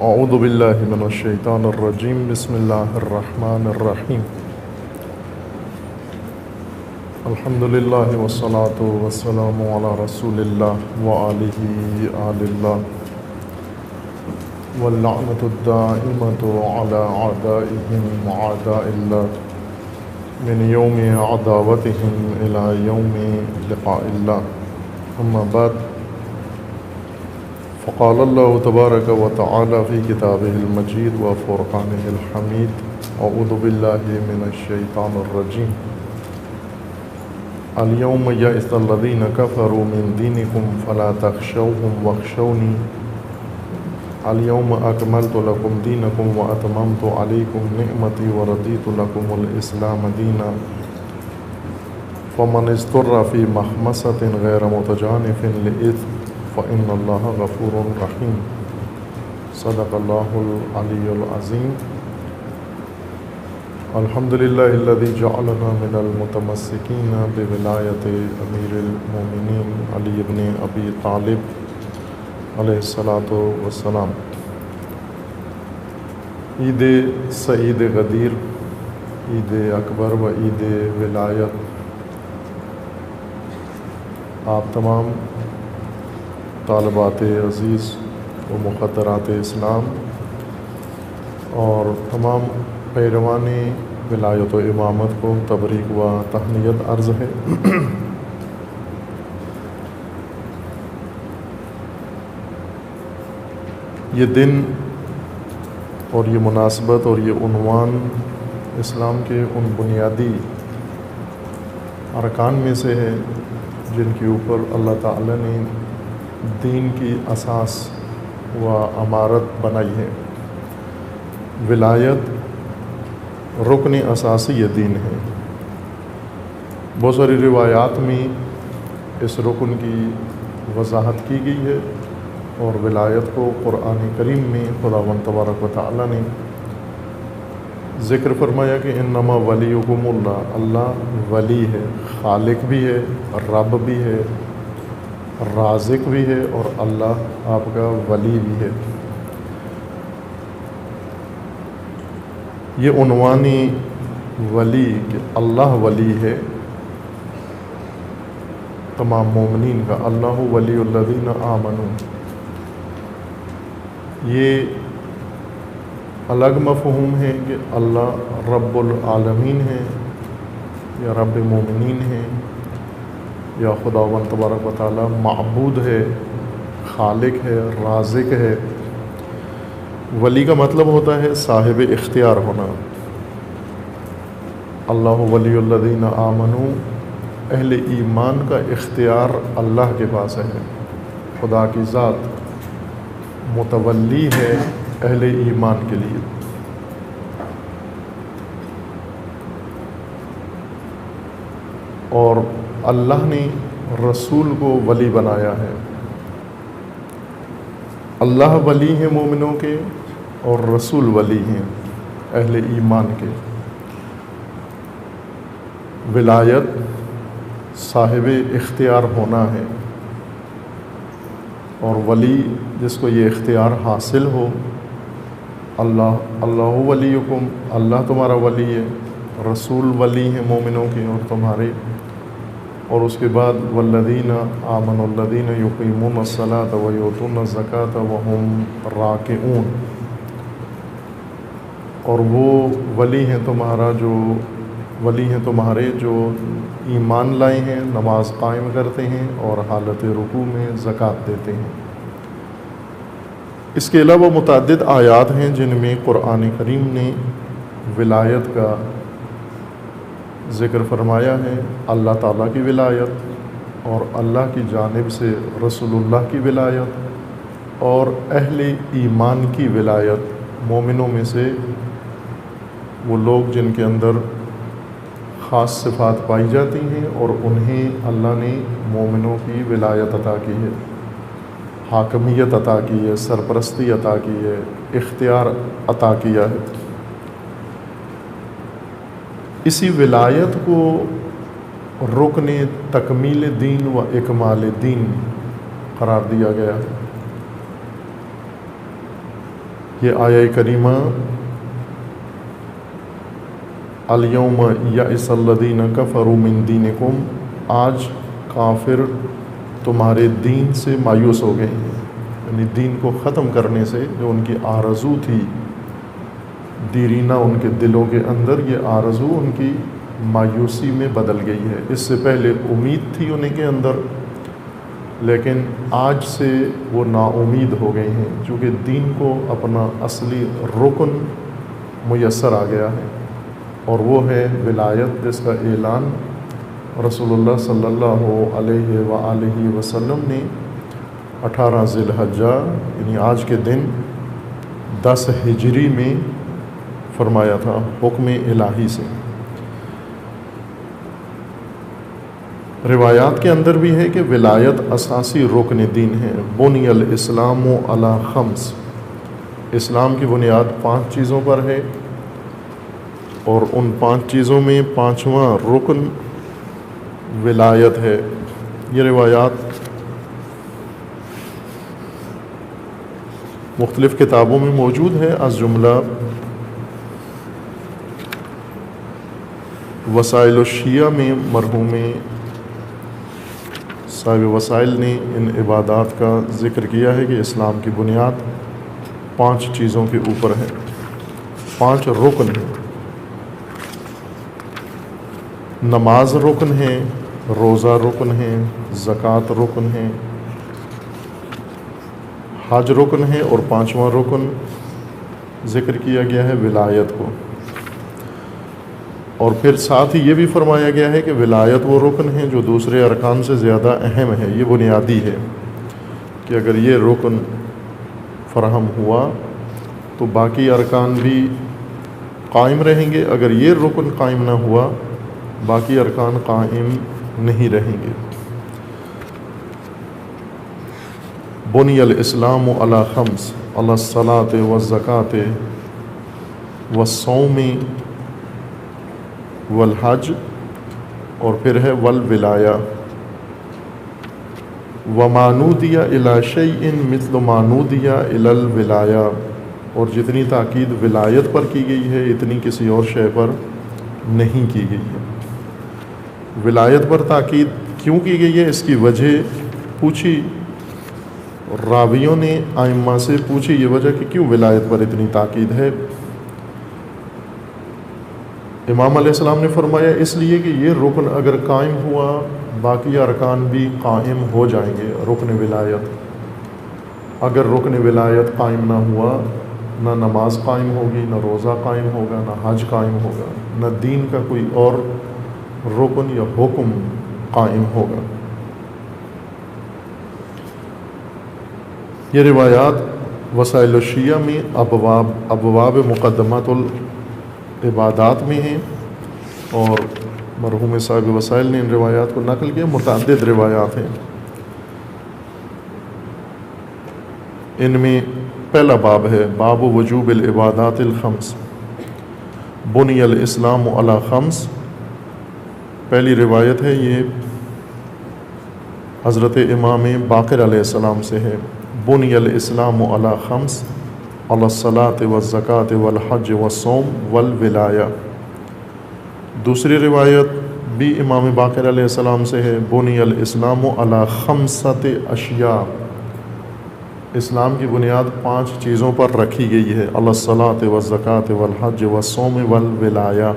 اعوذ باللہ من الشیطان الرجیم بسم اللہ الرحمن الرحیم الحمد للہ والصلاة والسلام علی رسول اللہ وآلہ آل اللہ واللعنۃ الدائمۃ علی اعدائہم اعداء اللہ من یوم عداوتہم الی یوم لقاء اللہ اما بعد فقال اللہ تبارک و تعالی فی کتابہ المجید و فرقانہ الحمید اعوذ باللہ من الشیطان الرجیم اليوم یئس الذین کفروا من دینکم فلا تخشوهم واخشونی اليوم اکملت لکم دینکم واتممت علیکم نعمتی ورضیت لکم الاسلام دینا فمن اضطر فی مخمصۃ غیر متجانف لإثم فإن اللہ غفور رحیم صدق اللہ العلی العظیم الحمدللہ الذی جعلنا من المتمسکین بولایت امیر المومنین علی بن ابی طالب علیہ الصلاۃ والسلام۔ عید سعید غدیر، عید اکبر و عید ولایت آپ تمام طالبات عزیز و مقدرات اسلام اور تمام پیروان ولایت و امامت کو تبریک و تہنیت عرض ہے۔ یہ دن اور یہ مناسبت اور یہ عنوان اسلام کے ان بنیادی ارکان میں سے ہے جن کے اوپر اللہ تعالیٰ نے دین کی اساس و عمارت بنائی ہے۔ ولایت رکن اساسی یہ دین ہے۔ بہت ساری روایات میں اس رکن کی وضاحت کی گئی ہے اور ولایت کو قرآن کریم میں خداوند تبارک و تعالیٰ نے ذکر فرمایا کہ انما ولیکم اللہ، اللہ ولی ہے، خالق بھی ہے، رب بھی ہے، رازق بھی ہے اور اللہ آپ کا ولی بھی ہے۔ یہ عنوانی ولی کہ اللہ ولی ہے تمام مومنین کا، اللہ ولی الذین آمنوا، یہ الگ مفہوم ہے کہ اللہ رب العالمین ہے یا رب مومنین ہے یا خداوند تبارک و تعالی معبود ہے، خالق ہے، رازق ہے۔ ولی کا مطلب ہوتا ہے صاحب اختیار ہونا۔ اللہ ولی الذین آمنوا، اہل ایمان کا اختیار اللہ کے پاس ہے۔ خدا کی ذات متولی ہے اہل ایمان کے لیے۔ اور اللہ نے رسول کو ولی بنایا ہے۔ اللہ ولی ہیں مومنوں کے اور رسول ولی ہیں اہل ایمان کے۔ ولایت صاحب اختیار ہونا ہے اور ولی جس کو یہ اختیار حاصل ہو، اللہ ولیکم، اللہ تمہارا ولی ہے، رسول ولی ہیں مومنوں کے اور تمہارے، اور اس کے بعد والذین آمنوا الذین یقیمون الصلاۃ ویؤتون الزکاۃ وہم راکعون، اور وہ ولی ہیں تمہارا جو ولی ہیں تمہارے جو ایمان لائے ہیں، نماز قائم کرتے ہیں اور حالت رکوع میں زکوٰۃ دیتے ہیں۔ اس کے علاوہ متعدد آیات ہیں جن میں قرآن کریم نے ولایت کا ذکر فرمایا ہے، اللہ تعالیٰ کی ولایت اور اللہ کی جانب سے رسول اللہ کی ولایت اور اہل ایمان کی ولایت، مومنوں میں سے وہ لوگ جن کے اندر خاص صفات پائی جاتی ہیں اور انہیں اللہ نے مومنوں کی ولایت عطا کی ہے، حاکمیت عطا کی ہے، سرپرستی عطا کی ہے، اختیار عطا کیا ہے۔ اسی ولایت کو رکن تکمیل دین و اکمال دین قرار دیا گیا ہے۔ یہ آیہ کریمہ الیوم یئس الذین کفروا من دینکم، آج کافر تمہارے دین سے مایوس ہو گئے ہیں، یعنی دین کو ختم کرنے سے جو ان کی آرزو تھی دیرینہ ان کے دلوں کے اندر، یہ آرزو ان کی مایوسی میں بدل گئی ہے۔ اس سے پہلے امید تھی انہیں کے اندر، لیکن آج سے وہ نا امید ہو گئے ہیں، چونکہ دین کو اپنا اصلی رکن میسر آ گیا ہے، اور وہ ہے ولایت، جس کا اعلان رسول اللہ صلی اللہ علیہ وآلہ وسلم نے 18 ذی الحجہ یعنی آج کے دن 10 ہجری میں فرمایا تھا حکم الہی سے۔ روایات کے اندر بھی ہے کہ ولایت اساسی رکن دین ہے۔ بنی الاسلام علی خمس، اسلام کی بنیاد 5 چیزوں پر ہے، اور ان 5 چیزوں میں 5واں رکن ولایت ہے۔ یہ روایات مختلف کتابوں میں موجود ہے، از جملہ وسائل الشیعہ میں مرحوم صاحب وسائل نے ان عبادات کا ذکر کیا ہے کہ اسلام کی بنیاد 5 چیزوں کے اوپر ہے، 5 رکن ہیں۔ نماز رکن ہے، روزہ رکن ہے، زکوٰۃ رکن ہے، حج رکن ہے، اور 5واں رکن ذکر کیا گیا ہے ولایت کو۔ اور پھر ساتھ ہی یہ بھی فرمایا گیا ہے کہ ولایت وہ رکن ہے جو دوسرے ارکان سے زیادہ اہم ہے، یہ بنیادی ہے کہ اگر یہ رکن فراہم ہوا تو باقی ارکان بھی قائم رہیں گے، اگر یہ رکن قائم نہ ہوا باقی ارکان قائم نہیں رہیں گے۔ بنی الاسلام علی خمس، علی الصلاۃ والزکاۃ والصوم والحج، اور پھر ہے والولایہ، وما نودی الی شیء مثل ما نودی الی الولایہ، اور جتنی تاکید ولایت پر کی گئی ہے اتنی کسی اور شے پر نہیں کی گئی ہے۔ ولایت پر تاکید کیوں کی گئی ہے، اس کی وجہ پوچھی، راویوں نے ائمہ سے پوچھی یہ وجہ کہ کیوں ولایت پر اتنی تاکید ہے۔ امام علیہ السلام نے فرمایا اس لیے کہ یہ رکن اگر قائم ہوا باقی ارکان بھی قائم ہو جائیں گے۔ رکن ولایت، اگر رکن ولایت قائم نہ ہوا نہ نماز قائم ہوگی، نہ روزہ قائم ہوگا، نہ حج قائم ہوگا، نہ دین کا کوئی اور رکن یا حکم قائم ہوگا۔ یہ روایات وسائل الشیعہ میں ابواب مقدمات العبادات میں ہیں، اور مرحوم صاحب وسائل نے ان روایات کو نقل کیا۔ متعدد روایات ہیں، ان میں پہلا باب ہے باب وجوب العبادات الخمس، بنی الاسلام علی خمس۔ پہلی روایت ہے یہ حضرت امام باقر علیہ السلام سے ہے، بنی الاسلام علی خمس، علی الصلاۃ والزکاۃ والحج والصوم والولایہ۔ دوسری روایت بھی امام باقر علیہ السلام سے ہے، بنی الاسلام علی خمسۃ اشیاء، اسلام کی بنیاد 5 چیزوں پر رکھی گئی ہے، علی الصلاۃ والزکاۃ والحج والصوم والولایہ۔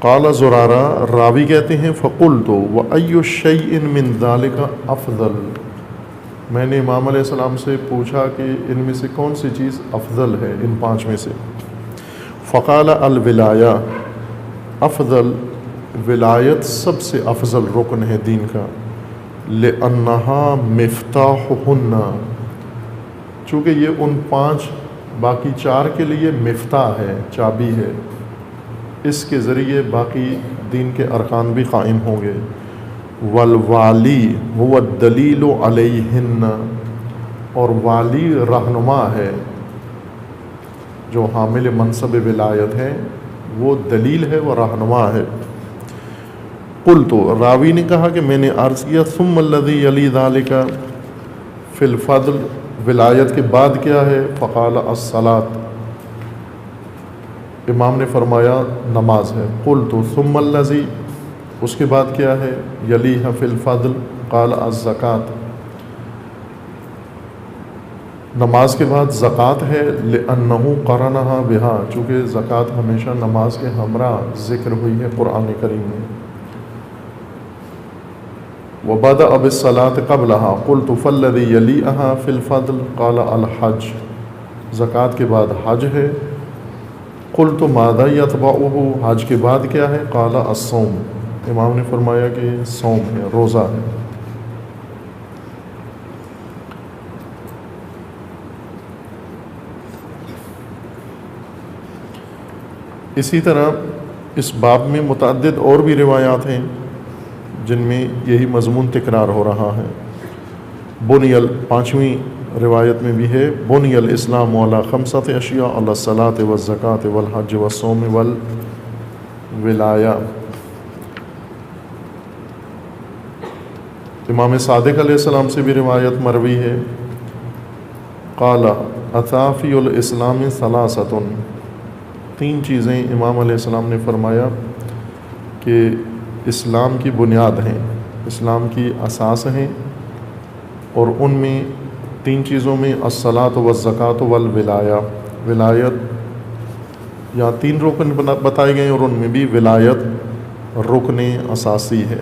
قال زرارہ، راوی کہتے ہیں فقلت وأی شیء من ذلک افضل، میں نے امام علیہ السلام سے پوچھا کہ ان میں سے کون سی چیز افضل ہے ان 5 میں سے؟ فقال الولایہ افضل، ولایت سب سے افضل رکن ہے دین کا، لأنها مفتاحہن، چونکہ یہ ان 5 باقی 4 کے لیے مفتاح ہے، چابی ہے، اس کے ذریعے باقی دین کے ارکان بھی قائم ہوں گے۔ والوالی هو الدلیل علیہن، اور والی رہنما ہے، جو حامل منصب ولایت ہے وہ دلیل ہے، وہ رہنما ہے۔ قلت، راوی نے کہا کہ میں نے عرض کیا ثم الذی یلی ذلک فی الفضل، ولایت کے بعد کیا ہے؟ فقال الصلاۃ، امام نے فرمایا نماز ہے۔ قلت ثم الذی، اس کے بعد کیا ہے؟ یلیہ فی الفضل قال الزکوٰۃ، نماز کے بعد زکوٰۃ ہے، لأنہ قرنہا بہا، چونکہ زکوٰۃ ہمیشہ نماز کے ہمراہ ذکر ہوئی ہے قرآن کریم میں۔ وبدأ بالصلاۃ قبلہا قلت فالذی یلیہا فی الفضل قال الحج، زکوٰۃ کے بعد حج ہے۔ قلت ماذا یتبعہ، حج کے بعد کیا ہے؟ قال الصوم، امام نے فرمایا کہ صوم ہے، روزہ ہے۔ اسی طرح اس باب میں متعدد اور بھی روایات ہیں جن میں یہی مضمون تکرار ہو رہا ہے۔ پانچویں روایت میں بھی ہے، بنی الاسلام علی خمسۃ اشیاء، علی الصلاۃ والزکوٰۃ والحج والصوم والولایہ۔ امام صادق علیہ السلام سے بھی روایت مروی ہے، قال اتى فی الاسلام ثلاثۃ، تین چیزیں امام علیہ السلام نے فرمایا کہ اسلام کی بنیاد ہیں، اسلام کی اساس ہیں، اور ان میں تین چیزوں میں الصلاۃ والزکوٰۃ والولایہ، ولایت یا تین رکن بتائے گئے اور ان میں بھی ولایت رکن اساسی ہے۔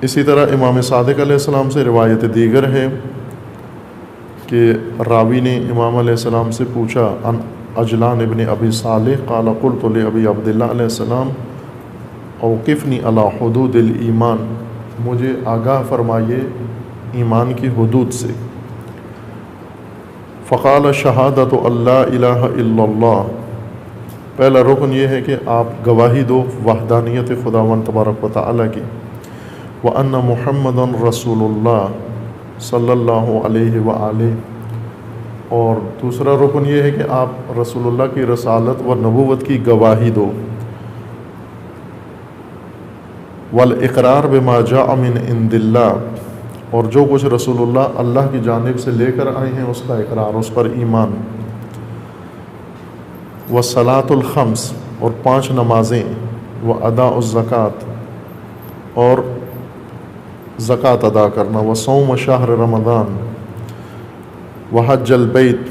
اسی طرح امام صادق علیہ السلام سے روایت دیگر ہے کہ راوی نے امام علیہ السلام سے پوچھا، ان عجلان ابن ابی صالح قال قلت لابی عبداللہ علیہ السلام اوقفنی علی حدود الایمان، مجھے آگاہ فرمائیے ایمان کی حدود سے۔ فقال شہادۃ اللہ الہ الا اللہ، پہلا رکن یہ ہے کہ آپ گواہی دو وحدانیت خداوند تبارک و تعالیٰ کی، وَأَنَّ مُحَمَّدًا رَسُولُ اللَّہ صلی اللہ علیہ وآلہ، اور دوسرا رکن یہ ہے کہ آپ رسول اللہ کی رسالت و نبوت کی گواہی دو، وَالْإِقْرَارُ بِمَا جَاءَ مِنْ عِنْدِ اللَّہ، اور جو کچھ رسول اللہ کی جانب سے لے کر آئے ہیں اس کا اقرار، اس پر ایمان، وَالصَّلَاةُ الْخَمْسِ، اور 5 نمازیں، وَأَدَاءُ الزَّکَاۃ، اور زکوٰۃ ادا کرنا، وصوم شہر رمضان، وحج البیت،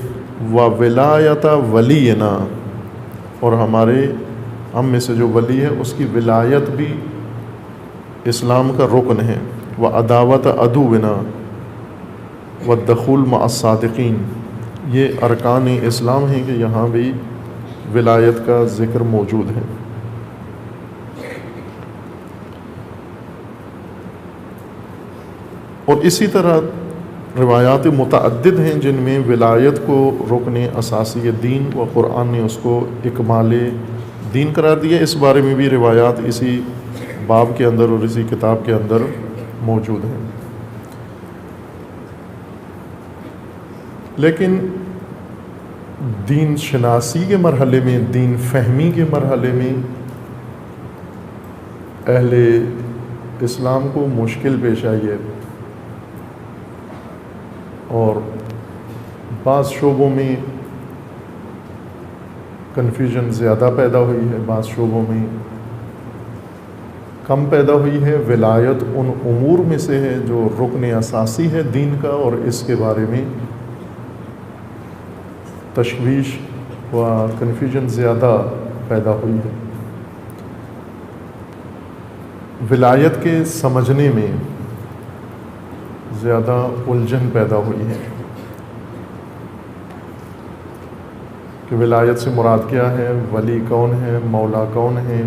وولایت ولینا، اور ہمارے ہم میں سے جو ولی ہے اس کی ولایت بھی اسلام کا رکن ہے، وعداوت عدونا، والدخول مع الصادقین، یہ ارکان اسلام ہیں کہ یہاں بھی ولایت کا ذکر موجود ہے۔ اور اسی طرح روایات متعدد ہیں جن میں ولایت کو رکن اساسی دین و قرآن نے اس کو اکمال دین قرار دیا، اس بارے میں بھی روایات اسی باب کے اندر اور اسی کتاب کے اندر موجود ہیں۔ لیکن دین شناسی کے مرحلے میں، دین فہمی کے مرحلے میں اہل اسلام کو مشکل پیش آئی ہے، اور بعض شعبوں میں کنفیوژن زیادہ پیدا ہوئی ہے، بعض شعبوں میں کم پیدا ہوئی ہے۔ ولایت ان امور میں سے ہے جو رکن اساسی ہے دین کا، اور اس کے بارے میں تشویش و کنفیوژن زیادہ پیدا ہوئی ہے۔ ولایت کے سمجھنے میں زیادہ الجھن پیدا ہوئی ہے کہ ولایت سے مراد کیا ہے، ولی کون ہے، مولا کون ہے،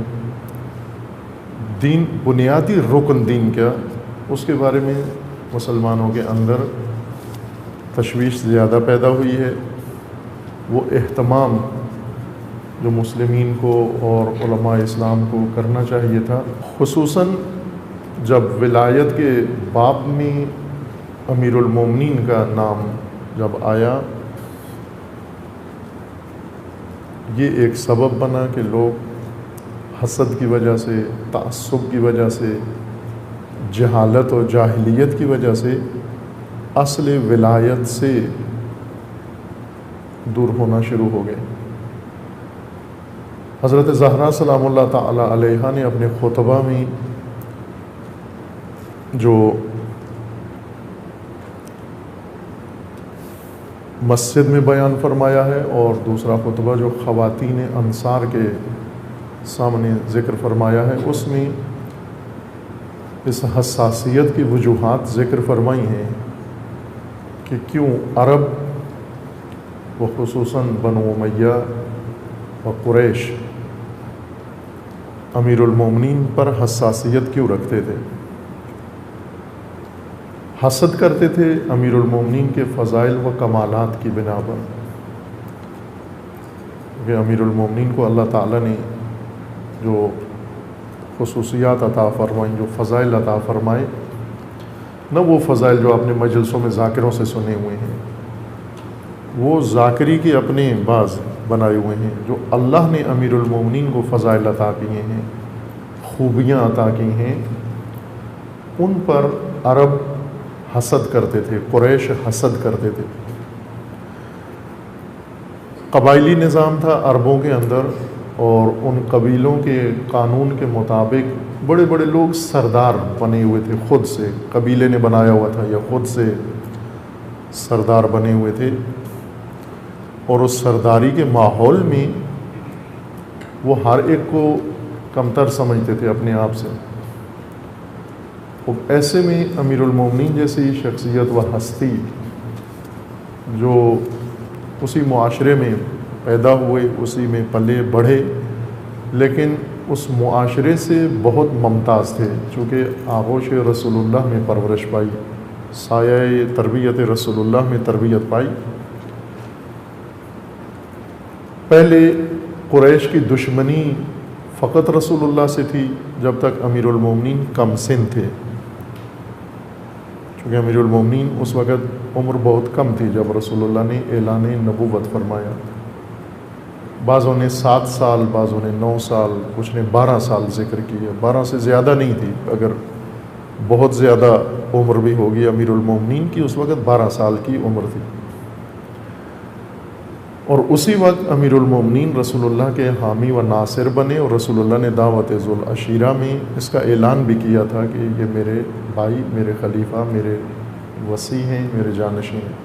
دین بنیادی رکن دین کیا، اس کے بارے میں مسلمانوں کے اندر تشویش زیادہ پیدا ہوئی ہے۔ وہ اہتمام جو مسلمین کو اور علماء اسلام کو کرنا چاہیے تھا، خصوصاً جب ولایت کے باب میں امیر المومنین کا نام جب آیا، یہ ایک سبب بنا کہ لوگ حسد کی وجہ سے، تعصب کی وجہ سے، جہالت اور جاہلیت کی وجہ سے اصل ولایت سے دور ہونا شروع ہو گئے۔ حضرت زہرا سلام اللہ تعالی علیہا نے اپنے خطبہ میں جو مسجد میں بیان فرمایا ہے، اور دوسرا خطبہ جو خواتین انصار کے سامنے ذکر فرمایا ہے، اس میں اس حساسیت کی وجوہات ذکر فرمائی ہیں کہ کیوں عرب و خصوصاً بنو امیہ و قریش امیر المومنین پر حساسیت کیوں رکھتے تھے، حسد کرتے تھے امیر المومنین کے فضائل و کمالات کی بنا پر، کہ امیر المومنین کو اللہ تعالیٰ نے جو خصوصیات عطا فرمائیں، جو فضائل عطا فرمائے، نہ وہ فضائل جو اپنے مجلسوں میں ذاکروں سے سنے ہوئے ہیں، وہ ذاکری کے اپنے بعض بنائے ہوئے ہیں، جو اللہ نے امیر المومنین کو فضائل عطا کیے ہیں، خوبیاں عطا کی ہیں، ان پر عرب حسد کرتے تھے، قریش حسد کرتے تھے۔ قبائلی نظام تھا عربوں کے اندر، اور ان قبیلوں کے قانون کے مطابق بڑے بڑے لوگ سردار بنے ہوئے تھے، خود سے قبیلے نے بنایا ہوا تھا یا خود سے سردار بنے ہوئے تھے، اور اس سرداری کے ماحول میں وہ ہر ایک کو کمتر سمجھتے تھے اپنے آپ سے۔ ایسے میں امیر المومنین جیسی شخصیت و ہستی جو اسی معاشرے میں پیدا ہوئے، اسی میں پلے بڑھے، لیکن اس معاشرے سے بہت ممتاز تھے، چونکہ آغوش رسول اللہ میں پرورش پائی، سایہ تربیت رسول اللہ میں تربیت پائی۔ پہلے قریش کی دشمنی فقط رسول اللہ سے تھی جب تک امیر المومنین کم سن تھے، چونکہ امیر المومنین اس وقت عمر بہت کم تھی جب رسول اللہ نے اعلان نبوت فرمایا۔ بعضوں نے 7 سال، بعضوں نے 9 سال، کچھ نے 12 سال ذکر کیا، 12 سے زیادہ نہیں تھی، اگر بہت زیادہ عمر بھی ہوگی امیر المومنین کی، اس وقت 12 سال کی عمر تھی۔ اور اسی وقت امیر المومنین رسول اللہ کے حامی و ناصر بنے، اور رسول اللہ نے دعوت ذوالعشیرہ میں اس کا اعلان بھی کیا تھا کہ یہ میرے بھائی، میرے خلیفہ، میرے وصی ہیں، میرے جانشین ہیں۔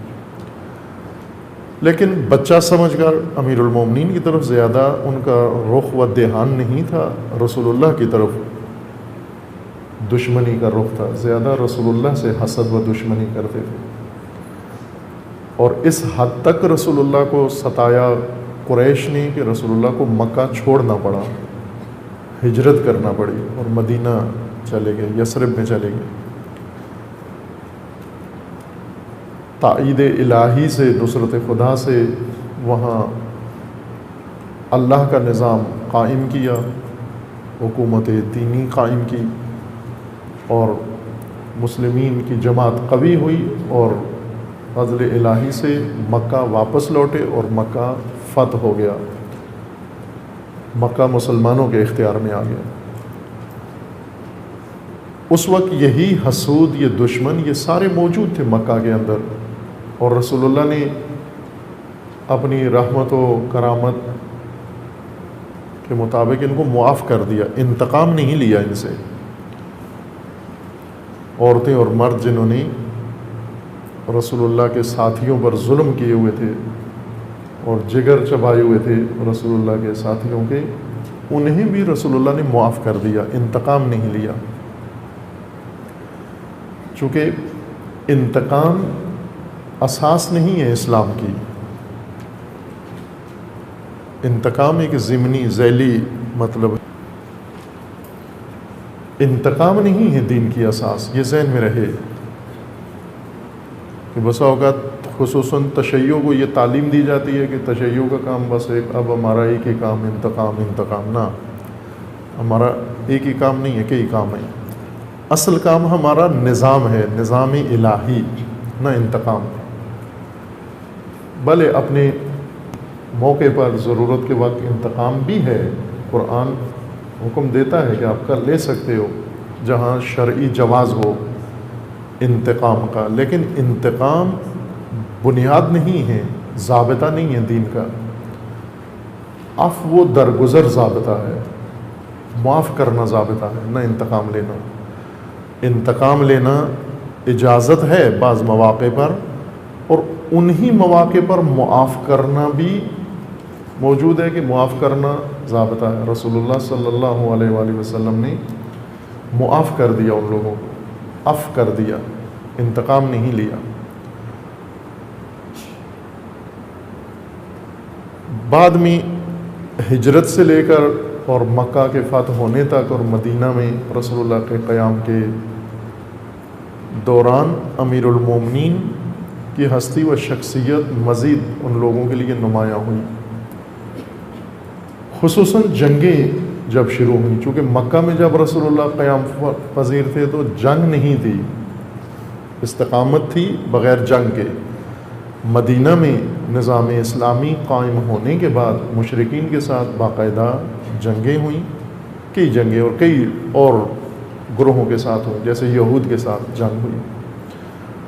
لیکن بچہ سمجھ کر امیر المومنین کی طرف زیادہ ان کا رخ و دھیان نہیں تھا، رسول اللہ کی طرف دشمنی کا رخ تھا، زیادہ رسول اللہ سے حسد و دشمنی کرتے تھے، اور اس حد تک رسول اللہ کو ستایا قریش نے کہ رسول اللہ کو مکہ چھوڑنا پڑا، ہجرت کرنا پڑی، اور مدینہ چلے گئے، یثرب میں چلے گئے۔ تائید الہی سے، نصرت خدا سے وہاں اللہ کا نظام قائم کیا، حکومت دینی قائم کی، اور مسلمین کی جماعت قوی ہوئی، اور فضل الہی سے مکہ واپس لوٹے، اور مکہ فتح ہو گیا، مکہ مسلمانوں کے اختیار میں آ گیا۔ اس وقت یہی حسود، یہ دشمن، یہ سارے موجود تھے مکہ کے اندر، اور رسول اللہ نے اپنی رحمت و کرامت کے مطابق ان کو معاف کر دیا، انتقام نہیں لیا ان سے۔ عورتیں اور مرد جنہوں نے رسول اللہ کے ساتھیوں پر ظلم کیے ہوئے تھے اور جگر چبائے ہوئے تھے رسول اللہ کے ساتھیوں کے، انہیں بھی رسول اللہ نے معاف کر دیا، انتقام نہیں لیا، چونکہ انتقام اساس نہیں ہے اسلام کی۔ انتقام ایک ضمنی ذیلی مطلب، انتقام نہیں ہے دین کی اساس، یہ ذہن میں رہے کہ بسا اوقات خصوصاً تشیع کو یہ تعلیم دی جاتی ہے کہ تشیع کا کام بس ایک، اب ہمارا ایک ہی کام انتقام، نہ، ہمارا ایک ہی کام نہیں ہے، کئی کام ہیں۔ اصل کام ہمارا نظام ہے، نظام الہی، نہ انتقام۔ بھلے اپنے موقع پر ضرورت کے وقت انتقام بھی ہے، قرآن حکم دیتا ہے کہ آپ کر لے سکتے ہو جہاں شرعی جواز ہو، انتقام کا، لیکن انتقام بنیاد نہیں ہے، ضابطہ نہیں ہے دین کا۔ عفو درگزر ضابطہ ہے، معاف کرنا ضابطہ ہے، نہ انتقام لینا۔ انتقام لینا اجازت ہے بعض مواقع پر، اور انہی مواقع پر معاف کرنا بھی موجود ہے کہ معاف کرنا ضابطہ ہے۔ رسول اللہ صلی اللہ علیہ وآلہ وسلم نے معاف کر دیا ان لوگوں کو، عفو کر دیا، انتقام نہیں لیا۔ بعد میں ہجرت سے لے کر اور مکہ کے فتح ہونے تک اور مدینہ میں رسول اللہ کے قیام کے دوران امیر المومنین کی ہستی و شخصیت مزید ان لوگوں کے لیے نمایاں ہوئی، خصوصاً جنگیں جب شروع ہوئیں۔ چونکہ مکہ میں جب رسول اللہ قیام پذیر تھے تو جنگ نہیں تھی، استقامت تھی بغیر جنگ کے۔ مدینہ میں نظام اسلامی قائم ہونے کے بعد مشرکین کے ساتھ باقاعدہ جنگیں ہوئیں، کئی جنگیں، اور کئی اور گروہوں کے ساتھ ہوئیں، جیسے یہود کے ساتھ جنگ ہوئی،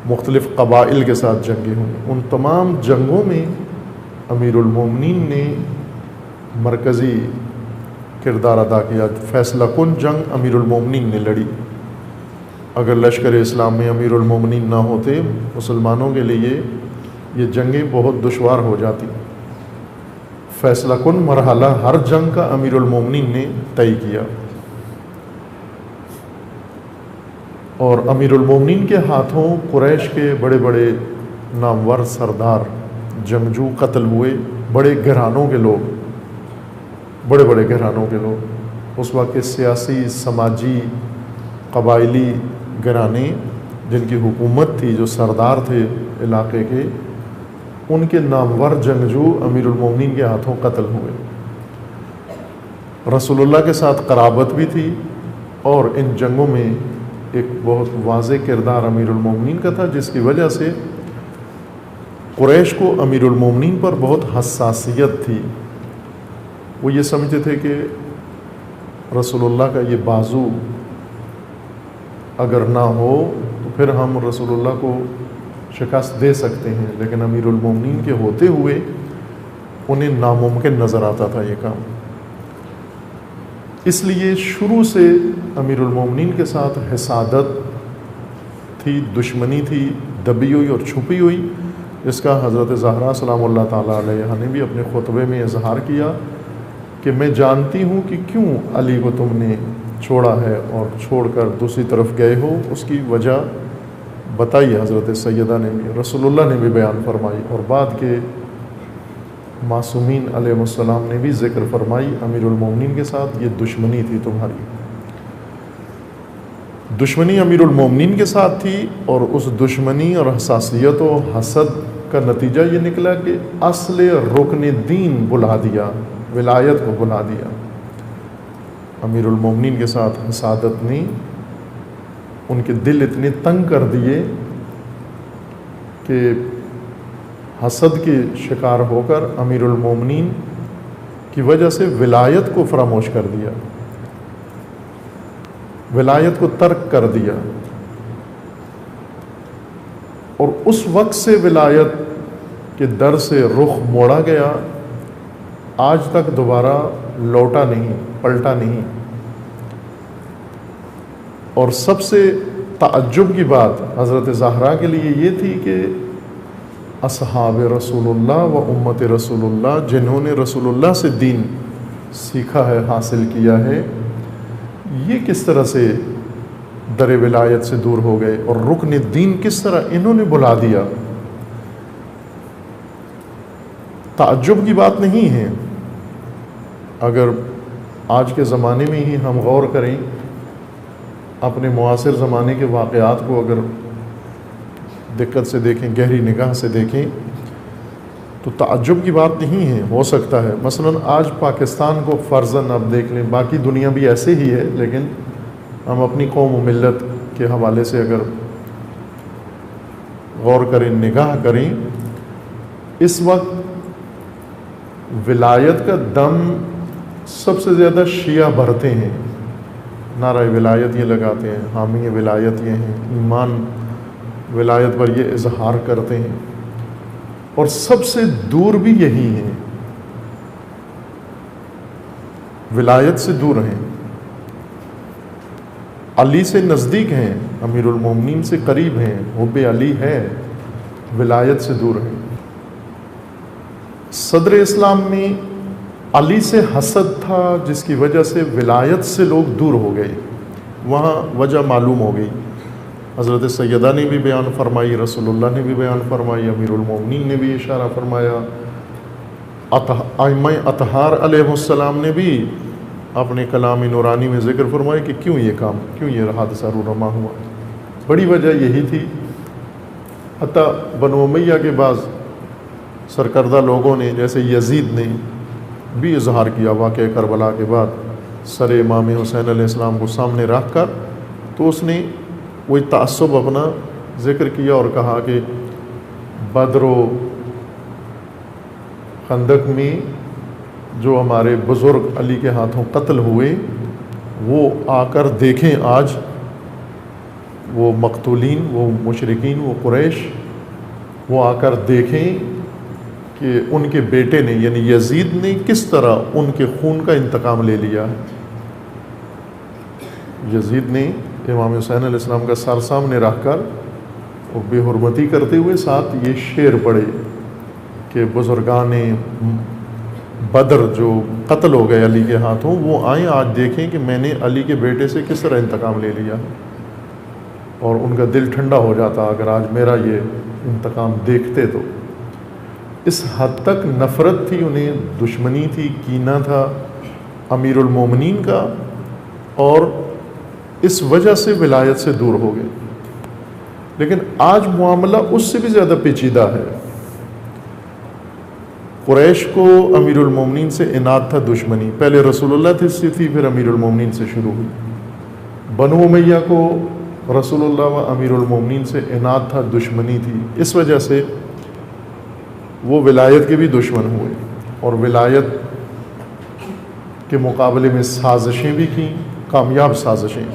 مختلف قبائل کے ساتھ جنگیں ہوئیں۔ ان تمام جنگوں میں امیر المومنین نے مرکزی کردار ادا کیا۔ فیصلہ کن جنگ امیر المومنین نے لڑی۔ اگر لشکر اسلام میں امیر المومنین نہ ہوتے، مسلمانوں کے لیے یہ جنگیں بہت دشوار ہو جاتی۔ فیصلہ کن مرحلہ ہر جنگ کا امیر المومنین نے طے کیا، اور امیر المومنین کے ہاتھوں قریش کے بڑے بڑے نامور سردار جنگجو قتل ہوئے، بڑے گھرانوں کے لوگ، بڑے بڑے گھرانوں کے لوگ، اس وقت کے سیاسی، سماجی، قبائلی گھرانے جن کی حکومت تھی، جو سردار تھے علاقے کے، ان کے نامور جنگجو امیر المومنین کے ہاتھوں قتل ہوئے۔ رسول اللہ کے ساتھ قرابت بھی تھی، اور ان جنگوں میں ایک بہت واضح کردار امیر المومنین کا تھا، جس کی وجہ سے قریش کو امیر المومنین پر بہت حساسیت تھی۔ وہ یہ سمجھتے تھے کہ رسول اللہ کا یہ بازو اگر نہ ہو تو پھر ہم رسول اللہ کو شکست دے سکتے ہیں، لیکن امیر المومنین کے ہوتے ہوئے انہیں ناممکن نظر آتا تھا یہ کام۔ اس لیے شروع سے امیر المومنین کے ساتھ حسادت تھی، دشمنی تھی، دبی ہوئی اور چھپی ہوئی، جس کا حضرت زہرا سلام اللہ تعالیٰ علیہ نے بھی اپنے خطبے میں اظہار کیا کہ میں جانتی ہوں کہ کیوں علی کو تم نے چھوڑا ہے اور چھوڑ کر دوسری طرف گئے ہو، اس کی وجہ بتائی حضرت سیدہ نے بھی، رسول اللہ نے بھی بیان فرمائی، اور بعد کے معصومین علیہ السلام نے بھی ذکر فرمائی۔ امیر المومنین کے ساتھ یہ دشمنی تھی تمہاری، دشمنی امیر المومنین کے ساتھ تھی، اور اس دشمنی اور حساسیت و حسد کا نتیجہ یہ نکلا کہ اصل رکن دین بلا دیا، ولایت کو بلا دیا۔ امیر المومنین کے ساتھ حسادت نے ان کے دل اتنے تنگ کر دیے کہ حسد کے شکار ہو کر امیر المومنین کی وجہ سے ولایت کو فراموش کر دیا، ولایت کو ترک کر دیا، اور اس وقت سے ولایت کے در سے رخ موڑا گیا، آج تک دوبارہ لوٹا نہیں، پلٹا نہیں۔ اور سب سے تعجب کی بات حضرت زہرا کے لیے یہ تھی کہ اصحاب رسول اللہ و امت رسول اللہ، جنہوں نے رسول اللہ سے دین سیکھا ہے، حاصل کیا ہے، یہ کس طرح سے در ولایت سے دور ہو گئے، اور رکن دین کس طرح انہوں نے بلا دیا۔ تعجب کی بات نہیں ہے۔ اگر آج کے زمانے میں ہی ہم غور کریں، اپنے معاصر زمانے کے واقعات کو اگر دقت سے دیکھیں، گہری نگاہ سے دیکھیں، تو تعجب کی بات نہیں ہے۔ ہو سکتا ہے مثلا آج پاکستان کو فرضاً اب دیکھ لیں، باقی دنیا بھی ایسے ہی ہے، لیکن ہم اپنی قوم و ملت کے حوالے سے اگر غور کریں، نگاہ کریں، اس وقت ولایت کا دم سب سے زیادہ شیعہ بھرتے ہیں، نعرہ ولایت یہ لگاتے ہیں، حامی ولایت یہ ہیں، ایمان ولایت پر یہ اظہار کرتے ہیں، اور سب سے دور بھی یہی ہیں، ولایت سے دور ہیں، علی سے نزدیک ہیں، امیر المومنین سے قریب ہیں، حب علی ہے، ولایت سے دور ہیں۔ صدر اسلام میں علی سے حسد تھا، جس کی وجہ سے ولایت سے لوگ دور ہو گئے، وہاں وجہ معلوم ہو گئی۔ حضرت سیدہ نے بھی بیان فرمائی، رسول اللہ نے بھی بیان فرمائی، امیر المومنین نے بھی اشارہ فرمایا، ائمہ اطہار علیہ السلام نے بھی اپنے کلام نورانی میں ذکر فرمایا کہ کیوں یہ حادثہ رونما ہوا۔ بڑی وجہ یہی تھی، حتیٰ بنو امیہ کے بعض سرکردہ لوگوں نے جیسے یزید نے بھی اظہار کیا واقعہ کربلا کے بعد، سر امام حسین علیہ السلام کو سامنے رکھ کر، تو اس نے وہی تعصب اپنا ذکر کیا اور کہا کہ بدر و خندق میں جو ہمارے بزرگ علی کے ہاتھوں قتل ہوئے، وہ آ کر دیکھیں آج وہ مقتولین، وہ مشرکین، وہ قریش، وہ آ کر دیکھیں کہ ان کے بیٹے نے یعنی یزید نے کس طرح ان کے خون کا انتقام لے لیا ہے۔ یزید نے امام حسین علیہ السلام کا سر سامنے رکھ کر وہ بے حرمتی کرتے ہوئے ساتھ یہ شعر پڑھے کہ بزرگان بدر جو قتل ہو گئے علی کے ہاتھوں، وہ آئیں آج دیکھیں کہ میں نے علی کے بیٹے سے کس طرح انتقام لے لیا، اور ان کا دل ٹھنڈا ہو جاتا اگر آج میرا یہ انتقام دیکھتے تو۔ اس حد تک نفرت تھی انہیں، دشمنی تھی، کینہ تھا امیر المومنین کا، اور اس وجہ سے ولایت سے دور ہو گئے۔ لیکن آج معاملہ اس سے بھی زیادہ پیچیدہ ہے۔ قریش کو امیر المومنین سے عناد تھا، دشمنی، پہلے رسول اللہ سے تھی، پھر امیر المومنین سے شروع ہوئی۔ بنو امیہ کو رسول اللہ و امیر المومنین سے عناد تھا، دشمنی تھی، اس وجہ سے وہ ولایت کے بھی دشمن ہوئے، اور ولایت کے مقابلے میں سازشیں بھی کیں، کامیاب سازشیں،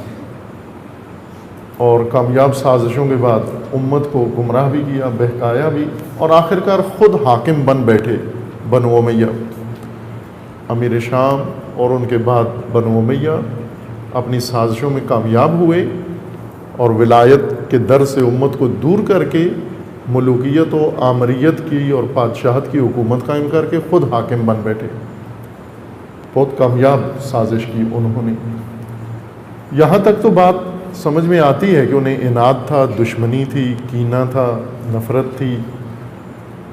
اور کامیاب سازشوں کے بعد امت کو گمراہ بھی کیا، بہکایا بھی، اور آخرکار خود حاکم بن بیٹھے بنو امیہ۔ امیر شام اور ان کے بعد بنو امیہ اپنی سازشوں میں کامیاب ہوئے، اور ولایت کے در سے امت کو دور کر کے ملوکیت و آمریت کی اور بادشاہت کی حکومت قائم کر کے خود حاکم بن بیٹھے۔ بہت کامیاب سازش کی انہوں نے۔ یہاں تک تو بات سمجھ میں آتی ہے کہ انہیں عناد تھا، دشمنی تھی، کینہ تھا، نفرت تھی،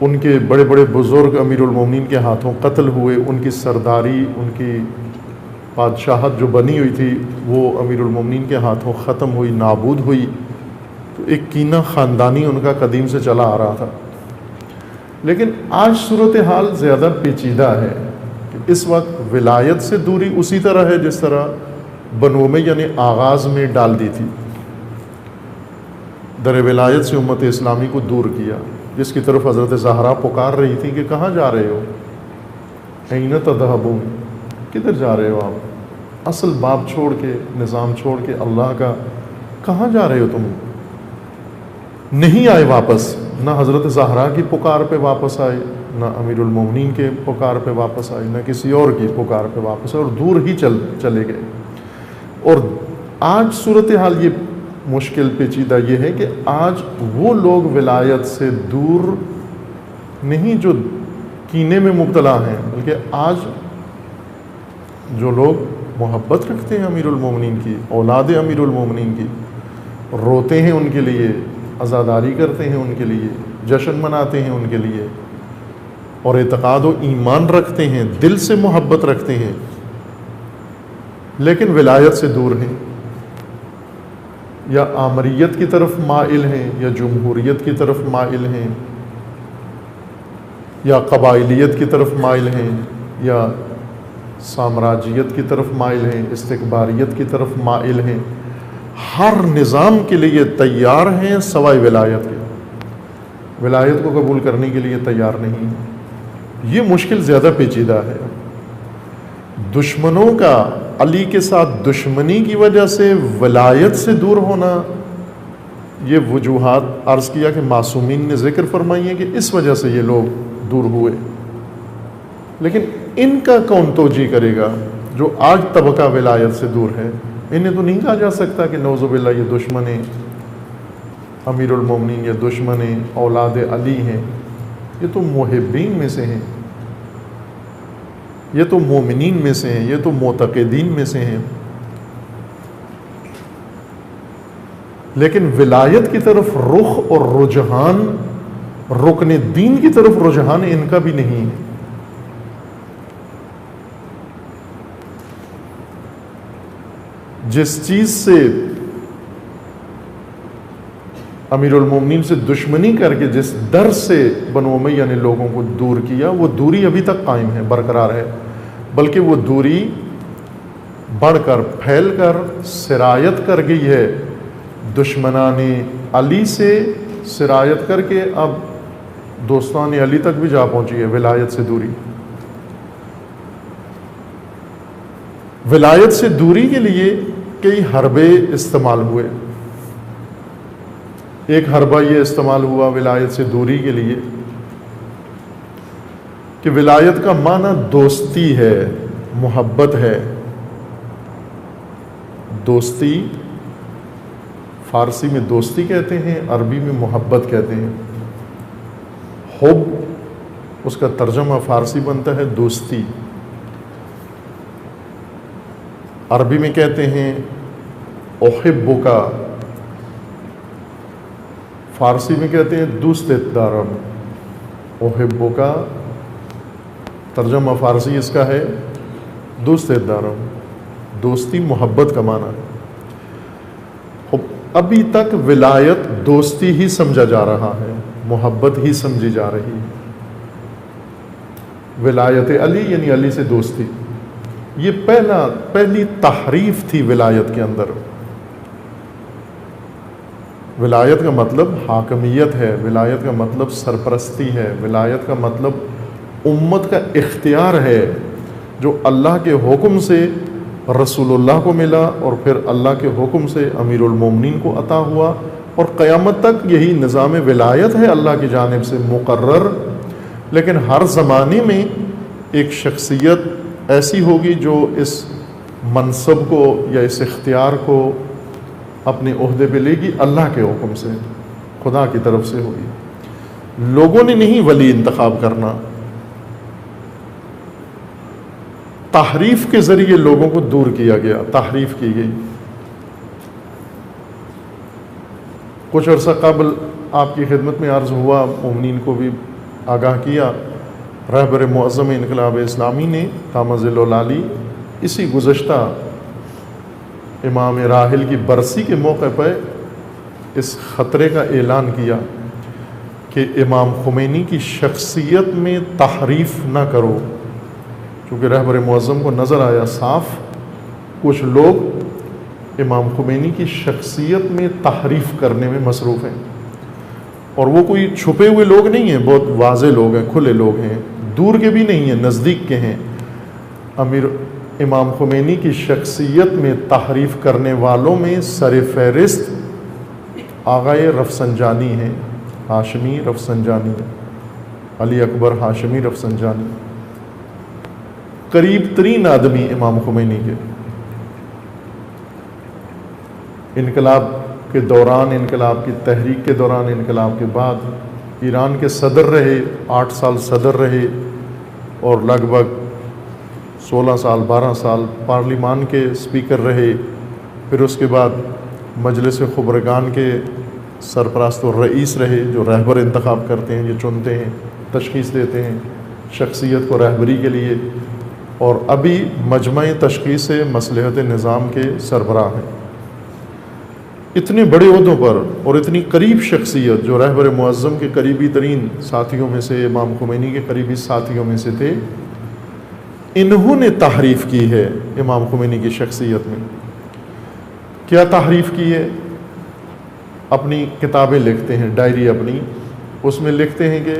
ان کے بڑے بڑے بزرگ امیر المومنین کے ہاتھوں قتل ہوئے، ان کی سرداری، ان کی بادشاہت جو بنی ہوئی تھی وہ امیر المومنین کے ہاتھوں ختم ہوئی، نابود ہوئی، تو ایک کینہ خاندانی ان کا قدیم سے چلا آ رہا تھا۔ لیکن آج صورتحال زیادہ پیچیدہ ہے کہ اس وقت ولایت سے دوری اسی طرح ہے جس طرح بنو امیہ نے آغاز میں ڈال دی تھی، در ولایت سے امت اسلامی کو دور کیا، جس کی طرف حضرت زہرا پکار رہی تھی کہ کہاں جا رہے ہو، این تذہبون، کدھر جا رہے ہو آپ، اصل باب چھوڑ کے، نظام چھوڑ کے اللہ کا، کہاں جا رہے ہو تم؟ نہیں آئے واپس، نہ حضرت زہرا کی پکار پہ واپس آئے، نہ امیر المومنین کے پکار پہ واپس آئے، نہ کسی اور کی پکار پہ واپس آئے، اور دور ہی چلے گئے۔ اور آج صورتحال یہ مشکل پیچیدہ یہ ہے کہ آج وہ لوگ ولایت سے دور نہیں جو کینے میں مبتلا ہیں، بلکہ آج جو لوگ محبت رکھتے ہیں امیر المومنین کی، اولاد امیر المومنین کی، روتے ہیں ان کے لیے، عزاداری کرتے ہیں ان کے لیے، جشن مناتے ہیں ان کے لیے، اور اعتقاد و ایمان رکھتے ہیں، دل سے محبت رکھتے ہیں، لیکن ولایت سے دور ہیں، یا آمریت کی طرف مائل ہیں، یا جمہوریت کی طرف مائل ہیں، یا قبائلیت کی طرف مائل ہیں، یا سامراجیت کی طرف مائل ہیں، استکباریت کی طرف مائل ہیں، ہر نظام کے لیے تیار ہیں سوائے ولایت کے، ولایت کو قبول کرنے کے لیے تیار نہیں۔ یہ مشکل زیادہ پیچیدہ ہے۔ دشمنوں کا علی کے ساتھ دشمنی کی وجہ سے ولایت سے دور ہونا، یہ وجوہات عرض کیا کہ معصومین نے ذکر فرمائی ہیں کہ اس وجہ سے یہ لوگ دور ہوئے، لیکن ان کا کون توجیہ کرے گا جو آج طبقہ ولایت سے دور ہے؟ انہیں تو نہیں کہا جا سکتا کہ نعوذ باللہ یہ دشمن امیر المومنین، یہ دشمن اولاد علی ہیں، یہ تو محبین میں سے ہیں، یہ تو مومنین میں سے ہیں، یہ تو معتقدین میں سے ہیں۔ لیکن ولایت کی طرف رخ اور رجحان، رکن دین کی طرف رجحان ان کا بھی نہیں ہے۔ جس چیز سے امیر المومنین سے دشمنی کر کے جس ڈر سے بنو امیہ نے لوگوں کو دور کیا، وہ دوری ابھی تک قائم ہے، برقرار ہے، بلکہ وہ دوری بڑھ کر پھیل کر سرایت کر گئی ہے، دشمنان علی سے سرایت کر کے اب دوستان علی تک بھی جا پہنچی ہے ولایت سے دوری۔ ولایت سے دوری کے لیے کئی حربے استعمال ہوئے۔ ایک حربہ یہ استعمال ہوا ولایت سے دوری کے لیے کہ ولایت کا معنی دوستی ہے، محبت ہے۔ دوستی فارسی میں دوستی کہتے ہیں، عربی میں محبت کہتے ہیں۔ حب اس کا ترجمہ فارسی بنتا ہے دوستی، عربی میں کہتے ہیں احبک، فارسی میں کہتے ہیں دوست دارم۔ احبک ترجمہ فارسی اس کا ہے دوست دارم، دوستی محبت کا معنی ہے۔ ابھی تک ولایت دوستی ہی سمجھا جا رہا ہے، محبت ہی سمجھی جا رہی ہے۔ ولایت علی یعنی علی سے دوستی، یہ پہلی تحریف تھی ولایت کے اندر۔ ولایت کا مطلب حاکمیت ہے، ولایت کا مطلب سرپرستی ہے، ولایت کا مطلب امت کا اختیار ہے جو اللہ کے حکم سے رسول اللہ کو ملا اور پھر اللہ کے حکم سے امیر المومنین کو عطا ہوا، اور قیامت تک یہی نظام ولایت ہے اللہ کی جانب سے مقرر۔ لیکن ہر زمانے میں ایک شخصیت ایسی ہوگی جو اس منصب کو یا اس اختیار کو اپنے عہدے پہ لے گی، اللہ کے حکم سے، خدا کی طرف سے ہوگی۔ لوگوں نے نہیں ولی انتخاب کرنا، تحریف کے ذریعے لوگوں کو دور کیا گیا، تحریف کی گئی۔ کچھ عرصہ قبل آپ کی خدمت میں عرض ہوا، مومنین کو بھی آگاہ کیا، رہبر معظم انقلاب اسلامی نے تامزل العالی اسی گزشتہ امام راحل کی برسی کے موقع پہ اس خطرے کا اعلان کیا کہ امام خمینی کی شخصیت میں تحریف نہ کرو، کیونکہ رہبر معظم کو نظر آیا صاف کچھ لوگ امام خمینی کی شخصیت میں تحریف کرنے میں مصروف ہیں، اور وہ کوئی چھپے ہوئے لوگ نہیں ہیں، بہت واضح لوگ ہیں، کھلے لوگ ہیں، دور کے بھی نہیں ہیں، نزدیک کے ہیں۔ امام خمینی کی شخصیت میں تحریف کرنے والوں میں سر فہرست آغائے رفسنجانی ہیں، ہاشمی رفسنجانی، علی اکبر ہاشمی رفسنجانی، قریب ترین آدمی امام خمینی کے۔ انقلاب کے دوران، انقلاب کی تحریک کے دوران، انقلاب کے بعد ایران کے صدر رہے، 8 سال صدر رہے، اور لگ بھگ 16 سال 12 سال پارلیمان کے اسپیکر رہے، پھر اس کے بعد مجلس خبرگان کے سرپرست اور رئیس رہے، جو رہبر انتخاب کرتے ہیں، یہ چنتے ہیں، تشخیص دیتے ہیں شخصیت کو رہبری کے لیے، اور ابھی مجمع تشخیص مصلحت نظام کے سربراہ ہیں۔ اتنے بڑے عہدوں پر اور اتنی قریب شخصیت جو رہبر معظم کے قریبی ترین ساتھیوں میں سے، امام خمینی کے قریبی ساتھیوں میں سے تھے، انہوں نے تحریف کی ہے امام خمینی کی شخصیت میں۔ کیا تحریف کی ہے؟ اپنی کتابیں لکھتے ہیں، ڈائری اپنی، اس میں لکھتے ہیں کہ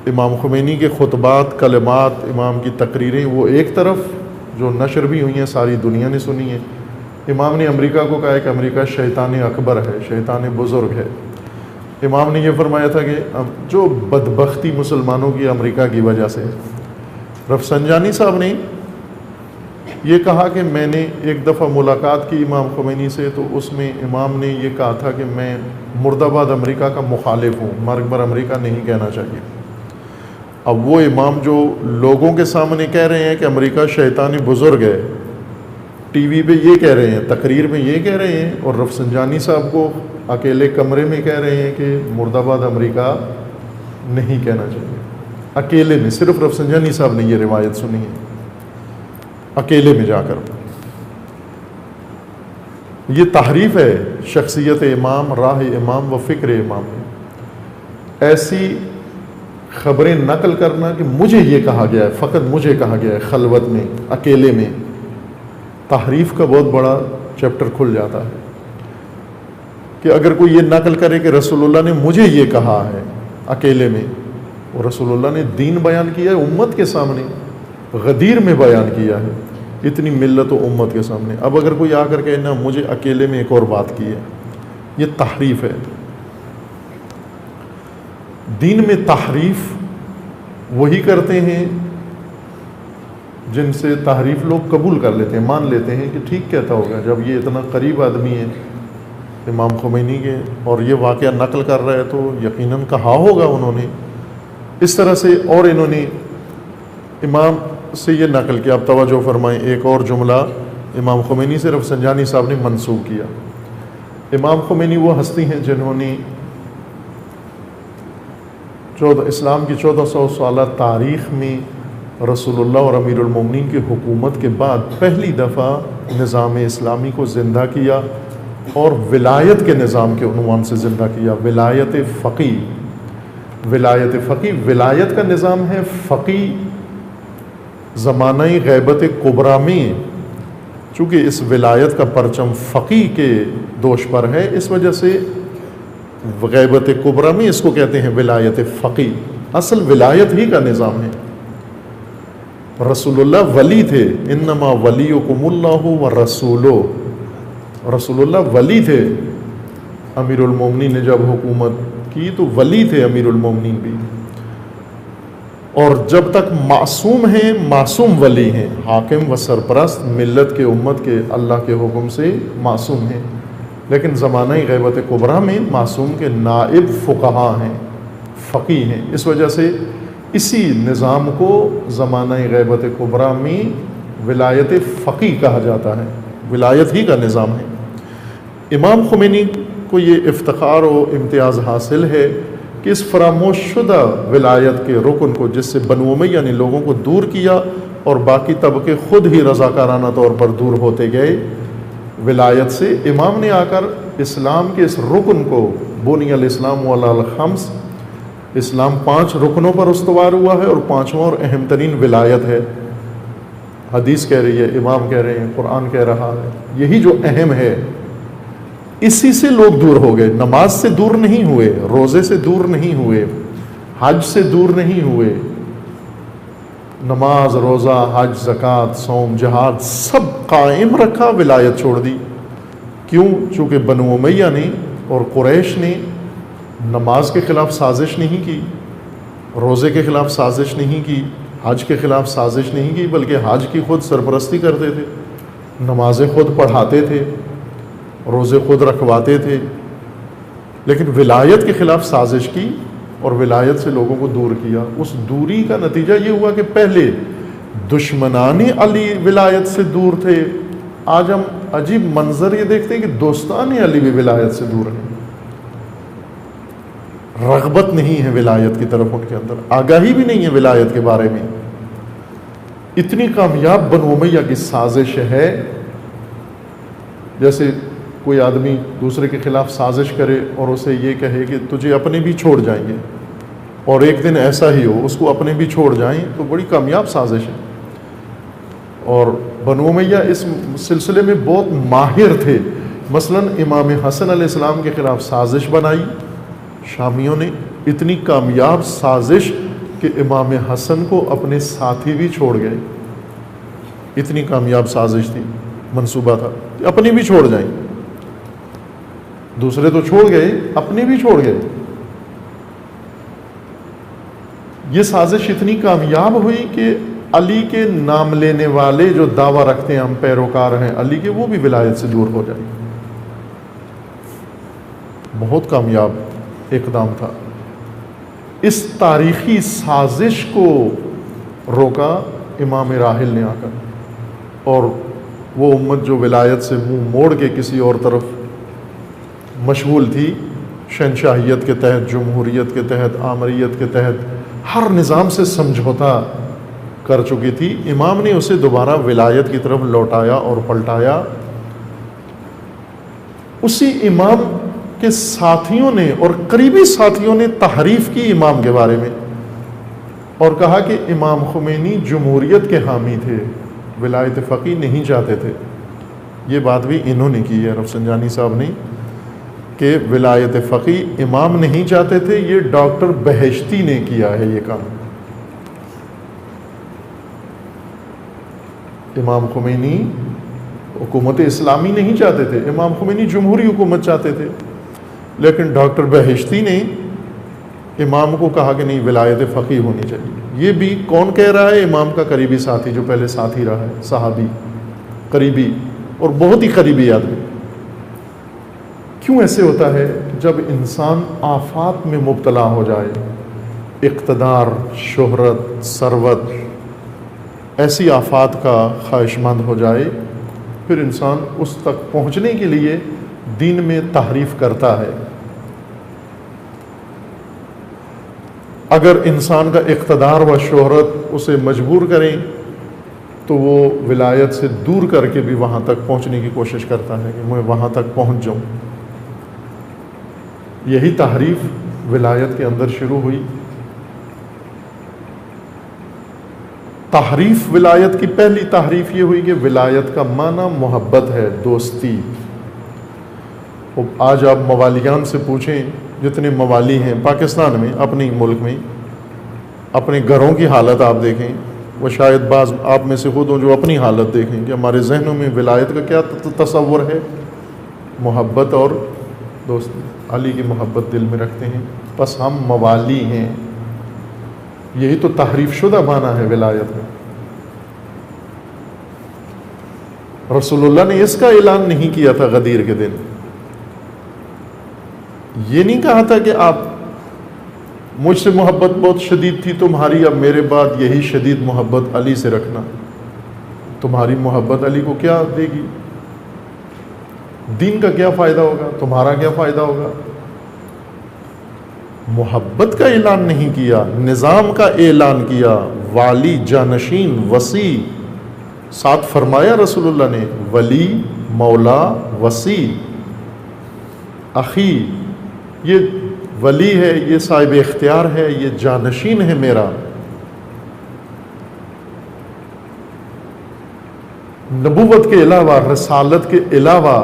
امام خمینی کے خطبات، کلمات، امام کی تقریریں وہ ایک طرف جو نشر بھی ہوئی ہیں، ساری دنیا نے سنی ہیں، امام نے امریکہ کو کہا ہے کہ امریکہ شیطان اکبر ہے، شیطان بزرگ ہے۔ امام نے یہ فرمایا تھا کہ جو بدبختی مسلمانوں کی امریکہ کی وجہ سے، رفسنجانی صاحب نے یہ کہا کہ میں نے ایک دفعہ ملاقات کی امام خمینی سے، تو اس میں امام نے یہ کہا تھا کہ میں مرد آباد امریکہ کا مخالف ہوں، مرگ بر امریکہ نہیں کہنا چاہیے۔ اب وہ امام جو لوگوں کے سامنے کہہ رہے ہیں کہ امریکہ شیطانی بزرگ ہے، ٹی وی پہ یہ کہہ رہے ہیں، تقریر میں یہ کہہ رہے ہیں، اور رفسنجانی صاحب کو اکیلے کمرے میں کہہ رہے ہیں کہ مرد آباد امریکہ نہیں کہنا چاہیے، اکیلے میں، صرف رفسنجانی صاحب نے یہ روایت سنی ہے، اکیلے میں جا کر۔ یہ تحریف ہے شخصیت امام، راہ امام و فکر امام میں۔ ایسی خبریں نقل کرنا کہ مجھے یہ کہا گیا ہے، فقط مجھے کہا گیا ہے، خلوت میں، اکیلے میں، تحریف کا بہت بڑا چیپٹر کھل جاتا ہے۔ کہ اگر کوئی یہ نقل کرے کہ رسول اللہ نے مجھے یہ کہا ہے اکیلے میں، اور رسول اللہ نے دین بیان کیا ہے امت کے سامنے، غدیر میں بیان کیا ہے اتنی ملت و امت کے سامنے، اب اگر کوئی آ کر کہ نا مجھے اکیلے میں ایک اور بات کی ہے، یہ تحریف ہے۔ دین میں تحریف وہی کرتے ہیں جن سے تحریف لوگ قبول کر لیتے ہیں، مان لیتے ہیں کہ ٹھیک کہتا ہوگا، جب یہ اتنا قریب آدمی ہے امام خمینی کے اور یہ واقعہ نقل کر رہا ہے تو یقیناً کہا ہوگا انہوں نے، اس طرح سے۔ اور انہوں نے امام سے یہ نقل کیا، اب توجہ فرمائیں، ایک اور جملہ امام خمینی سے رفسنجانی صاحب نے منسوب کیا۔ امام خمینی وہ ہستی ہیں جنہوں نے اسلام کی 1400 سالہ تاریخ میں رسول اللہ اور امیر المومنین کی حکومت کے بعد پہلی دفعہ نظام اسلامی کو زندہ کیا، اور ولایت کے نظام کے عنوان سے زندہ کیا، ولایت فقی۔ ولایت فقی، ولایت کا نظام ہے، فقی زمانہ غیبت کبریٰ میں، چونکہ اس ولایت کا پرچم فقی کے دوش پر ہے، اس وجہ سے غیبت کبریٰ میں اس کو کہتے ہیں ولایت فقی۔ اصل ولایت ہی کا نظام ہے۔ رسول اللہ ولی تھے، انما ولیکم اللہ و رسولو، رسول اللہ ولی تھے۔ امیر المومنین نے جب حکومت کی تو ولی تھے امیر المومنین بھی، اور جب تک معصوم ہیں، معصوم ولی ہیں، حاکم و سرپرست ملت کے، امت کے، اللہ کے حکم سے معصوم ہیں۔ لیکن زمانہ غیبت کبریٰ میں معصوم کے نائب فقہا ہیں، فقی ہیں، اس وجہ سے اسی نظام کو زمانہ غیبت کبریٰ میں ولایت فقی کہا جاتا ہے، ولایت ہی کا نظام ہے۔ امام خمینی کو یہ افتخار و امتیاز حاصل ہے کہ اس فراموش شدہ ولایت کے رکن کو، جس سے بنو امیہ نے لوگوں کو دور کیا اور باقی طبقے خود ہی رضاکارانہ طور پر دور ہوتے گئے ولایت سے، امام نے آ کر اسلام کے اس رکن کو، بنی الاسلام علی الخمس، اسلام 5 رکنوں پر استوار ہوا ہے، اور 5واں اور اہم ترین ولایت ہے۔ حدیث کہہ رہی ہے، امام کہہ رہے ہیں، قرآن کہہ رہا ہے، یہی جو اہم ہے، اسی سے لوگ دور ہو گئے۔ نماز سے دور نہیں ہوئے، روزے سے دور نہیں ہوئے، حج سے دور نہیں ہوئے، نماز، روزہ، حج، زکوٰۃ، صوم، جہاد سب قائم رکھا، ولایت چھوڑ دی۔ کیوں؟ چونکہ بنو امیہ نے اور قریش نے نماز کے خلاف سازش نہیں کی، روزے کے خلاف سازش نہیں کی، حج کے خلاف سازش نہیں کی، بلکہ حج کی خود سرپرستی کرتے تھے، نمازیں خود پڑھاتے تھے، روزے خود رکھواتے تھے، لیکن ولایت کے خلاف سازش کی اور ولایت سے لوگوں کو دور کیا۔ اس دوری کا نتیجہ یہ ہوا کہ پہلے دشمنان علی ولایت سے دور تھے، آج ہم عجیب منظر یہ دیکھتے ہیں کہ دوستان علی بھی ولایت سے دور ہیں، رغبت نہیں ہے ولایت کی طرف، ان کے اندر آگاہی بھی نہیں ہے ولایت کے بارے میں۔ اتنی کامیاب بنو امیہ کی سازش ہے، جیسے کوئی آدمی دوسرے کے خلاف سازش کرے اور اسے یہ کہے کہ تجھے اپنے بھی چھوڑ جائیں گے، اور ایک دن ایسا ہی ہو اس کو اپنے بھی چھوڑ جائیں، تو بڑی کامیاب سازش ہے۔ اور بنو امیہ اس سلسلے میں بہت ماہر تھے۔ مثلا امام حسن علیہ السلام کے خلاف سازش بنائی شامیوں نے، اتنی کامیاب سازش کہ امام حسن کو اپنے ساتھی بھی چھوڑ گئے، اتنی کامیاب سازش تھی۔ منصوبہ تھا کہ اپنی بھی چھوڑ جائیں. دوسرے تو چھوڑ گئے, اپنی بھی چھوڑ گئے. یہ سازش اتنی کامیاب ہوئی کہ علی کے نام لینے والے جو دعویٰ رکھتے ہیں ہم پیروکار ہیں علی کے, وہ بھی ولایت سے دور ہو جائیں. بہت کامیاب اقدام تھا. اس تاریخی سازش کو روکا امام راحل نے آ کر, اور وہ امت جو ولایت سے منہ موڑ کے کسی اور طرف مشغول تھی, شہنشاہیت کے تحت, جمہوریت کے تحت, آمریت کے تحت ہر نظام سے سمجھوتا کر چکی تھی, امام نے اسے دوبارہ ولایت کی طرف لوٹایا اور پلٹایا. اسی امام کے ساتھیوں نے اور قریبی ساتھیوں نے تحریف کی امام کے بارے میں, اور کہا کہ امام خمینی جمہوریت کے حامی تھے, ولایت فقیہ نہیں چاہتے تھے. یہ بات بھی انہوں نے کی ہے, رفسنجانی صاحب نے, کہ ولایت فقیہ امام نہیں چاہتے تھے, یہ ڈاکٹر بہشتی نے کیا ہے یہ کام. امام خمینی حکومت اسلامی نہیں چاہتے تھے, امام خمینی جمہوری حکومت چاہتے تھے, لیکن ڈاکٹر بہشتی نے امام کو کہا کہ نہیں ولایت فقیہ ہونی چاہیے. یہ بھی کون کہہ رہا ہے؟ امام کا قریبی ساتھی, جو پہلے ساتھی رہا ہے, صحابی, قریبی اور بہت ہی قریبی آدمی. کیوں ایسے ہوتا ہے؟ جب انسان آفات میں مبتلا ہو جائے, اقتدار, شہرت, ثروت, ایسی آفات کا خواہش مند ہو جائے, پھر انسان اس تک پہنچنے کے لیے دین میں تحریف کرتا ہے. اگر انسان کا اقتدار و شہرت اسے مجبور کریں تو وہ ولایت سے دور کر کے بھی وہاں تک پہنچنے کی کوشش کرتا ہے کہ میں وہاں تک پہنچ جاؤں. یہی تحریف ولایت کے اندر شروع ہوئی. تحریف ولایت کی پہلی تحریف یہ ہوئی کہ ولایت کا معنی محبت ہے, دوستی. آج آپ موالیان سے پوچھیں, جتنے موالی ہیں پاکستان میں, اپنے ملک میں, اپنے گھروں کی حالت آپ دیکھیں, وہ شاید بعض آپ میں سے خود ہوں جو اپنی حالت دیکھیں کہ ہمارے ذہنوں میں ولایت کا کیا تصور ہے؟ محبت اور دوستی. علی کی محبت دل میں رکھتے ہیں, بس ہم موالی ہیں. یہی تو تحریف شدہ معنی ہے ولایت میں. رسول اللہ نے اس کا اعلان نہیں کیا تھا غدیر کے دن. یہ نہیں کہا تھا کہ آپ مجھ سے محبت بہت شدید تھی تمہاری, اب میرے بعد یہی شدید محبت علی سے رکھنا. تمہاری محبت علی کو کیا دے گی؟ دین کا کیا فائدہ ہوگا؟ تمہارا کیا فائدہ ہوگا؟ محبت کا اعلان نہیں کیا, نظام کا اعلان کیا. والی, جانشین, وصی, ساتھ فرمایا رسول اللہ نے, ولی, مولا, وصی, اخی. یہ ولی ہے, یہ صاحب اختیار ہے, یہ جانشین ہے میرا. نبوت کے علاوہ, رسالت کے علاوہ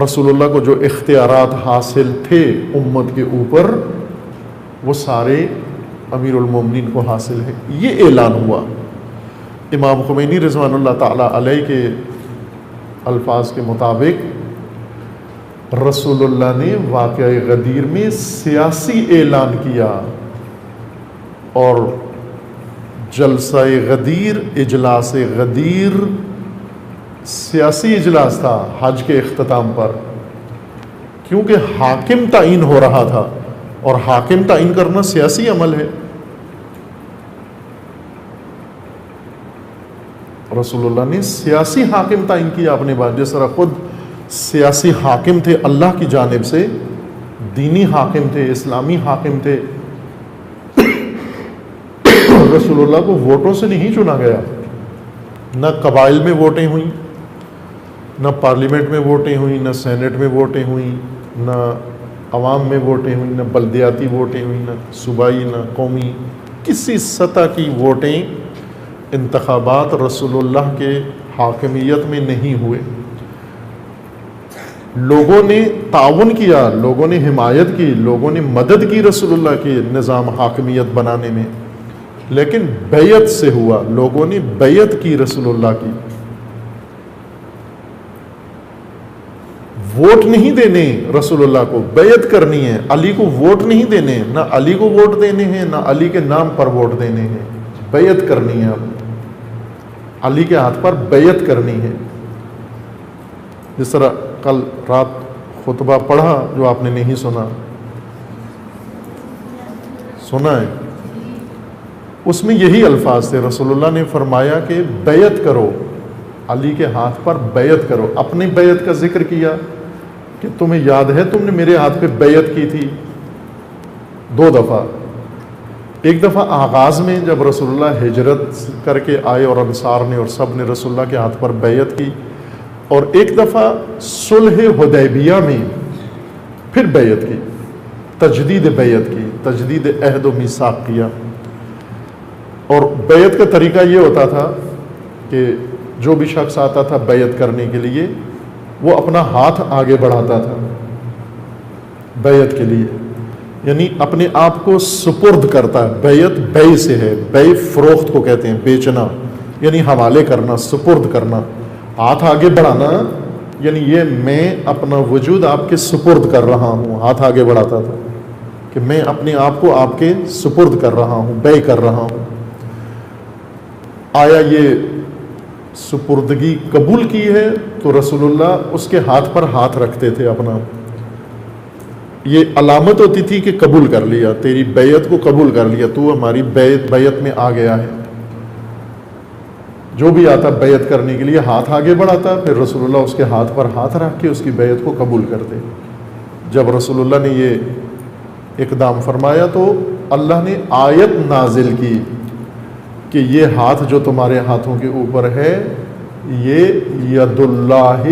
رسول اللہ کو جو اختیارات حاصل تھے امت کے اوپر, وہ سارے امیر المومنین کو حاصل ہیں. یہ اعلان ہوا. امام خمینی رضوان اللہ تعالی علیہ کے الفاظ کے مطابق رسول اللہ نے واقعہ غدیر میں سیاسی اعلان کیا, اور جلسہ غدیر, اجلاس غدیر سیاسی اجلاس تھا حج کے اختتام پر, کیونکہ حاکم تعین ہو رہا تھا, اور حاکم تعین کرنا سیاسی عمل ہے. رسول اللہ نے سیاسی حاکم تعین کیا اپنے بعد, جس طرح خود سیاسی حاکم تھے اللہ کی جانب سے, دینی حاکم تھے, اسلامی حاکم تھے. رسول اللہ کو ووٹوں سے نہیں چنا گیا, نہ قبائل میں ووٹیں ہوئیں, نہ پارلیمنٹ میں ووٹیں ہوئیں, نہ سینٹ میں ووٹیں ہوئیں, نہ عوام میں ووٹیں ہوئیں, نہ بلدیاتی ووٹیں ہوئیں, نہ صوبائی, نہ قومی, کسی سطح کی ووٹیں, انتخابات رسول اللہ کے حاکمیت میں نہیں ہوئے. لوگوں نے تعاون کیا, لوگوں نے حمایت کی, لوگوں نے مدد کی رسول اللہ کے نظام حاکمیت بنانے میں, لیکن بیعت سے ہوا. لوگوں نے بیعت کی رسول اللہ کی. ووٹ نہیں دینے رسول اللہ کو، بیعت کرنی ہے. علی کو ووٹ نہیں دینے، نہ علی کو ووٹ دینے ہیں نہ علی کے نام پر ووٹ دینے ہیں. بیعت کرنی ہے، اب علی کے ہاتھ پر بیعت کرنی ہے. جس طرح کل رات خطبہ پڑھا جو آپ نے نہیں سنا ہے، اس میں یہی الفاظ تھے. رسول اللہ نے فرمایا کہ بیعت کرو، علی کے ہاتھ پر بیعت کرو. اپنی بیعت کا ذکر کیا کہ تمہیں یاد ہے تم نے میرے ہاتھ پہ بیعت کی تھی 2 دفعہ. ایک دفعہ آغاز میں جب رسول اللہ ہجرت کر کے آئے اور انصار نے اور سب نے رسول اللہ کے ہاتھ پر بیعت کی، اور ایک دفعہ صلح حدیبیہ میں پھر بیعت کی، تجدید بیعت کی، تجدید عہد و میثاق کیا. اور بیعت کا طریقہ یہ ہوتا تھا کہ جو بھی شخص آتا تھا بیعت کرنے کے لیے وہ اپنا ہاتھ آگے بڑھاتا تھا بیعت کے لیے، یعنی اپنے آپ کو سپرد کرتا ہے. بیعت بے سے ہے، بے فروخت کو کہتے ہیں، بیچنا یعنی حوالے کرنا، سپرد کرنا. ہاتھ آگے بڑھانا یعنی یہ میں اپنا وجود آپ کے سپرد کر رہا ہوں. ہاتھ آگے بڑھاتا تھا کہ میں اپنے آپ کو آپ کے سپرد کر رہا ہوں، بے کر رہا ہوں. آیا یہ سپردگی قبول کی ہے تو رسول اللہ اس کے ہاتھ پر ہاتھ رکھتے تھے اپنا. یہ علامت ہوتی تھی کہ قبول کر لیا، تیری بیعت کو قبول کر لیا، تو ہماری بیعت میں آ گیا ہے. جو بھی آتا بیعت کرنے کے لیے ہاتھ آگے بڑھاتا، پھر رسول اللہ اس کے ہاتھ پر ہاتھ رکھ کے اس کی بیعت کو قبول کرتے. جب رسول اللہ نے یہ اقدام فرمایا تو اللہ نے آیت نازل کی کہ یہ ہاتھ جو تمہارے ہاتھوں کے اوپر ہے یہ ید اللہ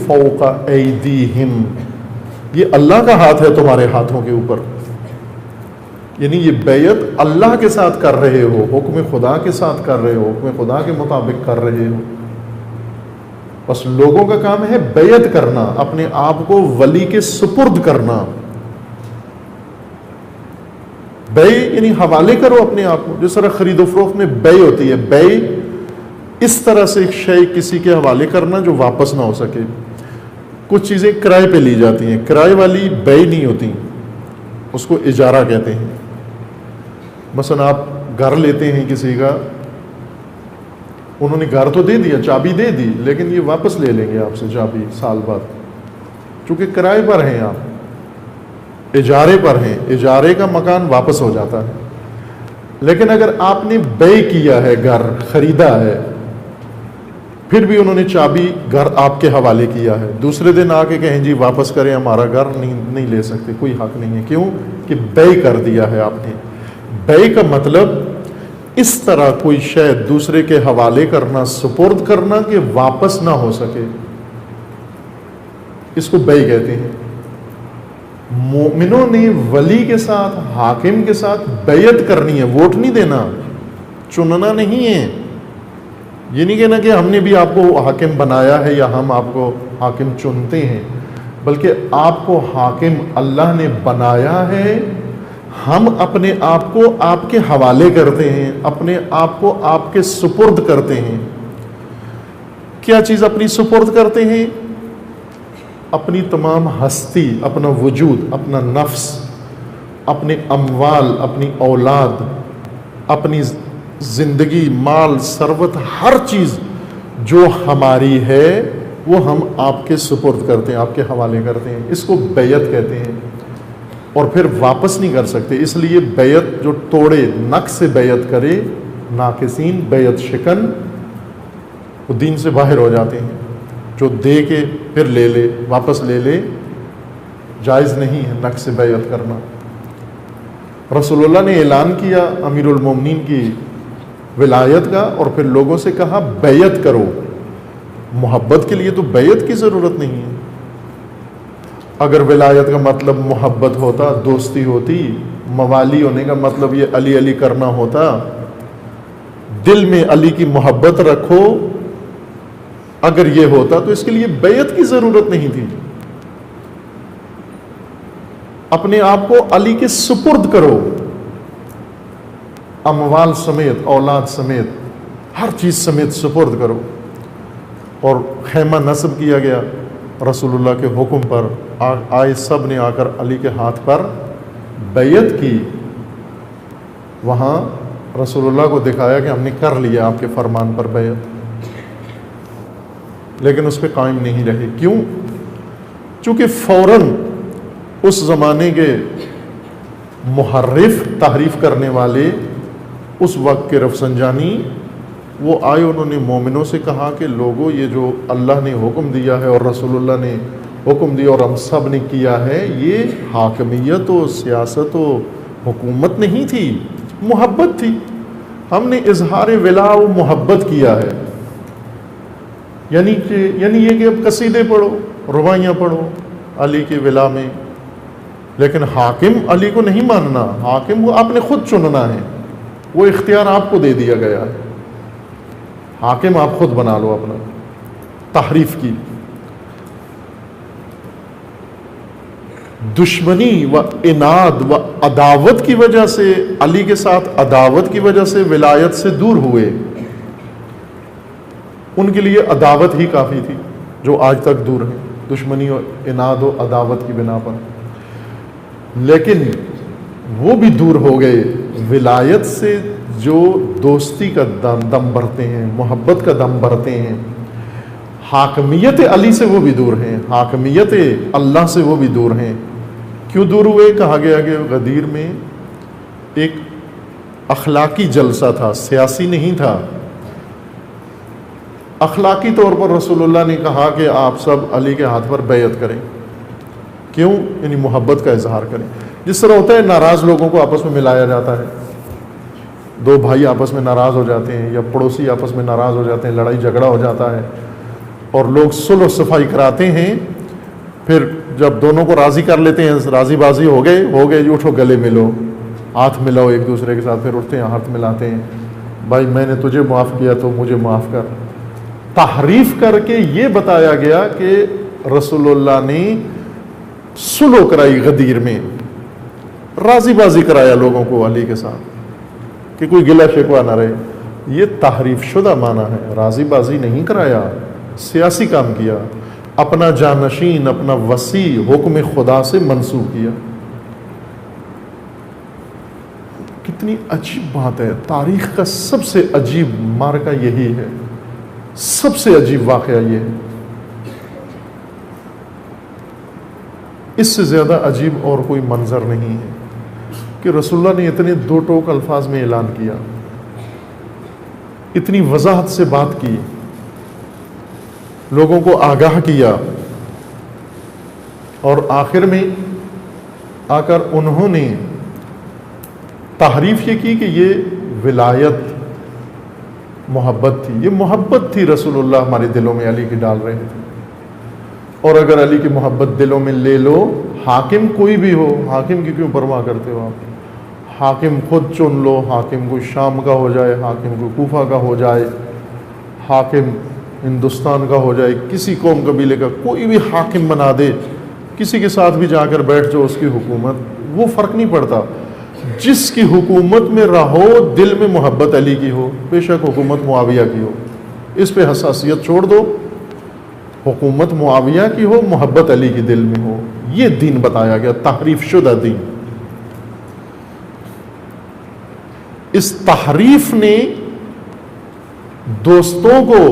فوق ایدیہم، یہ اللہ کا ہاتھ ہے تمہارے ہاتھوں کے اوپر. یعنی یہ بیعت اللہ کے ساتھ کر رہے ہو، حکم خدا کے ساتھ کر رہے ہو، حکم خدا کے مطابق کر رہے ہو. بس لوگوں کا کام ہے بیعت کرنا، اپنے آپ کو ولی کے سپرد کرنا. بے یعنی حوالے کرو اپنے آپ کو. جس طرح خرید و فروخت میں بے ہوتی ہے، بے اس طرح سے ایک شے کسی کے حوالے کرنا جو واپس نہ ہو سکے. کچھ چیزیں کرائے پہ لی جاتی ہیں، کرائے والی بے نہیں ہوتی، اس کو اجارہ کہتے ہیں. مثلا آپ گھر لیتے ہیں کسی کا، انہوں نے گھر تو دے دیا، چابی دے دی، لیکن یہ واپس لے لیں گے آپ سے چابی سال بعد، چونکہ کرائے پر ہیں، آپ اجارے پر ہیں، اجارے کا مکان واپس ہو جاتا ہے. لیکن اگر آپ نے بے کیا ہے، گھر خریدا ہے، پھر بھی انہوں نے چابی گھر آپ کے حوالے کیا ہے، دوسرے دن آ کے کہیں جی واپس کریں ہمارا گھر، نہیں لے سکتے، کوئی حق نہیں ہے. کیوں کہ بے کر دیا ہے آپ نے. بے کا مطلب اس طرح کوئی شے دوسرے کے حوالے کرنا، سپرد کرنا کہ واپس نہ ہو سکے، اس کو بے کہتے ہیں. مومنوں نے ولی کے ساتھ، حاکم کے ساتھ بیعت کرنی ہے، ووٹ نہیں دینا، چننا نہیں ہے. یہ نہیں کہنا کہ ہم نے بھی آپ کو حاکم بنایا ہے یا ہم آپ کو حاکم چنتے ہیں، بلکہ آپ کو حاکم اللہ نے بنایا ہے. ہم اپنے آپ کو آپ کے حوالے کرتے ہیں، اپنے آپ کو آپ کے سپرد کرتے ہیں. کیا چیز اپنی سپرد کرتے ہیں؟ اپنی تمام ہستی، اپنا وجود، اپنا نفس، اپنے اموال، اپنی اولاد، اپنی زندگی، مال، ثروت، ہر چیز جو ہماری ہے وہ ہم آپ کے سپرد کرتے ہیں، آپ کے حوالے کرتے ہیں. اس کو بیعت کہتے ہیں، اور پھر واپس نہیں کر سکتے. اس لیے بیعت جو توڑے، نقص سے بیعت کرے، ناقصین بیعت شکن، وہ دین سے باہر ہو جاتے ہیں. جو دے کے پھر لے لے، واپس لے لے، جائز نہیں ہے نقص سے بیعت کرنا. رسول اللہ نے اعلان کیا امیر المومنین کی ولایت کا، اور پھر لوگوں سے کہا بیعت کرو. محبت کے لیے تو بیعت کی ضرورت نہیں ہے. اگر ولایت کا مطلب محبت ہوتا، دوستی ہوتی، موالی ہونے کا مطلب یہ علی علی کرنا ہوتا، دل میں علی کی محبت رکھو، اگر یہ ہوتا تو اس کے لیے بیعت کی ضرورت نہیں تھی. اپنے آپ کو علی کے سپرد کرو، اموال سمیت، اولاد سمیت، ہر چیز سمیت سپرد کرو. اور خیمہ نصب کیا گیا رسول اللہ کے حکم پر آئے، سب نے آ کر علی کے ہاتھ پر بیعت کی۔ وہاں رسول اللہ کو دکھایا کہ ہم نے کر لیا آپ کے فرمان پر بیعت، لیکن اس پہ قائم نہیں رہے۔ کیوں؟ چونکہ فوراً اس زمانے کے محرف، تحریف کرنے والے، اس وقت کے رفسنجانی، وہ آئے، انہوں نے مومنوں سے کہا کہ لوگوں، یہ جو اللہ نے حکم دیا ہے اور رسول اللہ نے حکم دیا اور ہم سب نے کیا ہے، یہ حاکمیت و سیاست و حکومت نہیں تھی، محبت تھی۔ ہم نے اظہار ولا و محبت کیا ہے، یعنی یہ کہ اب قصیدے پڑھو، رباعیاں پڑھو علی کے ولا میں، لیکن حاکم علی کو نہیں ماننا، حاکم کو آپ نے خود چننا ہے، وہ اختیار آپ کو دے دیا گیا ہے، حاکم آپ خود بنا لو اپنا۔ تحریف کی، دشمنی و عناد و عداوت کی وجہ سے، علی کے ساتھ عداوت کی وجہ سے ولایت سے دور ہوئے۔ ان کے لیے عداوت ہی کافی تھی، جو آج تک دور ہیں، دشمنی و عناد و عداوت کی بنا پر، لیکن وہ بھی دور ہو گئے۔ ولایت سے جو دوستی کا دم بھرتے ہیں، محبت کا دم بھرتے ہیں، حاکمیت علی سے وہ بھی دور ہیں، حاکمیت اللہ سے وہ بھی دور ہیں۔ کیوں دور ہوئے؟ کہا گیا کہ غدیر میں ایک اخلاقی جلسہ تھا، سیاسی نہیں تھا۔ اخلاقی طور پر رسول اللہ نے کہا کہ آپ سب علی کے ہاتھ پر بیعت کریں۔ کیوں؟ یعنی محبت کا اظہار کریں۔ جس طرح ہوتا ہے ناراض لوگوں کو آپس میں ملایا جاتا ہے، دو بھائی آپس میں ناراض ہو جاتے ہیں یا پڑوسی آپس میں ناراض ہو جاتے ہیں، لڑائی جھگڑا ہو جاتا ہے اور لوگ صلح و صفائی کراتے ہیں، پھر جب دونوں کو راضی کر لیتے ہیں، راضی بازی ہو گئے جی، اٹھو گلے ملو، ہاتھ ملاؤ ایک دوسرے کے ساتھ، پھر اٹھتے ہیں ہاتھ ملاتے ہیں، بھائی میں نے تجھے معاف کیا تو مجھے معاف کر۔ تحریف کر کے یہ بتایا گیا کہ رسول اللہ نے صلح کرائی غدیر میں، راضی بازی کرایا لوگوں کو علی کے ساتھ کہ کوئی گلہ شکوہ نہ رہے۔ یہ تحریف شدہ معنی ہے، راضی بازی نہیں کرایا، سیاسی کام کیا، اپنا جانشین، اپنا وسیع حکم خدا سے منسوب کیا۔ کتنی عجیب بات ہے، تاریخ کا سب سے عجیب معرکہ یہی ہے، سب سے عجیب واقعہ یہ ہے، اس سے زیادہ عجیب اور کوئی منظر نہیں ہے کہ رسول اللہ نے اتنے دو ٹوک الفاظ میں اعلان کیا، اتنی وضاحت سے بات کی، لوگوں کو آگاہ کیا، اور آخر میں آ کر انہوں نے تحریف یہ کی کہ یہ ولایت محبت تھی، یہ محبت تھی رسول اللہ ہمارے دلوں میں علی کی ڈال رہے تھے، اور اگر علی کی محبت دلوں میں لے لو، حاکم کوئی بھی ہو، حاکم کی کیوں پرواہ کرتے ہو آپ؟ حاکم خود چن لو، حاکم کوئی شام کا ہو جائے، حاکم کوئی کوفہ کا ہو جائے، حاکم ہندوستان کا ہو جائے، کسی قوم قبیلے کا کوئی بھی حاکم بنا دے، کسی کے ساتھ بھی جا کر بیٹھ جاؤ، اس کی حکومت، وہ فرق نہیں پڑتا۔ جس کی حکومت میں رہو دل میں محبت علی کی ہو، بے شک حکومت معاویہ کی ہو، اس پہ حساسیت چھوڑ دو، حکومت معاویہ کی ہو، محبت علی کی دل میں ہو، یہ دین بتایا گیا، تحریف شدہ دین۔ اس تحریف نے دوستوں کو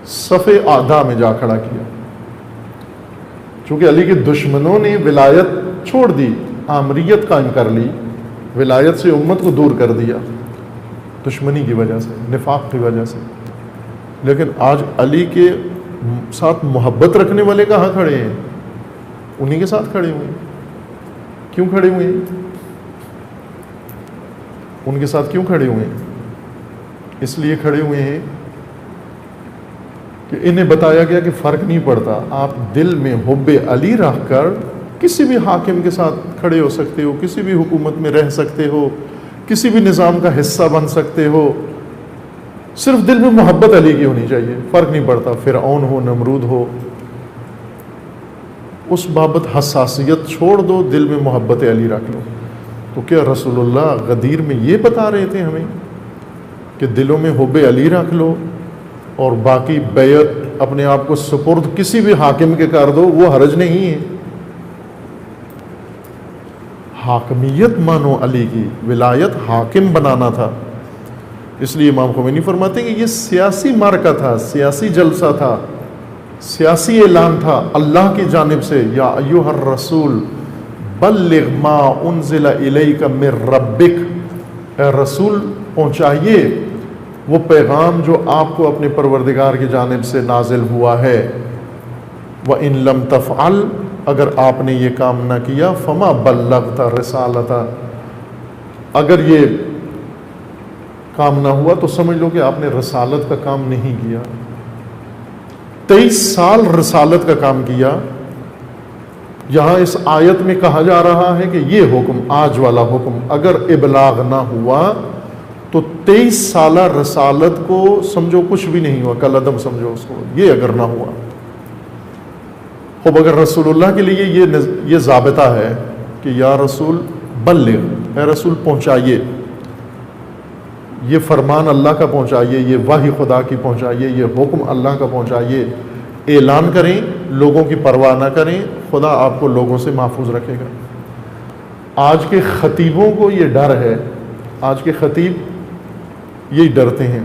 صف اعداء میں جا کھڑا کیا، چونکہ علی کے دشمنوں نے ولایت چھوڑ دی، آمریت قائم کر لی، ولایت سے امت کو دور کر دیا دشمنی کی وجہ سے، نفاق کی وجہ سے۔ لیکن آج علی کے ساتھ محبت رکھنے والے کہاں کھڑے ہیں؟ انہی کے ساتھ کھڑے ہوئے ہیں۔ کیوں کھڑے ہوئے ہیں؟ ان کے ساتھ کیوں کھڑے ہوئے ہیں؟ اس لیے کھڑے ہوئے ہیں کہ انہیں بتایا گیا کہ فرق نہیں پڑتا، آپ دل میں حب علی رکھ کر کسی بھی حاکم کے ساتھ کھڑے ہو سکتے ہو، کسی بھی حکومت میں رہ سکتے ہو، کسی بھی نظام کا حصہ بن سکتے ہو، صرف دل میں محبت علی کی ہونی چاہیے، فرق نہیں پڑتا فرعون ہو، نمرود ہو، اس بابت حساسیت چھوڑ دو، دل میں محبت علی رکھ لو۔ تو کیا رسول اللہ غدیر میں یہ بتا رہے تھے ہمیں کہ دلوں میں حب علی رکھ لو، اور باقی بیعت اپنے آپ کو سپرد کسی بھی حاکم کے کر دو، وہ حرج نہیں ہے۔ حاکمیت مانو علی کی، ولایت حاکم بنانا تھا۔ اس لیے امام خمینی فرماتے ہیں کہ یہ سیاسی معرکہ تھا، سیاسی جلسہ تھا، سیاسی اعلان تھا اللہ کی جانب سے، یا ایھا الرسول بلغ ما انزل الیک من ربک، اے رسول پہنچائیے وہ پیغام جو آپ کو اپنے پروردگار کی جانب سے نازل ہوا ہے۔ وَإِن لَمْ تَفْعَلْ، اگر آپ نے یہ کام نہ کیا، فَمَا بَلَّغْتَ رِسَالَتَ، اگر یہ کام نہ ہوا تو سمجھ لو کہ آپ نے رسالت کا کام نہیں کیا۔ 23 سال رسالت کا کام کیا۔ یہاں اس آیت میں کہا جا رہا ہے کہ یہ حکم، آج والا حکم، اگر ابلاغ نہ ہوا تو 23 سالہ رسالت کو سمجھو کچھ بھی نہیں ہوا، کل عدم سمجھو اس کو، یہ اگر نہ ہوا۔ خب اگر رسول اللہ کے لیے یہ ضابطہ ہے کہ یا رسول بلغ، اے رسول پہنچائیے، یہ فرمان اللہ کا پہنچائیے، یہ وحی خدا کی پہنچائیے، یہ حکم اللہ کا پہنچائیے، اعلان کریں، لوگوں کی پرواہ نہ کریں، خدا آپ کو لوگوں سے محفوظ رکھے گا۔ آج کے خطیبوں کو یہ ڈر ہے، آج کے خطیب یہی ڈرتے ہیں،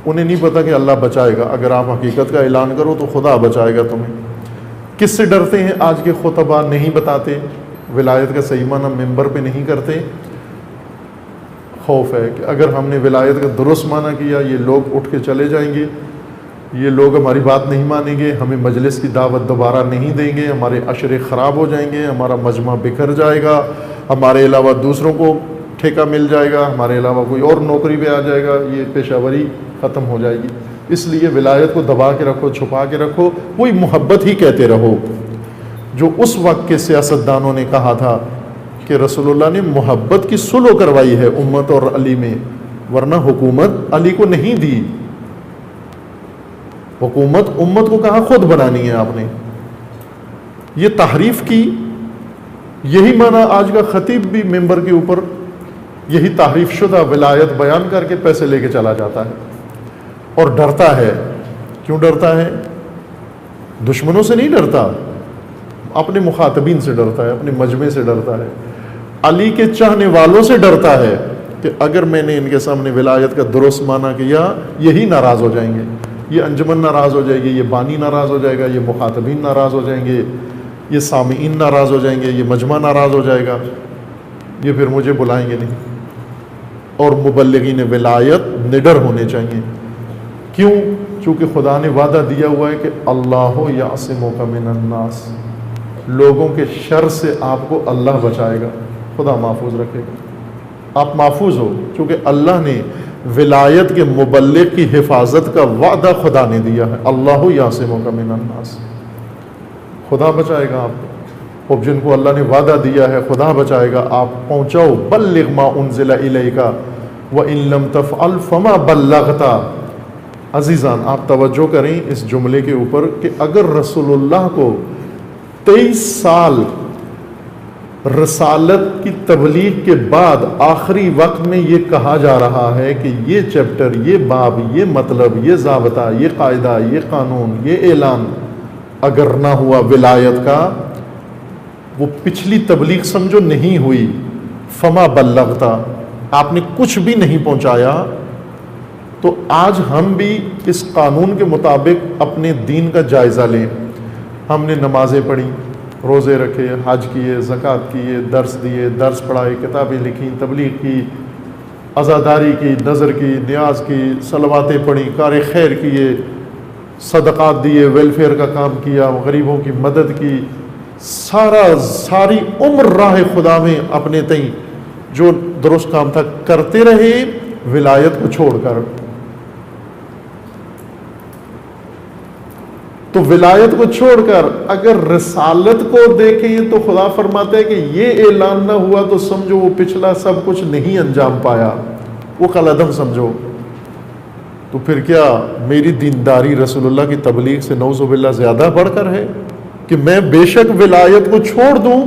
انہیں نہیں پتہ کہ اللہ بچائے گا، اگر آپ حقیقت کا اعلان کرو تو خدا بچائے گا تمہیں۔ کس سے ڈرتے ہیں؟ آج کے خطبہ نہیں بتاتے، ولایت کا صحیح معنی ممبر پہ نہیں کرتے، خوف ہے کہ اگر ہم نے ولایت کا درست معنی کیا یہ لوگ اٹھ کے چلے جائیں گے، یہ لوگ ہماری بات نہیں مانیں گے، ہمیں مجلس کی دعوت دوبارہ نہیں دیں گے، ہمارے عشرے خراب ہو جائیں گے، ہمارا مجمع بکھر جائے گا، ہمارے علاوہ دوسروں کو ٹھیکہ مل جائے گا، ہمارے علاوہ کوئی اور نوکری پہ آ جائے گا، یہ پیشہ وری ختم ہو جائے گی۔ اس لیے ولایت کو دبا کے رکھو، چھپا کے رکھو، وہی محبت ہی کہتے رہو، جو اس وقت کے سیاستدانوں نے کہا تھا کہ رسول اللہ نے محبت کی صلح کروائی ہے امت اور علی میں، ورنہ حکومت علی کو نہیں دی، حکومت امت کو کہا خود بنانی ہے آپ نے، یہ تحریف کی۔ یہی معنی آج کا خطیب بھی ممبر کے اوپر یہی تحریف شدہ ولایت بیان کر کے پیسے لے کے چلا جاتا ہے اور ڈرتا ہے۔ کیوں ڈرتا ہے؟ دشمنوں سے نہیں ڈرتا، اپنے مخاطبین سے ڈرتا ہے، اپنے مجمع سے ڈرتا ہے، علی کے چاہنے والوں سے ڈرتا ہے کہ اگر میں نے ان کے سامنے ولایت کا درست معنی کیا یہی ناراض ہو جائیں گے، یہ انجمن ناراض ہو جائے گی، یہ بانی ناراض ہو جائے گا، یہ مخاطبین ناراض ہو جائیں گے، یہ سامعین ناراض ہو جائیں گے، یہ مجمع ناراض ہو جائے گا، یہ پھر مجھے بلائیں گے نہیں۔ اور مبلغین ولایت نڈر ہونے چاہیے۔ کیوں؟ چونکہ خدا نے وعدہ دیا ہوا ہے کہ اللہ یعصمک من الناس، لوگوں کے شر سے آپ کو اللہ بچائے گا، خدا محفوظ رکھے گا، آپ محفوظ ہو، چونکہ اللہ نے ولایت کے مبلغ کی حفاظت کا وعدہ خدا نے دیا ہے، اللہ یعصمک من الناس، خدا بچائے گا آپ کو۔ اب جن کو اللہ نے وعدہ دیا ہے خدا بچائے گا، آپ پہنچاؤ، بلغ ما انزل الیک وَإِن لَمْ تَفْعَلْ فَمَا بَلَّغْتَ۔ عزیزان آپ توجہ کریں اس جملے کے اوپر کہ اگر رسول اللہ کو 23 سال رسالت کی تبلیغ کے بعد آخری وقت میں یہ کہا جا رہا ہے کہ یہ چیپٹر، یہ باب، یہ مطلب، یہ ضابطہ، یہ قاعدہ، یہ قانون، یہ اعلان اگر نہ ہوا ولایت کا، وہ پچھلی تبلیغ سمجھو نہیں ہوئی، فما بلغتا، آپ نے کچھ بھی نہیں پہنچایا، تو آج ہم بھی اس قانون کے مطابق اپنے دین کا جائزہ لیں۔ ہم نے نمازیں پڑھی، روزے رکھے، حج کیے، زکوٰۃ کیے، درس دیے، درس پڑھائے، کتابیں لکھیں، تبلیغ کی، عزاداری کی، نظر کی، نیاز کی، صلواتیں پڑھی، کار خیر کیے، صدقات دیے، ویلفیئر کا کام کیا، غریبوں کی مدد کی، ساری عمر راہ خدا میں اپنے تئیں جو درست کام تھا کرتے رہے، ولایت کو چھوڑ کر۔ تو ولایت کو چھوڑ کر اگر رسالت کو دیکھیں تو خدا فرماتا ہے کہ یہ اعلان نہ ہوا تو سمجھو وہ پچھلا سب کچھ نہیں انجام پایا، وہ قلعدم سمجھو۔ تو پھر کیا میری دینداری رسول اللہ کی تبلیغ سے نعوذ باللہ زیادہ بڑھ کر ہے کہ میں بے شک ولایت کو چھوڑ دوں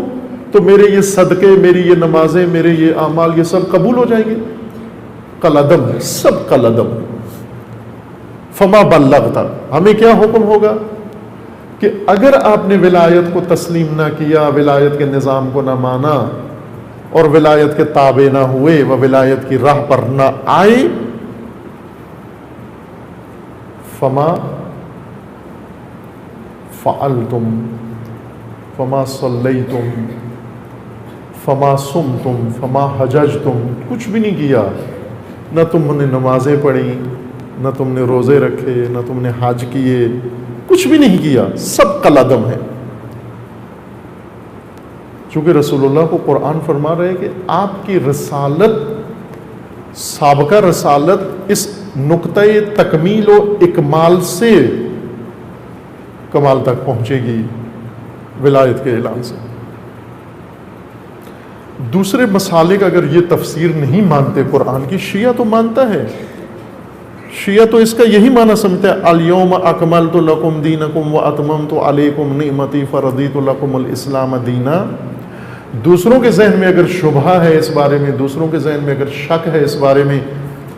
تو میرے یہ صدقے، میری یہ نمازیں، میرے یہ اعمال، یہ سب قبول ہو جائیں گے؟ قلعدم ہے، سب قلعدم ہے۔ فما بلغت، ہمیں کیا حکم ہوگا کہ اگر آپ نے ولایت کو تسلیم نہ کیا، ولایت کے نظام کو نہ مانا اور ولایت کے تابع نہ ہوئے، وہ ولایت کی راہ پر نہ آئے، فما فعلتم فما صلیتم فما صمتم فما حججتم، کچھ بھی نہیں کیا، نہ تم نے نمازیں پڑھی، نہ تم نے روزے رکھے، نہ تم نے حج کیے، کچھ بھی نہیں کیا، سب قلعدم ہے۔ چونکہ رسول اللہ کو قرآن فرما رہے کہ آپ کی رسالت، سابقہ رسالت اس نقطۂ تکمیل و اکمال سے کمال تک پہنچے گی ولایت کے اعلان سے۔ دوسرے مسالک اگر یہ تفسیر نہیں مانتے قرآن کی، شیعہ تو مانتا ہے، شیعہ تو اس کا یہی معنی سمجھتا ہے الیوم اکملت لکم دینکم واتممت علیکم نعمتی فرضیت لکم الاسلام دینا۔ دوسروں کے ذہن میں اگر شبہ ہے اس بارے میں، دوسروں کے ذہن میں اگر شک ہے اس بارے میں،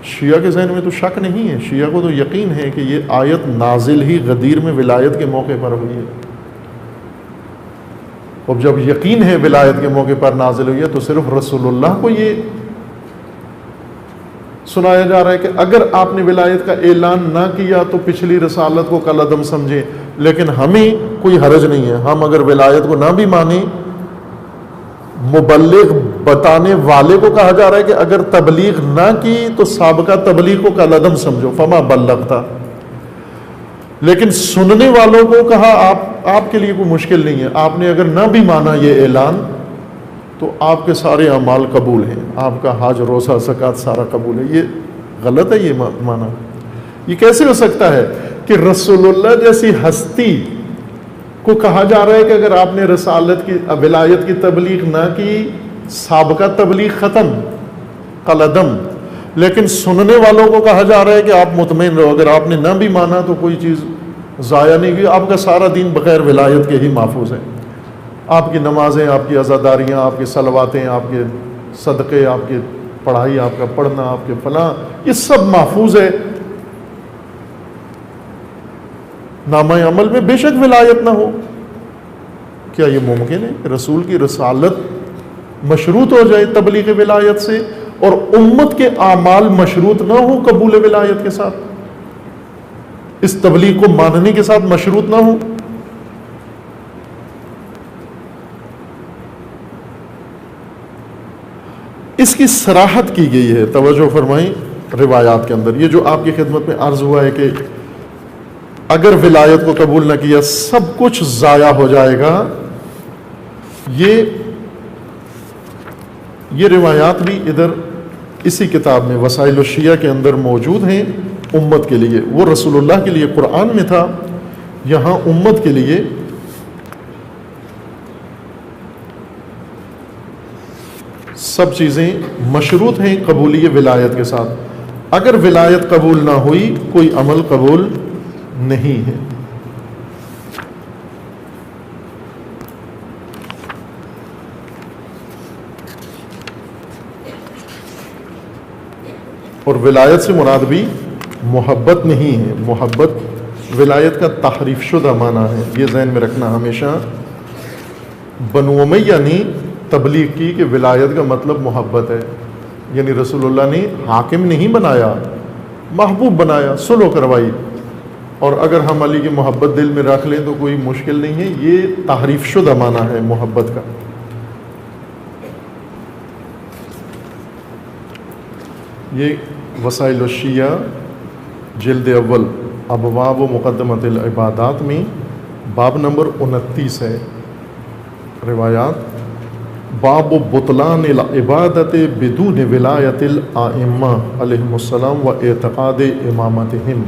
شیعہ کے ذہن میں تو شک نہیں ہے، شیعہ کو تو یقین ہے کہ یہ آیت نازل ہی غدیر میں ولایت کے موقع پر ہوئی ہے۔ اب جب یقین ہے ولایت کے موقع پر نازل ہوئی ہے تو صرف رسول اللہ کو یہ سنایا جا رہا ہے کہ اگر آپ نے ولایت کا اعلان نہ کیا تو پچھلی رسالت کو کالعدم سمجھیں، لیکن ہمیں کوئی حرج نہیں ہے، ہم اگر ولایت کو نہ بھی مانیں، مبلغ بتانے والے کو کہا جا رہا ہے کہ اگر تبلیغ نہ کی تو سابقہ تبلیغ کو کالعدم سمجھو، فما بلغتا۔ لیکن سننے والوں کو کہا آپ کے لیے کوئی مشکل نہیں ہے، آپ نے اگر نہ بھی مانا یہ اعلان تو آپ کے سارے اعمال قبول ہیں، آپ کا حج روزہ زکوٰۃ سارا قبول ہے۔ یہ غلط ہے یہ مانا۔ یہ کیسے ہو سکتا ہے کہ رسول اللہ جیسی ہستی کو کہا جا رہا ہے کہ اگر آپ نے رسالت کی ولایت کی تبلیغ نہ کی، سابقہ تبلیغ ختم، قلعدم، لیکن سننے والوں کو کہا جا رہا ہے کہ آپ مطمئن رہو، اگر آپ نے نہ بھی مانا تو کوئی چیز ضائع نہیں ہوئی، آپ کا سارا دین بغیر ولایت کے ہی محفوظ ہے، آپ کی نمازیں، آپ کی عزاداریاں، آپ کی صلواتیں، آپ کے صدقے، آپ کی پڑھائی، آپ کا پڑھنا، آپ کے فلاں، یہ سب محفوظ ہے۔ نامہ عمل میں بے شک ولایت نہ ہو، کیا یہ ممکن ہے کہ رسول کی رسالت مشروط ہو جائے تبلیغ ولایت سے اور امت کے اعمال مشروط نہ ہو قبول ولایت کے ساتھ، اس تبلیغ کو ماننے کے ساتھ مشروط نہ ہو؟ اس کی صراحت کی گئی ہے، توجہ فرمائیں، روایات کے اندر۔ یہ جو آپ کی خدمت میں عرض ہوا ہے کہ اگر ولایت کو قبول نہ کیا سب کچھ ضائع ہو جائے گا، یہ روایات بھی ادھر اسی کتاب میں وسائل الشیعہ کے اندر موجود ہیں امت کے لیے۔ وہ رسول اللہ کے لیے قرآن میں تھا، یہاں امت کے لیے سب چیزیں مشروط ہیں قبولی ولایت کے ساتھ۔ اگر ولایت قبول نہ ہوئی کوئی عمل قبول نہیں ہے۔ اور ولایت سے مراد بھی محبت نہیں ہے، محبت ولایت کا تحریف شدہ معنی ہے، یہ ذہن میں رکھنا ہمیشہ۔ بنو امیہ نے تبلیغ کی کہ ولایت کا مطلب محبت ہے، یعنی رسول اللہ نے حاکم نہیں بنایا، محبوب بنایا، صلح کروائی، اور اگر ہم علی کی محبت دل میں رکھ لیں تو کوئی مشکل نہیں ہے، یہ تحریف شدہ معنی ہے محبت کا۔ یہ وسائل الشیعہ جلد اول ابواب و مقدمۃ العبادات میں باب نمبر 29 ہے، روایات۔ باب بطلان العبادت بدون ولایت الائمہ علیہم السلام و اعتقاد امامتہم۔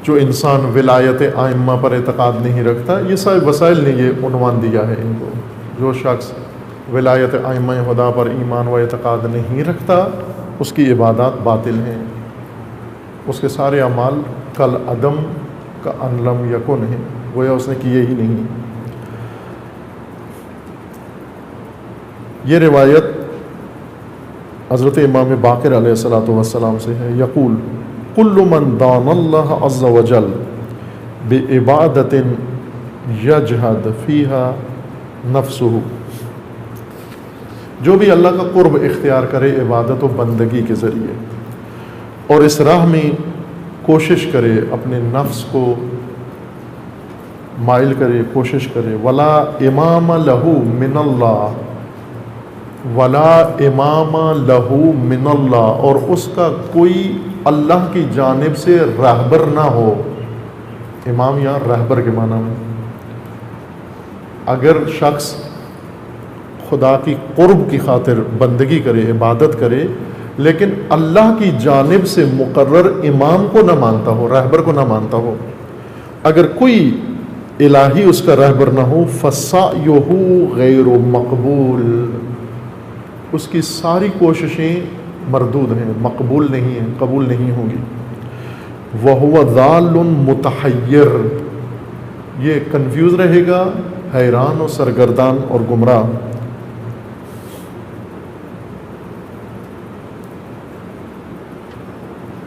جو انسان ولایت ائمہ پر اعتقاد نہیں رکھتا، یہ سارے وسائل نے یہ عنوان دیا ہے ان کو، جو شخص ولایت ائمہ خدا پر ایمان و اعتقاد نہیں رکھتا اس کی عبادات باطل ہیں، اس کے سارے اعمال کل عدم کا ان لم یکن ہیں، گویا اس نے کیے ہی نہیں۔ یہ روایت حضرت امام باقر علیہ الصلوۃ والسلام سے ہے، یقول کل من دان اللہ عز وجل بعبادت یجہد فیہا نفسہ، جو بھی اللہ کا قرب اختیار کرے عبادت و بندگی کے ذریعے اور اس راہ میں کوشش کرے، اپنے نفس کو مائل کرے، کوشش کرے، ولا امام لہو من اللہ، ولا امام لہو من اللہ، اور اس کا کوئی اللہ کی جانب سے رہبر نہ ہو۔ امام یا رہبر کے معنی میں، اگر شخص خدا کی قرب کی خاطر بندگی کرے، عبادت کرے، لیکن اللہ کی جانب سے مقرر امام کو نہ مانتا ہو، رہبر کو نہ مانتا ہو، اگر کوئی الہی اس کا رہبر نہ ہو، فَسَعْيُهُ غَيْرُ مقبول، اس کی ساری کوششیں مردود ہیں، مقبول نہیں ہیں، قبول نہیں ہوں گی۔ وَهُوَ ضَالٌ مُتَحَيِّرٌ، یہ کنفیوز رہے گا، حیران و سرگردان اور گمراہ۔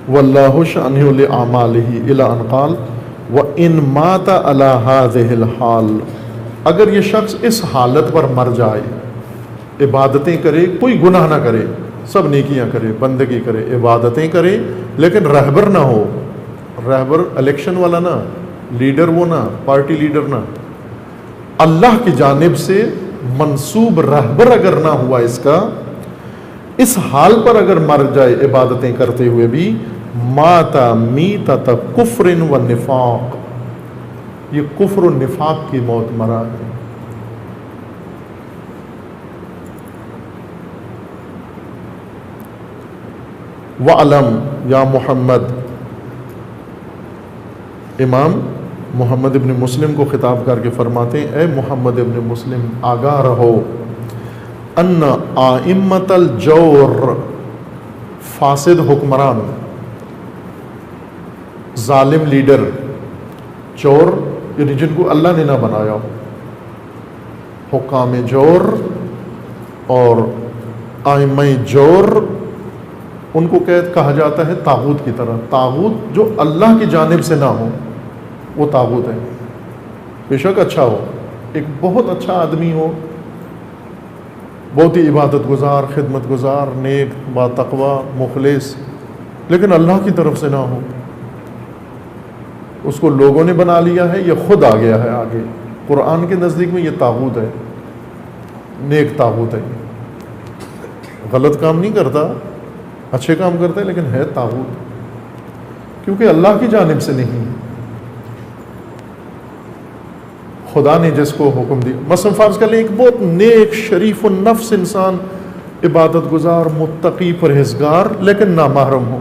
وَاللَّهُ شَأْنُهُ لِأَعْمَالِهِ إِلَىٰ أَنْ قَالَ وَإِنْ مَاتَ عَلَىٰ هَٰذِهِ الْحَالِ، اگر یہ شخص اس حالت پر مر جائے، عبادتیں کرے، کوئی گناہ نہ کرے، سب نیکیاں کرے، بندگی کرے، عبادتیں کرے، لیکن رہبر نہ ہو، رہبر الیکشن والا نہ، لیڈر وہ نہ، پارٹی لیڈر نہ، اللہ کی جانب سے منصوب رہبر اگر نہ ہوا اس کا، اس حال پر اگر مر جائے عبادتیں کرتے ہوئے بھی، مات میتۃ کفر و نفاق، یہ کفر و نفاق کی موت مرا ہے۔ وَعْلَمْ یا محمد، امام محمد ابن مسلم کو خطاب کر کے فرماتے ہیں، اے محمد ابن مسلم آگاہ رہو، ان ائمۃ الجور، فاسد حکمران، ظالم لیڈر، چور یعنی جن کو اللہ نے نہ بنایا ہو، حکام جور اور ائمہ جور، ان کو کہا جاتا ہے طاغوت کی طرح۔ طاغوت جو اللہ کی جانب سے نہ ہو وہ طاغوت ہے، بے شک اچھا ہو، ایک بہت اچھا آدمی ہو، بہت ہی عبادت گزار، خدمت گزار، نیک، با تقوی، مخلص، لیکن اللہ کی طرف سے نہ ہو، اس کو لوگوں نے بنا لیا ہے، یہ خود آ گیا ہے آگے، قرآن کے نزدیک میں یہ طاغوت ہے، نیک طاغوت ہے، غلط کام نہیں کرتا، اچھے کام کرتا ہے، لیکن ہے طاغوت، کیونکہ اللہ کی جانب سے نہیں ہے، خدا نے جس کو حکم دیا۔ مثلا فرض کر لیں ایک بہت نیک، شریف النفس انسان، عبادت گزار، متقی، پرہیزگار، لیکن نامحرم ہو،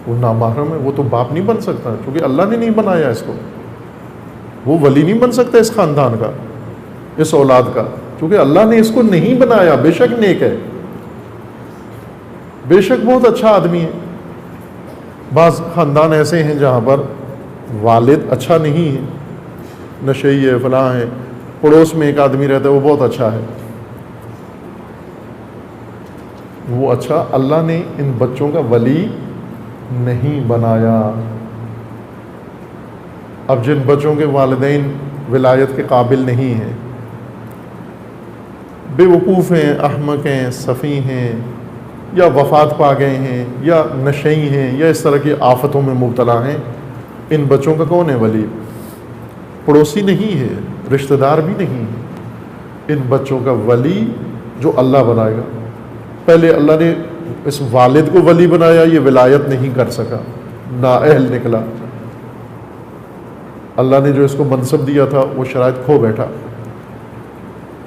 وہ نامحرم ہے، وہ تو باپ نہیں بن سکتا کیونکہ اللہ نے نہیں بنایا اس کو، وہ ولی نہیں بن سکتا اس خاندان کا، اس اولاد کا، کیونکہ اللہ نے اس کو نہیں بنایا۔ بے شک نیک ہے، بے شک بہت اچھا آدمی ہے۔ بعض خاندان ایسے ہیں جہاں پر والد اچھا نہیں ہے، نشئی ہے، فلاں ہے، پڑوس میں ایک آدمی رہتا ہے وہ بہت اچھا ہے، وہ اچھا، اللہ نے ان بچوں کا ولی نہیں بنایا۔ اب جن بچوں کے والدین ولایت کے قابل نہیں ہیں، بے وقوف ہیں، احمق ہیں، سفیہ ہیں، یا وفات پا گئے ہیں، یا نشئی ہیں، یا اس طرح کی آفتوں میں مبتلا ہیں، ان بچوں کا کون ہے ولی؟ پڑوسی نہیں ہے، رشتہ دار بھی نہیں ہے، ان بچوں کا ولی جو اللہ بنائے گا۔ پہلے اللہ نے اس والد کو ولی بنایا، یہ ولایت نہیں کر سکا، نااہل نکلا، اللہ نے جو اس کو منصب دیا تھا وہ شرائط کھو بیٹھا،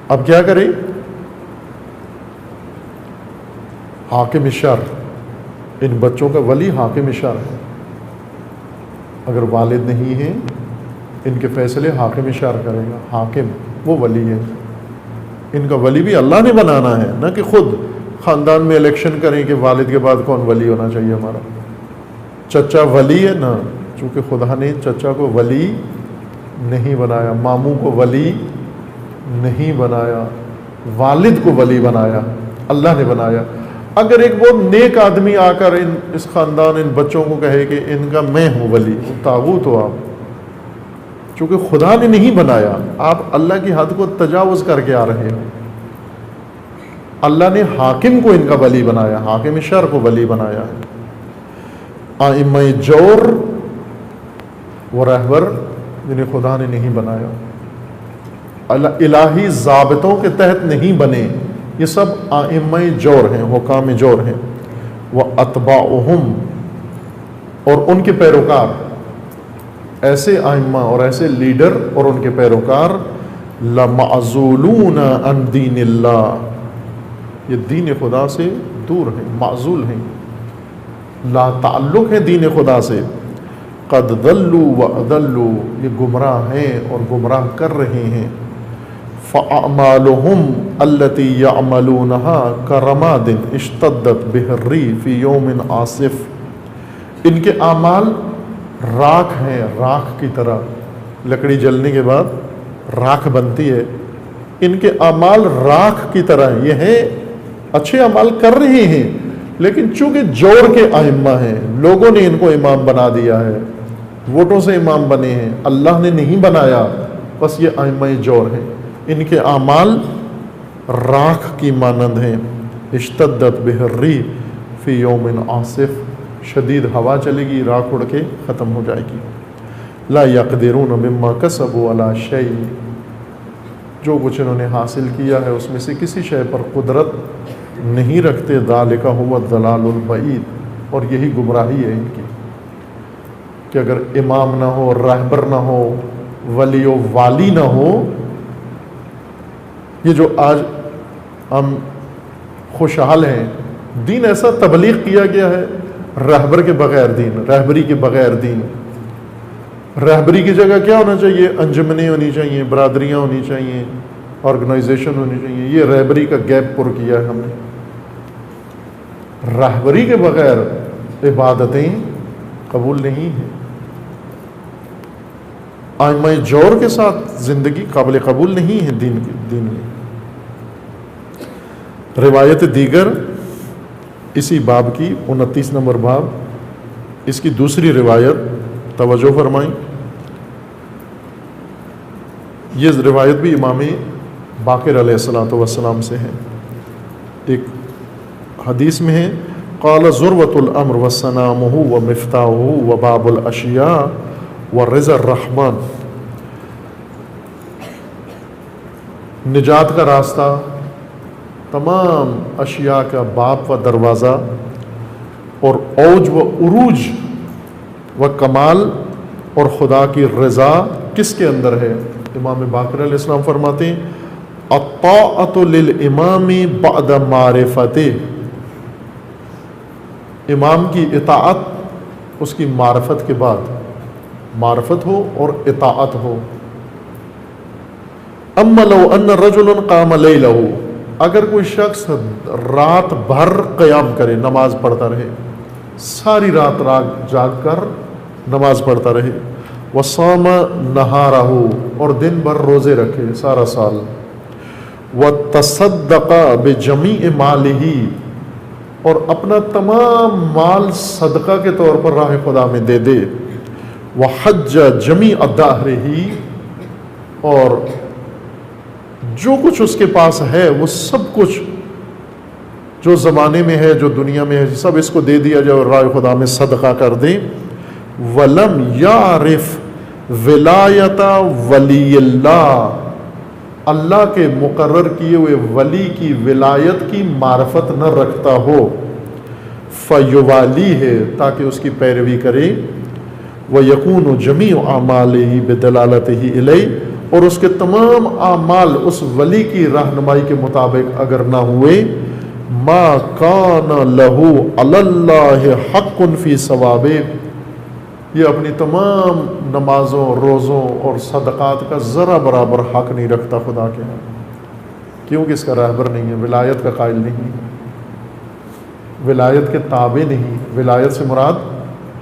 اب کیا کرے؟ حاکم شر، ان بچوں کا ولی حاکم شر ہے، اگر والد نہیں ہیں ان کے فیصلے حاکم شر کرے گا، حاکم وہ ولی ہے، ان کا ولی بھی اللہ نے بنانا ہے، نہ کہ خود خاندان میں الیکشن کریں کہ والد کے بعد کون ولی ہونا چاہیے ہمارا، چچا ولی ہے نا، چونکہ خدا نے چچا کو ولی نہیں بنایا، ماموں کو ولی نہیں بنایا، والد کو ولی بنایا، اللہ نے بنایا۔ اگر ایک بہت نیک آدمی آ کر اس خاندان ان بچوں کو کہے کہ ان کا میں ہوں ولی، طاغوت ہو آپ، چونکہ خدا نے نہیں بنایا، آپ اللہ کی حد کو تجاوز کر کے آ رہے ہو۔ اللہ نے حاکم کو ان کا ولی بنایا، حاکم شر کو ولی بنایا ہے۔ ائمہ جور وہ رہبر جنہیں خدا نے نہیں بنایا، الہی ضابطوں کے تحت نہیں بنے، یہ سب ائمہ جور ہیں، حکام جور ہیں۔ وَأَتْبَاعُهُمْ، اور ان کے پیروکار، ایسے ائمہ اور ایسے لیڈر اور ان کے پیروکار لَمَعْزُولُونَ عَنْ دِينِ اللَّهِ، یہ دین خدا سے دور ہیں، معزول ہیں، لا تعلق ہے دین خدا سے۔ قد ضلوا وأضلوا، یہ گمراہ ہیں اور گمراہ کر رہے ہیں۔ فأعمالهم التي يعملونها كرماد اشتدت به الريح في يوم عاصف، ان کے اعمال راکھ ہیں، راکھ کی طرح، لکڑی جلنے کے بعد راکھ بنتی ہے، ان کے اعمال راکھ کی طرح ہیں۔ یہ ہیں اچھے اعمال کر رہے ہیں، لیکن چونکہ جور کے ائمہ ہیں، لوگوں نے ان کو امام بنا دیا ہے، ووٹوں سے امام بنے ہیں، اللہ نے نہیں بنایا، بس یہ ائمہ جور ہیں، ان کے اعمال راکھ کی مانند ہیں۔ اشتدت بہ الریح فی یوم عاصف، شدید ہوا چلے گی، راکھ اڑ کے ختم ہو جائے گی۔ لا یقدرون مما کسبوا علی شیء، جو کچھ انہوں نے حاصل کیا ہے اس میں سے کسی شے پر قدرت نہیں رکھتے۔ ذالک هو الضلال البعید، اور یہی گمراہی ہے ان کی، کہ اگر امام نہ ہو، رہبر نہ ہو، ولی و والی نہ ہو، یہ جو آج ہم خوشحال ہیں، دین ایسا تبلیغ کیا گیا ہے، رہبر کے بغیر دین، رہبری کے بغیر دین۔ رہبری کی جگہ کیا ہونا چاہیے؟ انجمنیں ہونی چاہیے، برادریاں ہونی چاہیے، آرگنائزیشن ہونی چاہیے، یہ رہبری کا گیپ پر کیا ہے ہم نے۔ رہبری کے بغیر عبادتیں قبول نہیں ہیں، ائمہ جور کے ساتھ زندگی قابل قبول نہیں ہے دین میں۔ روایت دیگر اسی باب کی 29 نمبر باب، اس کی دوسری روایت توجہ فرمائیں، یہ روایت بھی امام باقر علیہ السلام سے ہے۔ ایک حدیث میں ہے، قال ذروۃ الامر وسنامہ ومفتاحہ وباب الاشیاء ورضا الرحمن، نجات کا راستہ، تمام اشیاء کا باب و دروازہ، اور اوج و عروج و کمال اور خدا کی رضا کس کے اندر ہے؟ امام باقر علیہ السلام فرماتے ہیں، الطاعۃ للامام بعد معرفتہ، امام کی اطاعت اس کی معرفت کے بعد، معرفت ہو اور اطاعت ہو۔ اما لو ان رجل قام لیلہ، اگر کوئی شخص رات بھر قیام کرے، نماز پڑھتا رہے، ساری رات جاگ کر نماز پڑھتا رہے، وصام نہارہ، اور دن بھر روزے رکھے سارا سال، وتصدق بجمیع مالہ، اور اپنا تمام مال صدقہ کے طور پر راہ خدا میں دے دے، وحج جمیع دہرہ، اور جو کچھ اس کے پاس ہے وہ سب کچھ جو زمانے میں ہے، جو دنیا میں ہے، سب اس کو دے دیا جائے اور راہ خدا میں صدقہ کر دیں۔ وَلَمْ يَعْرِفْ وِلَایَةَ وَلِيِّ اللَّهِ، اللہ کے مقرر کیے ہوئے ولی کی ولایت کی معرفت نہ رکھتا ہو، فَيُوَالِيهِ، تاکہ اس کی پیروی کرے، وَيَكُونُ جَمِيعُ أَعْمَالِهِ بِدَلَالَتِهِ إِلَيْهِ، اور اس کے تمام اعمال اس ولی کی رہنمائی کے مطابق اگر نہ ہوئے، ما کان لہ علی اللہ حق فی ثوابہ، یہ اپنی تمام نمازوں، روزوں اور صدقات کا ذرا برابر حق نہیں رکھتا خدا کے ہاں، کیونکہ اس کا رہبر نہیں ہے، ولایت کا قائل نہیں، ولایت کے تابع نہیں۔ ولایت سے مراد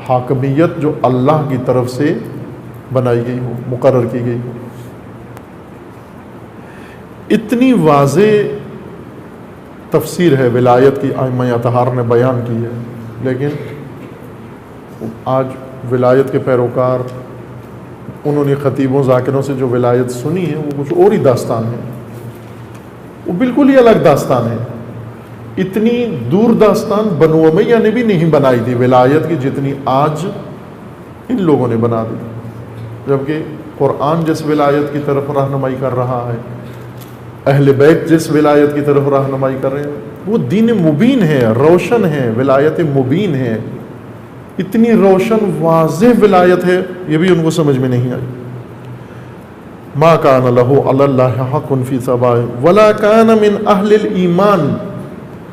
حاکمیت جو اللہ کی طرف سے بنائی گئی ہو، مقرر کی گئی ہو۔ اتنی واضح تفسیر ہے ولایت کی، ائمہ اطہار نے بیان کی ہے، لیکن آج ولایت کے پیروکار انہوں نے خطیبوں ذاکروں سے جو ولایت سنی ہے وہ کچھ اور ہی داستان ہے، وہ بالکل ہی الگ داستان ہے۔ اتنی دور داستان بنو امیہ نے بھی نہیں بنائی تھی ولایت کی جتنی آج ان لوگوں نے بنا دی، جبکہ قرآن جس ولایت کی طرف رہنمائی کر رہا ہے، اہل بیت جس ولایت کی طرف رہنمائی کر رہے ہیں، وہ دین مبین ہے، روشن ہے، ولایت مبین ہے، اتنی روشن واضح ولایت ہے، یہ بھی ان کو سمجھ میں نہیں آئی۔ ما کان لہ علی اللہ حق فی سبائہ ولا کان من اہل الایمان،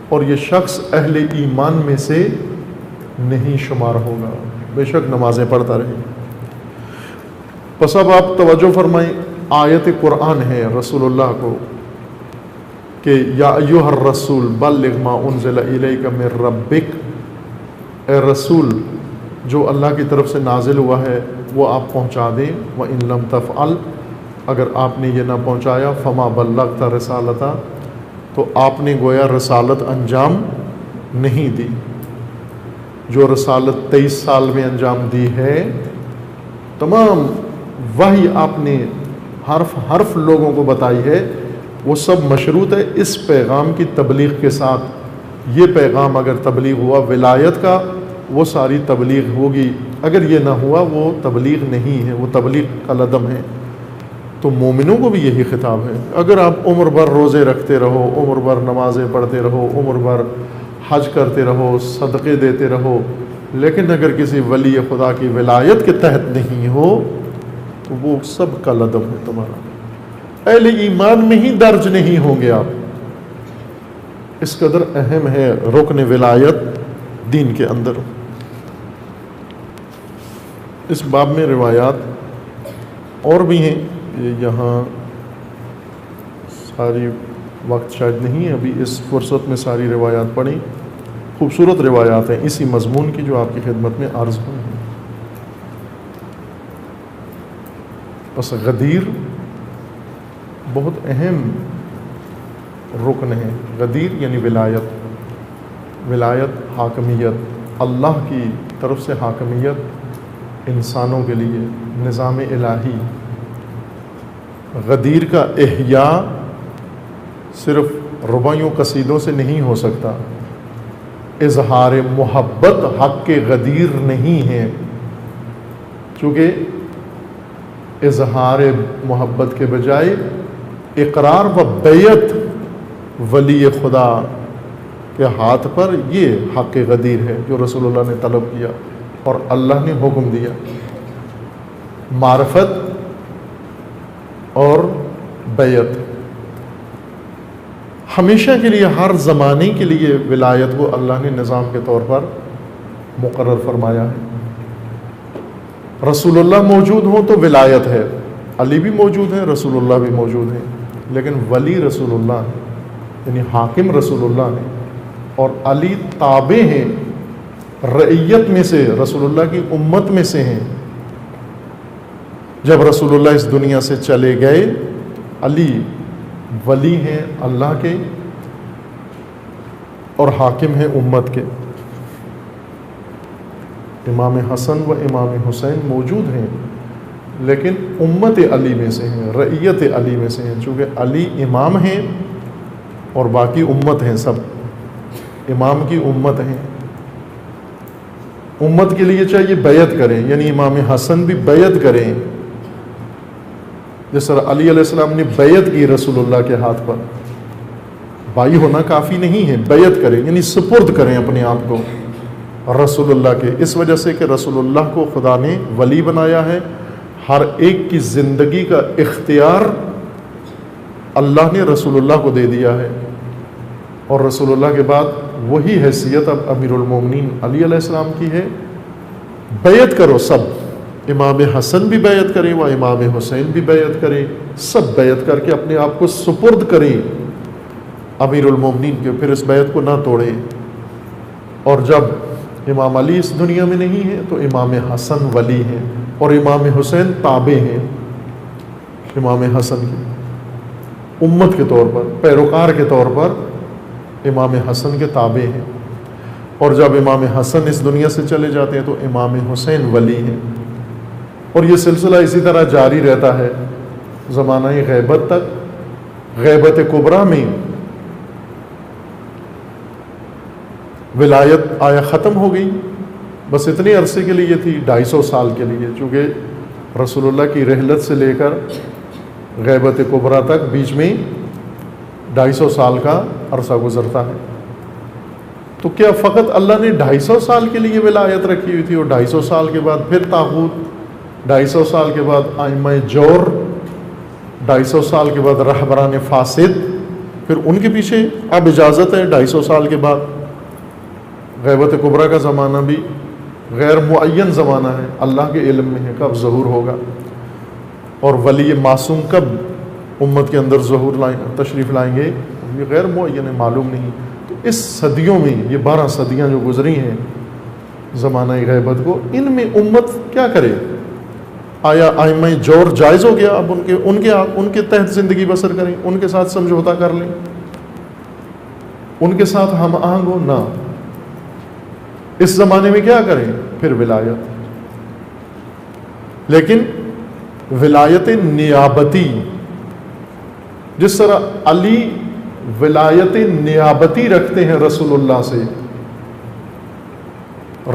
اور یہ شخص اہل ایمان میں سے نہیں شمار ہوگا، بے شک نمازیں پڑھتا رہے۔ پس اب آپ توجہ فرمائیں، آیت قرآن ہے رسول اللہ کو کہ یا ایھا الرسول بلغ ما انزل الیک من ربک، اے رسول جو اللہ کی طرف سے نازل ہوا ہے وہ آپ پہنچا دیں، وَإِن لَمْ تَفْعَلْ، اگر آپ نے یہ نہ پہنچایا فَمَا بَلَّغْتَ رِسَالَتَهُ، تو آپ نے گویا رسالت انجام نہیں دی۔ جو رسالت 23 سال میں انجام دی ہے، تمام وحی آپ نے حرف حرف لوگوں کو بتائی ہے، وہ سب مشروط ہے اس پیغام کی تبلیغ کے ساتھ۔ یہ پیغام اگر تبلیغ ہوا ولایت کا، وہ ساری تبلیغ ہوگی، اگر یہ نہ ہوا وہ تبلیغ نہیں ہے، وہ تبلیغ کا لدم ہے۔ تو مومنوں کو بھی یہی خطاب ہے، اگر آپ عمر بھر روزے رکھتے رہو، عمر بھر نمازیں پڑھتے رہو، عمر بھر حج کرتے رہو، صدقے دیتے رہو، لیکن اگر کسی ولی خدا کی ولایت کے تحت نہیں ہو تو وہ سب کا لدم ہے تمہارا، اہل ایمان میں ہی درج نہیں ہوں گے آپ۔ اس قدر اہم ہے رکن ولایت دین کے اندر۔ اس باب میں روایات اور بھی ہیں، یہاں ساری وقت شاید نہیں ہے ابھی اس فرصت میں ساری روایات پڑھیں، خوبصورت روایات ہیں اسی مضمون کی جو آپ کی خدمت میں عرض ہوئی ہیں۔ بس غدیر بہت اہم رکن ہے، غدیر یعنی ولایت، ولایت حاکمیت، اللہ کی طرف سے حاکمیت انسانوں کے لیے، نظام الہی۔ غدیر کا احیاء صرف رباعیوں قصیدوں سے نہیں ہو سکتا، اظہار محبت حق کے غدیر نہیں ہے، چونکہ اظہار محبت کے بجائے اقرار و بیعت ولی خدا کے ہاتھ پر، یہ حق غدیر ہے جو رسول اللہ نے طلب کیا اور اللہ نے حکم دیا۔ معرفت اور بیعت ہمیشہ کے لیے، ہر زمانے کے لیے ولایت کو اللہ نے نظام کے طور پر مقرر فرمایا ہے۔ رسول اللہ موجود ہوں تو ولایت ہے، علی بھی موجود ہیں، رسول اللہ بھی موجود ہیں، لیکن ولی رسول اللہ ہے، یعنی حاکم رسول اللہ ہے، اور علی تابع ہیں، رعیت میں سے، رسول اللہ کی امت میں سے ہیں۔ جب رسول اللہ اس دنیا سے چلے گئے، علی ولی ہیں اللہ کے اور حاکم ہیں امت کے۔ امام حسن و امام حسین موجود ہیں، لیکن امت علی میں سے ہیں، رعیت علی میں سے ہیں، چونکہ علی امام ہیں اور باقی امت ہیں، سب امام کی امت ہیں۔ امت کے لیے چاہیے بیعت کریں، یعنی امام حسن بھی بیعت کریں، جس طرح علی علیہ السلام نے بیعت کی رسول اللہ کے ہاتھ پر۔ بھائی ہونا کافی نہیں ہے، بیعت کریں یعنی سپرد کریں اپنے آپ کو رسول اللہ کے، اس وجہ سے کہ رسول اللہ کو خدا نے ولی بنایا ہے۔ ہر ایک کی زندگی کا اختیار اللہ نے رسول اللہ کو دے دیا ہے، اور رسول اللہ کے بعد وہی حیثیت اب امیر المومنین علی علیہ السلام کی ہے۔ بیعت کرو سب، امام حسن بھی بیعت کریں و امام حسین بھی بیعت کریں، سب بیعت کر کے اپنے آپ کو سپرد کریں امیر المومنین کے، پھر اس بیعت کو نہ توڑیں۔ اور جب امام علی اس دنیا میں نہیں ہے تو امام حسن ولی ہیں اور امام حسین تابع ہیں امام حسن کی، امت کے طور پر، پیروکار کے طور پر امام حسن کے تابع ہیں، اور جب امام حسن اس دنیا سے چلے جاتے ہیں تو امام حسین ولی ہیں، اور یہ سلسلہ اسی طرح جاری رہتا ہے زمانہ غیبت تک۔ غیبت کبریٰ میں ولایت آیا ختم ہو گئی، بس اتنے عرصے کے لیے تھی، 250 سال کے لیے، چونکہ رسول اللہ کی رحلت سے لے کر غیبت کبریٰ تک بیچ میں 250 سال کا عرصہ گزرتا ہے۔ تو کیا فقط اللہ نے 250 سال کے لیے ولایت رکھی ہوئی تھی، اور 250 سال کے بعد پھر طاغوت، 250 سال کے بعد ائمہ جور، 250 سال کے بعد رہبران فاسد، پھر ان کے پیچھے اب اجازت ہے 250 سال کے بعد؟ غیبت کبریٰ کا زمانہ بھی غیر معین زمانہ ہے، اللہ کے علم میں ہے کب ظہور ہوگا، اور ولی معصوم کب امت کے اندر ظہور تشریف لائیں گے، یہ غیر معین ہے، معلوم نہیں۔ تو اس صدیوں میں، یہ 12 صدیاں جو گزری ہیں زمانہ غیبت کو، ان میں امت کیا کرے؟ آیا ائمہ جور جائز ہو گیا اب ان کے تحت زندگی بسر کریں، ان کے ساتھ سمجھوتا کر لیں، ان کے ساتھ ہم آہنگ ہو؟ نہ۔ اس زمانے میں کیا کریں؟ پھر ولایت، لیکن ولایت نیابتی، جس طرح علی ولایت نیابتی رکھتے ہیں رسول اللہ سے،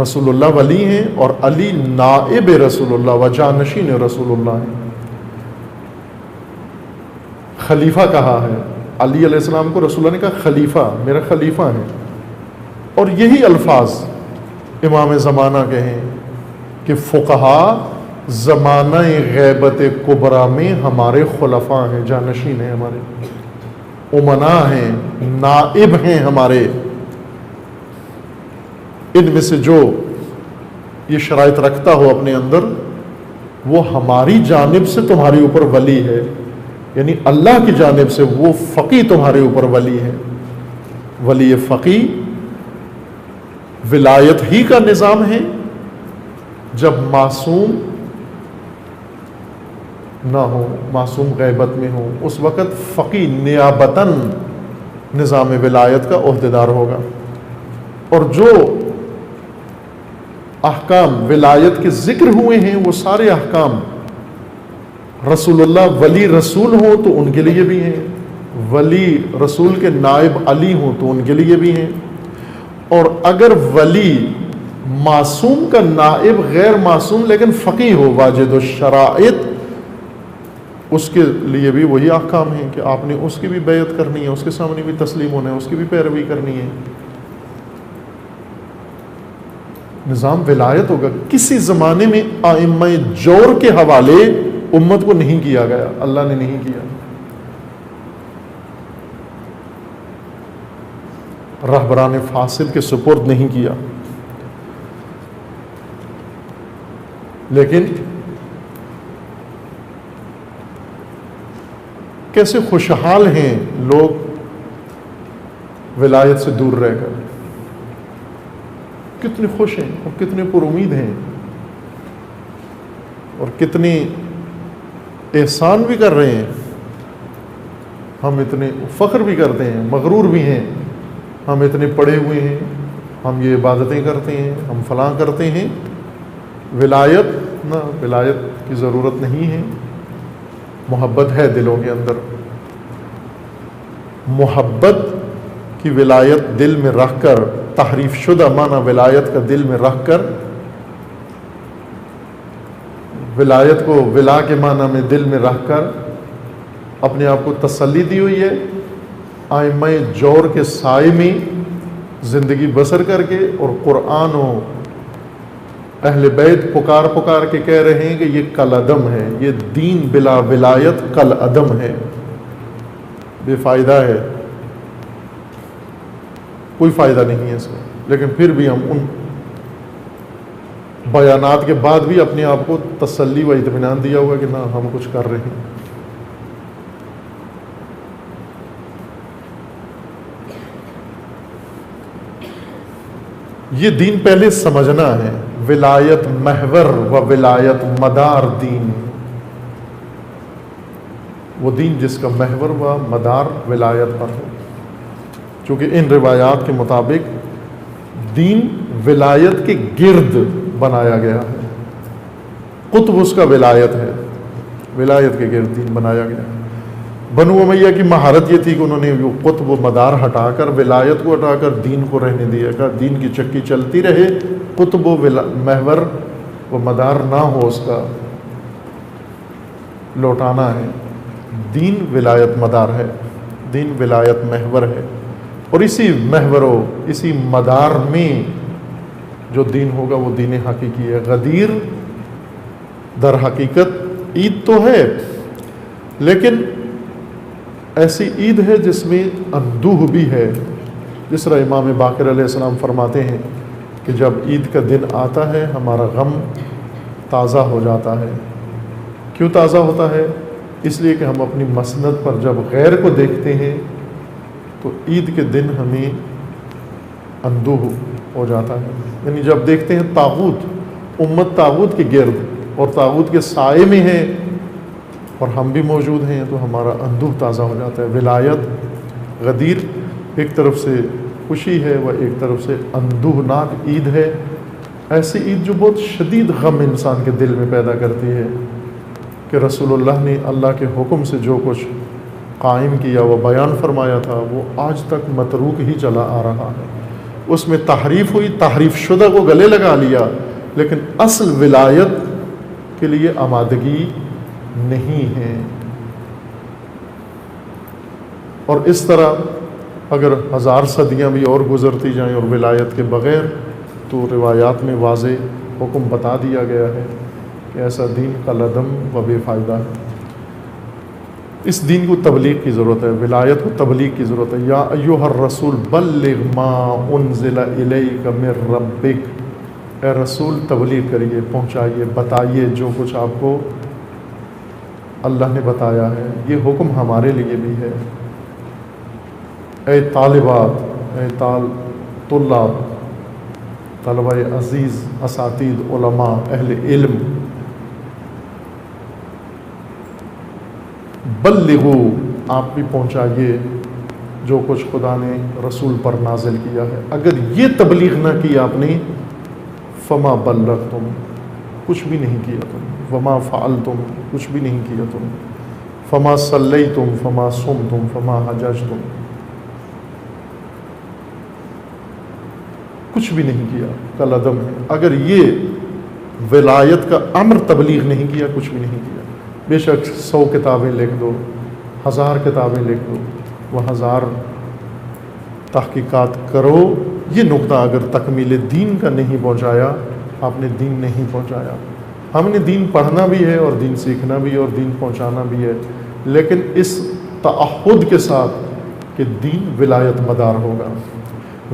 رسول اللہ ولی ہیں اور علی نائب رسول اللہ و جانشین رسول اللہ ہیں، خلیفہ کہا ہے علی علیہ السلام کو، رسول اللہ نے کہا خلیفہ، میرا خلیفہ ہے، اور یہی الفاظ امام زمانہ کے ہیں کہ فقہا زمانہ غیبت کبریٰ میں ہمارے خلفاء ہیں، جانشین ہیں، ہمارے امناء ہیں، نائب ہیں ہمارے، ان میں سے جو یہ شرائط رکھتا ہو اپنے اندر وہ ہماری جانب سے تمہارے اوپر ولی ہے، یعنی اللہ کی جانب سے وہ فقی تمہارے اوپر ولی ہے۔ ولی فقی ولایت ہی کا نظام ہے جب معصوم نہ ہو، معصوم غیبت میں ہو، اس وقت فقی نیابتاً نظام ولایت کا عہدیدار ہوگا، اور جو احکام ولایت کے ذکر ہوئے ہیں وہ سارے احکام رسول اللہ ولی رسول ہوں تو ان کے لیے بھی ہیں، ولی رسول کے نائب علی ہوں تو ان کے لیے بھی ہیں، اور اگر ولی معصوم کا نائب غیر معصوم لیکن فقی ہو واجد الشرائط، اس کے لیے بھی وہی احکام ہیں کہ آپ نے اس کی بھی بیعت کرنی ہے، اس کے سامنے بھی تسلیم ہونا ہے، اس کی بھی پیروی کرنی ہے، نظام ولایت ہوگا۔ کسی زمانے میں ائمہ جور کے حوالے امت کو نہیں کیا گیا، اللہ نے نہیں کیا، رہبران فاسد کے سپرد نہیں کیا، لیکن کیسے خوشحال ہیں لوگ ولایت سے دور رہ کر، کتنے خوش ہیں اور کتنے پر امید ہیں، اور کتنے احسان بھی کر رہے ہیں، ہم اتنے فخر بھی کرتے ہیں، مغرور بھی ہیں، ہم اتنے پڑھے ہوئے ہیں، ہم یہ عبادتیں کرتے ہیں، ہم فلاں کرتے ہیں، ولایت نہ، ولایت کی ضرورت نہیں ہے، محبت ہے دلوں کے اندر، محبت کی ولایت دل میں رکھ کر، تحریف شدہ معنی ولایت کا دل میں رکھ کر، ولایت کو ولا کے معنی میں دل میں رکھ کر اپنے آپ کو تسلی دی ہوئی ہے، ائمہ جور کے سائے میں زندگی بسر کر کے، اور قرآن و اہل بیت پکار پکار کے کہہ رہے ہیں کہ یہ کل عدم ہے، یہ دین بلا ولایت کل عدم ہے، بے فائدہ ہے، کوئی فائدہ نہیں ہے اس کا، لیکن پھر بھی ہم ان بیانات کے بعد بھی اپنے آپ کو تسلی و اطمینان دیا ہوا کہ نہ، ہم کچھ کر رہے ہیں۔ یہ دین پہلے سمجھنا ہے، ولایت محور و ولایت مدار دین، وہ دین جس کا محور و مدار ولایت پر ہو، چونکہ ان روایات کے مطابق دین ولایت کے گرد بنایا گیا ہے، قطب اس کا ولایت ہے، ولایت کے گرد دین بنایا گیا ہے۔ بنو امیہ کی مہارت یہ تھی کہ انہوں نے وہ قطب و مدار ہٹا کر، ولایت کو ہٹا کر دین کو رہنے دیا، کہ دین کی چکی چلتی رہے، قطب و محور و مدار نہ ہو، اس کا لوٹانا ہے۔ دین ولایت مدار ہے، دین ولایت محور ہے، اور اسی محور و اسی مدار میں جو دین ہوگا وہ دین حقیقی ہے۔ غدیر در حقیقت عید تو ہے، لیکن ایسی عید ہے جس میں اندوہ بھی ہے، جس طرح امام باقر علیہ السلام فرماتے ہیں کہ جب عید کا دن آتا ہے ہمارا غم تازہ ہو جاتا ہے۔ کیوں تازہ ہوتا ہے؟ اس لیے کہ ہم اپنی مسند پر جب غیر کو دیکھتے ہیں تو عید کے دن ہمیں اندوہ ہو جاتا ہے، یعنی جب دیکھتے ہیں طاغوت، امت طاغوت کے گرد اور طاغوت کے سائے میں ہے اور ہم بھی موجود ہیں، تو ہمارا اندوہ تازہ ہو جاتا ہے۔ ولایت غدیر ایک طرف سے خوشی ہے وہ ایک طرف سے اندوہناک عید ہے، ایسی عید جو بہت شدید غم انسان کے دل میں پیدا کرتی ہے کہ رسول اللہ نے اللہ کے حکم سے جو کچھ قائم کیا وہ بیان فرمایا تھا وہ آج تک متروک ہی چلا آ رہا ہے۔ اس میں تحریف ہوئی، تحریف شدہ کو گلے لگا لیا، لیکن اصل ولایت کے لیے آمادگی نہیں ہے۔ اور اس طرح اگر 1000 صدیاں بھی اور گزرتی جائیں اور ولایت کے بغیر، تو روایات میں واضح حکم بتا دیا گیا ہے کہ ایسا دین کالعدم و بے فائدہ ہے۔ اس دین کو تبلیغ کی ضرورت ہے، ولایت کو تبلیغ کی ضرورت ہے۔ یا ایھا الرسول بلغ ما انزل الیک من ربک، اے رسول تبلیغ کریے، پہنچائیے، بتائیے جو کچھ آپ کو اللہ نے بتایا ہے۔ یہ حکم ہمارے لیے بھی ہے۔ اے طالبات، اے طلاب، طلبہ عزیز، اساتید، علماء، اہل علم، بلغو، آپ بھی پہنچائیے جو کچھ خدا نے رسول پر نازل کیا ہے۔ اگر یہ تبلیغ نہ کی آپ نے، فما بلغتم، کچھ بھی نہیں کیا تم، وما فعلتم، کچھ بھی نہیں کیا تم، فما صلیتم، فما صمتم، فما حججتم، کچھ بھی نہیں کیا، کالعدم ہے۔ اگر یہ ولایت کا امر تبلیغ نہیں کیا، کچھ بھی نہیں کیا۔ بے شک 100 کتابیں لکھ دو، 1000 کتابیں لکھ دو، وہ 1000 تحقیقات کرو، یہ نقطہ اگر تکمیل دین کا نہیں پہنچایا، آپ نے دین نہیں پہنچایا۔ ہم نے دین پڑھنا بھی ہے اور دین سیکھنا بھی ہے اور دین پہنچانا بھی ہے، لیکن اس تعہد کے ساتھ کہ دین ولایت مدار ہوگا،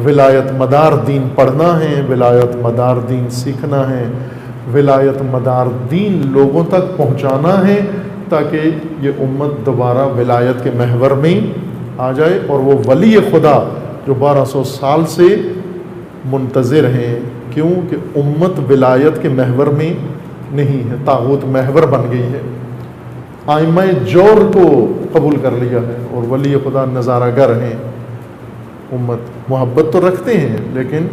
ولایت مدار دین پڑھنا ہے، ولایت مدار دین سیکھنا ہے، ولایت مدار دین لوگوں تک پہنچانا ہے، تاکہ یہ امت دوبارہ ولایت کے محور میں آ جائے، اور وہ ولی خدا جو 1200 سال سے منتظر ہیں، کیوں کہ امت ولایت کے محور میں نہیں ہے، طاغوت محور بن گئی ہے، ائمہ جور کو قبول کر لیا ہے، اور ولی خدا نظارہ گر ہیں۔ امت محبت تو رکھتے ہیں لیکن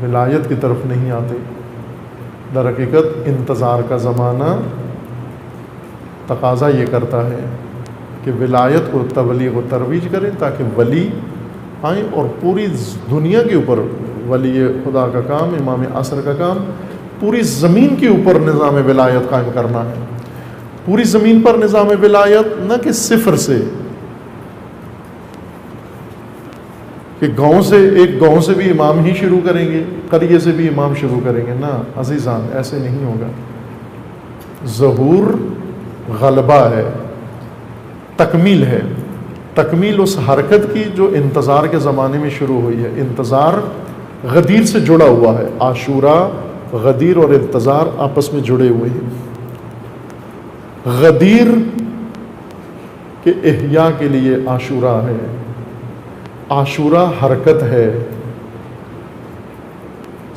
ولایت کی طرف نہیں آتے۔ در حقیقت انتظار کا زمانہ تقاضا یہ کرتا ہے کہ ولایت کو تبلیغ و ترویج کریں، تاکہ ولی آئیں، اور پوری دنیا کے اوپر ولی خدا کا کام، امام عصر کا کام، پوری زمین کے اوپر نظام ولایت قائم کرنا ہے۔ پوری زمین پر نظام ولایت نہ کہ صفر سے، کہ گاؤں سے، ایک گاؤں سے بھی امام ہی شروع کریں گے، قریے سے بھی امام شروع کریں گے، نہ عزیزان، ایسے نہیں ہوگا۔ ظہور غلبہ ہے، تکمیل ہے، تکمیل اس حرکت کی جو انتظار کے زمانے میں شروع ہوئی ہے۔ انتظار غدیر سے جڑا ہوا ہے، عاشورہ، غدیر اور انتظار آپس میں جڑے ہوئے ہیں۔ غدیر کے احیاء کے لیے عاشورہ ہے، عاشورہ حرکت ہے،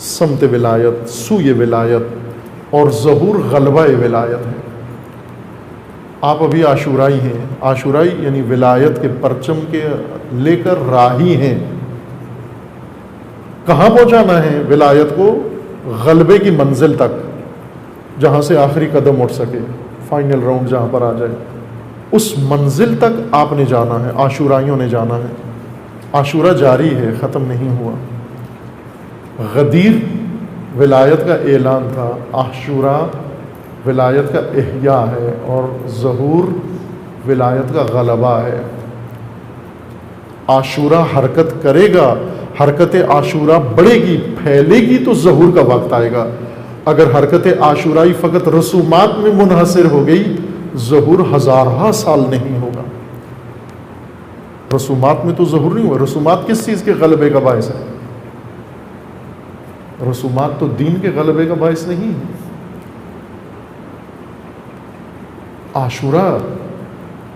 سمت ولایت، سوئے ولایت، اور ظہور غلبہ ولایت ہے۔ آپ ابھی عاشورائی ہیں. عاشورائی یعنی ولایت کے پرچم کے لے کر راہی ہیں. کہاں پہنچانا ہے ولایت کو؟ غلبے کی منزل تک، جہاں سے آخری قدم اٹھ سکے، فائنل راؤنڈ جہاں پر آ جائے، اس منزل تک آپ نے جانا ہے، عاشورائیوں نے جانا ہے. عاشورہ جاری ہے، ختم نہیں ہوا. غدیر ولایت کا اعلان تھا، عاشورہ ولایت کا احیاء ہے، اور ظہور ولایت کا غلبہ ہے. عاشورہ حرکت کرے گا، حرکت عاشورہ بڑھے گی، پھیلے گی تو ظہور کا وقت آئے گا. اگر حرکت عاشورائی فقط رسومات میں منحصر ہو گئی، ظہور ہزارہ سال نہیں ہوگا. رسومات میں تو ظہور نہیں ہوا. رسومات کس چیز کے غلبے کا باعث ہے؟ رسومات تو دین کے غلبے کا باعث نہیں ہے. عاشورہ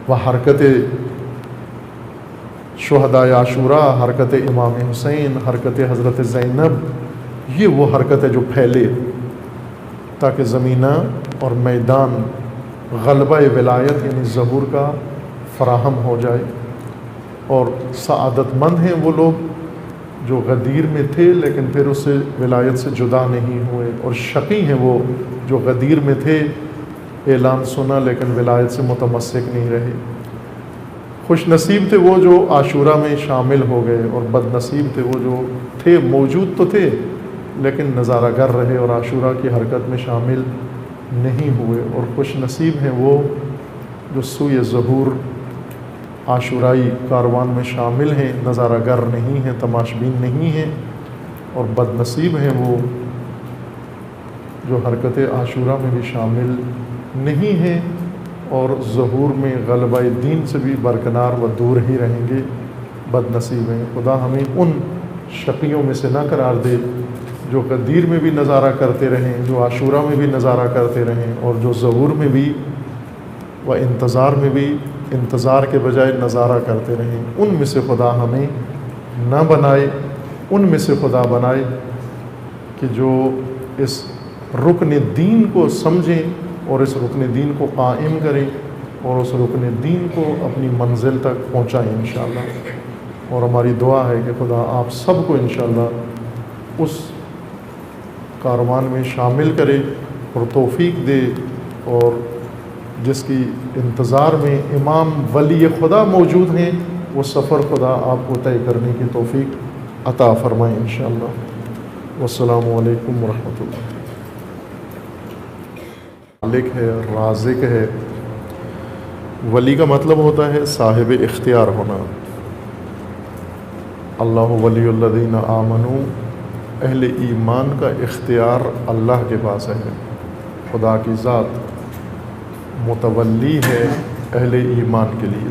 و حرکت شہدائے عاشورہ، حرکت امام حسین، حرکت حضرت زینب، یہ وہ حرکت ہے جو پھیلے تاکہ زمینہ اور میدان غلبہ ولایت یعنی ظہور کا فراہم ہو جائے. اور سعادت مند ہیں وہ لوگ جو غدیر میں تھے لیکن پھر اس سے ولایت سے جدا نہیں ہوئے، اور شقی ہیں وہ جو غدیر میں تھے، اعلان سنا لیکن ولایت سے متمسک نہیں رہے. خوش نصیب تھے وہ جو عاشورہ میں شامل ہو گئے، اور بد نصیب تھے وہ جو تھے، موجود تو تھے لیکن نظارہ گر رہے اور عاشورہ کی حرکت میں شامل نہیں ہوئے. اور خوش نصیب ہیں وہ جو سوئے ظہور عاشورائی کاروان میں شامل ہیں، نظارہ گر نہیں ہیں، تماشبین نہیں ہیں. اور بد نصیب ہیں وہ جو حرکت عاشورہ میں بھی شامل نہیں ہیں اور ظہور میں غلبہ دین سے بھی برکنار و دور ہی رہیں گے. بد نصیب ہیں. خدا ہمیں ان شقیوں میں سے نہ قرار دے جو غدیر میں بھی نظارہ کرتے رہیں، جو عاشورہ میں بھی نظارہ کرتے رہیں، اور جو ظہور میں بھی و انتظار میں بھی انتظار کے بجائے نظارہ کرتے رہیں. ان میں سے خدا ہمیں نہ بنائے. ان میں سے خدا بنائے کہ جو اس رکن دین کو سمجھیں اور اس رکن دین کو قائم کریں اور اس رکن دین کو اپنی منزل تک پہنچائیں انشاءاللہ. اور ہماری دعا ہے کہ خدا آپ سب کو انشاءاللہ اس کاروان میں شامل کرے اور توفیق دے، اور جس کی انتظار میں امام ولی خدا موجود ہیں، وہ سفر خدا آپ کو طے کرنے کی توفیق عطا فرمائے انشاءاللہ. والسلام علیکم ورحمۃ اللہ. مالک ہے، رازق ہے. ولی کا مطلب ہوتا ہے صاحب اختیار ہونا. اللہ ولی الذین آمنوا، اہل ایمان کا اختیار اللہ کے پاس ہے. خدا کی ذات متولی ہے اہل ایمان کے لیے.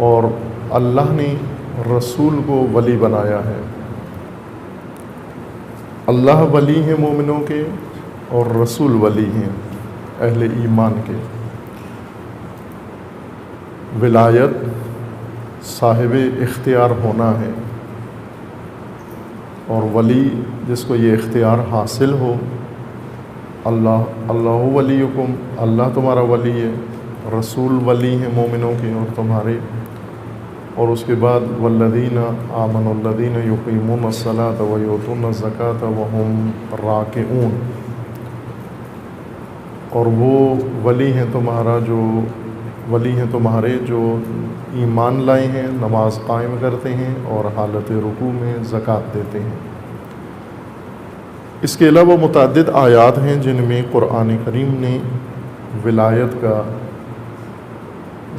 اور اللہ نے رسول کو ولی بنایا ہے. اللہ ولی ہیں مومنوں کے اور رسول ولی ہیں اہل ایمان کے. ولایت صاحب اختیار ہونا ہے، اور ولی جس کو یہ اختیار حاصل ہو. اللہ ولیکم، اللہ تمہارا ولی ہے. رسول ولی ہیں مومنوں کے اور تمہارے. اور اس کے بعد والذین آمنوا الذین یقیمون الصلاۃ ویؤتون الزکاۃ وہم راکعون. اور وہ ولی ہیں تمہارا جو ولی ہیں تمہارے جو ایمان لائے ہیں، نماز قائم کرتے ہیں اور حالت رکوع میں زکوٰۃ دیتے ہیں. اس کے علاوہ متعدد آیات ہیں جن میں قرآن کریم نے ولایت کا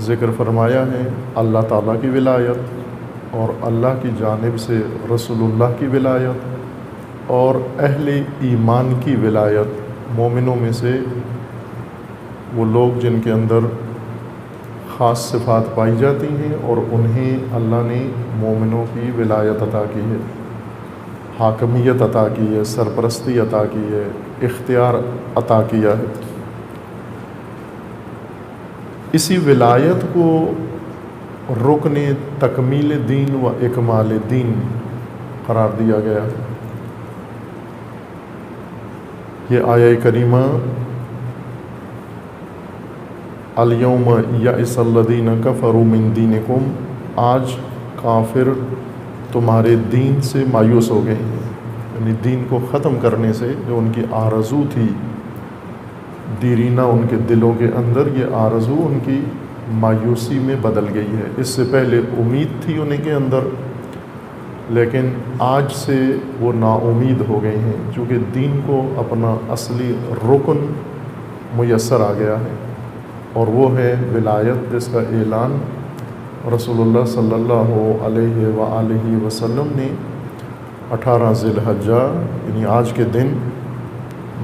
ذکر فرمایا ہے. اللہ تعالیٰ کی ولایت اور اللہ کی جانب سے رسول اللہ کی ولایت اور اہل ایمان کی ولایت. مومنوں میں سے وہ لوگ جن کے اندر خاص صفات پائی جاتی ہیں اور انہیں اللہ نے مومنوں کی ولایت عطا کی ہے، حاکمیت عطا کی ہے، سرپرستی عطا کی ہے، اختیار عطا کیا ہے. اسی ولایت کو رکن تکمیل دین و اکمال دین قرار دیا گیا ہے. یہ آیہ کریمہ الیوم یئس الذین کفروا من دینکم، آج کافر تمہارے دین سے مایوس ہو گئے ہیں، یعنی دین کو ختم کرنے سے جو ان کی آرزو تھی دیرینہ ان کے دلوں کے اندر، یہ آرزو ان کی مایوسی میں بدل گئی ہے۔ اس سے پہلے امید تھی ان کے اندر، لیکن آج سے وہ نا امید ہو گئے ہیں، چونکہ دین کو اپنا اصلی رکن میسر آ گیا ہے، اور وہ ہے ولایت، جس کا اعلان رسول اللہ صلی اللہ علیہ وآلہ وسلم نے 18 ذی الحجہ یعنی آج کے دن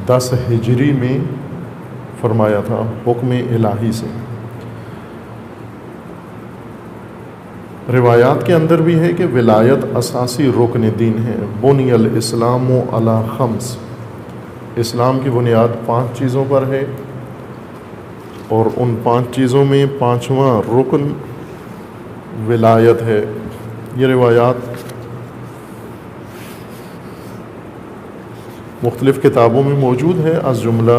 10 ہجری میں فرمایا تھا حکم الہی سے۔ روایات کے اندر بھی ہے کہ ولایت اساسی رکن دین ہے۔ بنی الاسلام علی خمس، اسلام کی بنیاد 5 چیزوں پر ہے، اور ان 5 چیزوں میں 5واں رکن ولایت ہے۔ یہ روایات مختلف کتابوں میں موجود ہے، از جملہ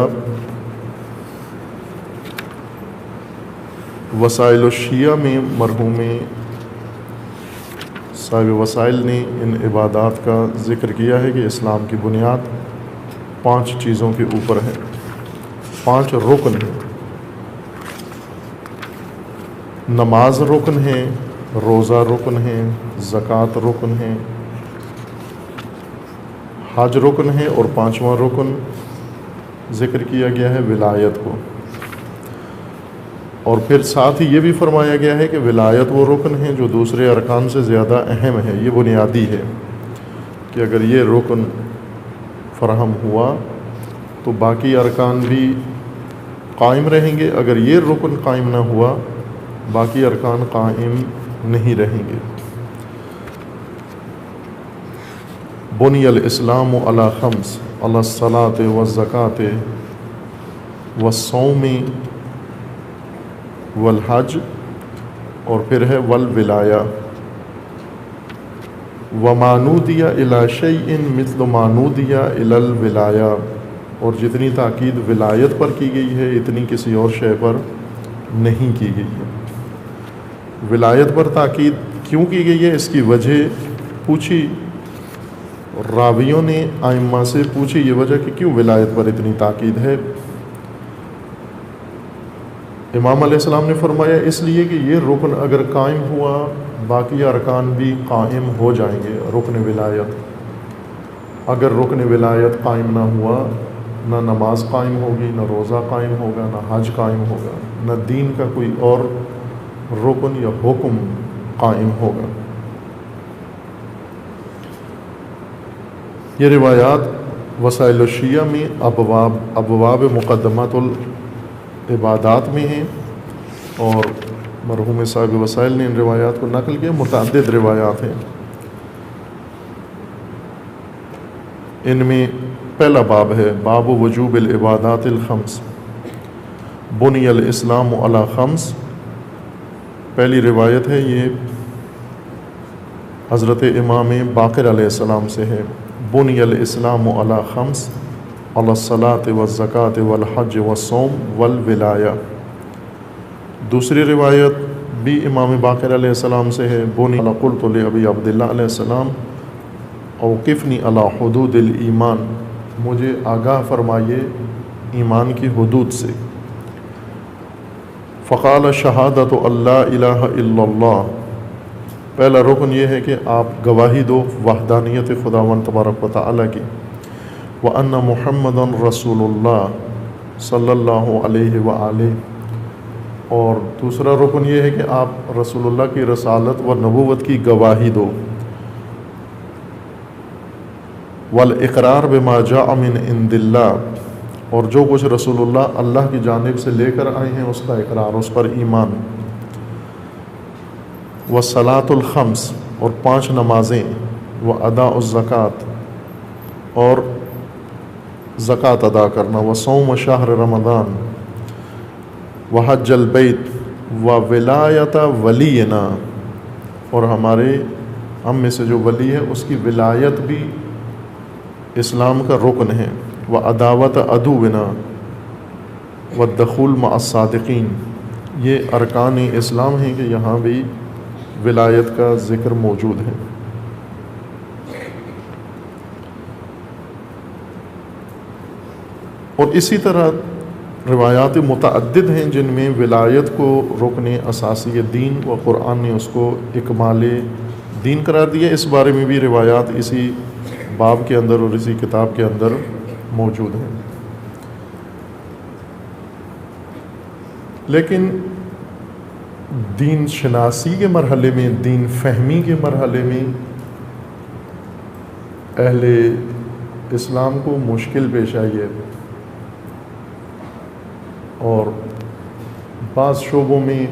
وسائل الشیعہ میں مرحوم صاحب وسائل نے ان عبادات کا ذکر کیا ہے کہ اسلام کی بنیاد 5 چیزوں کے اوپر ہے، 5 رکن ہیں۔ نماز رکن ہے، روزہ رکن ہے، زکوٰۃ رکن ہے، حج رکن ہے، اور 5واں رکن ذکر کیا گیا ہے ولایت کو۔ اور پھر ساتھ ہی یہ بھی فرمایا گیا ہے کہ ولایت وہ رکن ہے جو دوسرے ارکان سے زیادہ اہم ہے، یہ بنیادی ہے کہ اگر یہ رکن فراہم ہوا تو باقی ارکان بھی قائم رہیں گے، اگر یہ رکن قائم نہ ہوا باقی ارکان قائم نہیں رہیں گے۔ بنی الاسلام علی خمس، علی الصلاۃ والزکاۃ والصوم والحج، اور پھر ہے والولایہ، وما نودی الی شیء مثل ما نودی الی الولایہ، اور جتنی تاکید ولایت پر کی گئی ہے اتنی کسی اور شے پر نہیں کی گئی ہے۔ ولایت پر تاکید کیوں کی گئی ہے، اس کی وجہ پوچھی، راویوں نے ائمہ سے پوچھی یہ وجہ کہ کیوں ولایت پر اتنی تاکید ہے۔ امام علیہ السلام نے فرمایا اس لیے کہ یہ رکن اگر قائم ہوا باقی ارکان بھی قائم ہو جائیں گے۔ رکن ولایت، اگر رکن ولایت قائم نہ ہوا نہ نماز قائم ہوگی، نہ روزہ قائم ہوگا، نہ حج قائم ہوگا، نہ دین کا کوئی اور رکن یا حکم قائم ہوگا۔ یہ روایات وسائل الشیعہ میں ابواب مقدمات العبادات میں ہیں، اور مرحوم صاحب وسائل نے ان روایات کو نقل کیا۔ متعدد روایات ہیں، ان میں پہلا باب ہے باب وجوب العبادات الخمس، بنی الاسلام علی خمس۔ پہلی روایت ہے یہ حضرت امام باقر علیہ السلام سے ہے، بنی الاسلام علی خمس، علی الصلاۃ والزکاۃ والحج والصوم والولایہ۔ دوسری روایت بھی امام باقر علیہ السلام سے ہے، بنی قلت لابی عبداللہ علیہ السلام اوقفنی علی حدود الایمان، مجھے آگاہ فرمائیے ایمان کی حدود سے۔ فقال شہادت اللہ الہ الا اللہ، پہلا رکن یہ ہے کہ آپ گواہی دو وحدانیت خداوند تبارک و تعالیٰ کی، وَأَنَّ مُحَمَّدًا رسول اللہ صلی اللہ علیہ وآلہ، اور دوسرا رکن یہ ہے کہ آپ رسول اللہ کی رسالت و نبوت کی گواہی دو، وَالْإِقْرَارُ بِمَا جَاءَ مِنْ عِنْدِ اللَّهِ، اور جو کچھ رسول اللہ کی جانب سے لے کر آئے ہیں اس کا اقرار، اس پر ایمان، وَالصَّلَاةُ الْخَمْسِ، اور 5 نمازیں، وَأَدَاءُ الزَّكَاةِ، اور زکوٰۃ ادا کرنا، وَصَوْمُ شَهْرِ رمضان، وَحَجَّ الْبَيْتِ، وَوِلَایَةَ وَلِيِّنَا، اور ہمارے ہم میں سے جو ولی ہے اس کی ولایت بھی اسلام کا رکن ہے، و عداوت عدونا و دخول مع الصادقین، یہ ارکان اسلام ہیں کہ یہاں بھی ولایت کا ذکر موجود ہے۔ اور اسی طرح روایات متعدد ہیں جن میں ولایت کو رکن اساسی دین و قرآن نے اس کو اکمال دین قرار دیا۔ اس بارے میں بھی روایات اسی باب کے اندر اور اسی کتاب کے اندر موجود ہیں۔ لیکن دین شناسی کے مرحلے میں، دین فہمی کے مرحلے میں اہل اسلام کو مشکل پیش آئی ہے، اور بعض شعبوں میں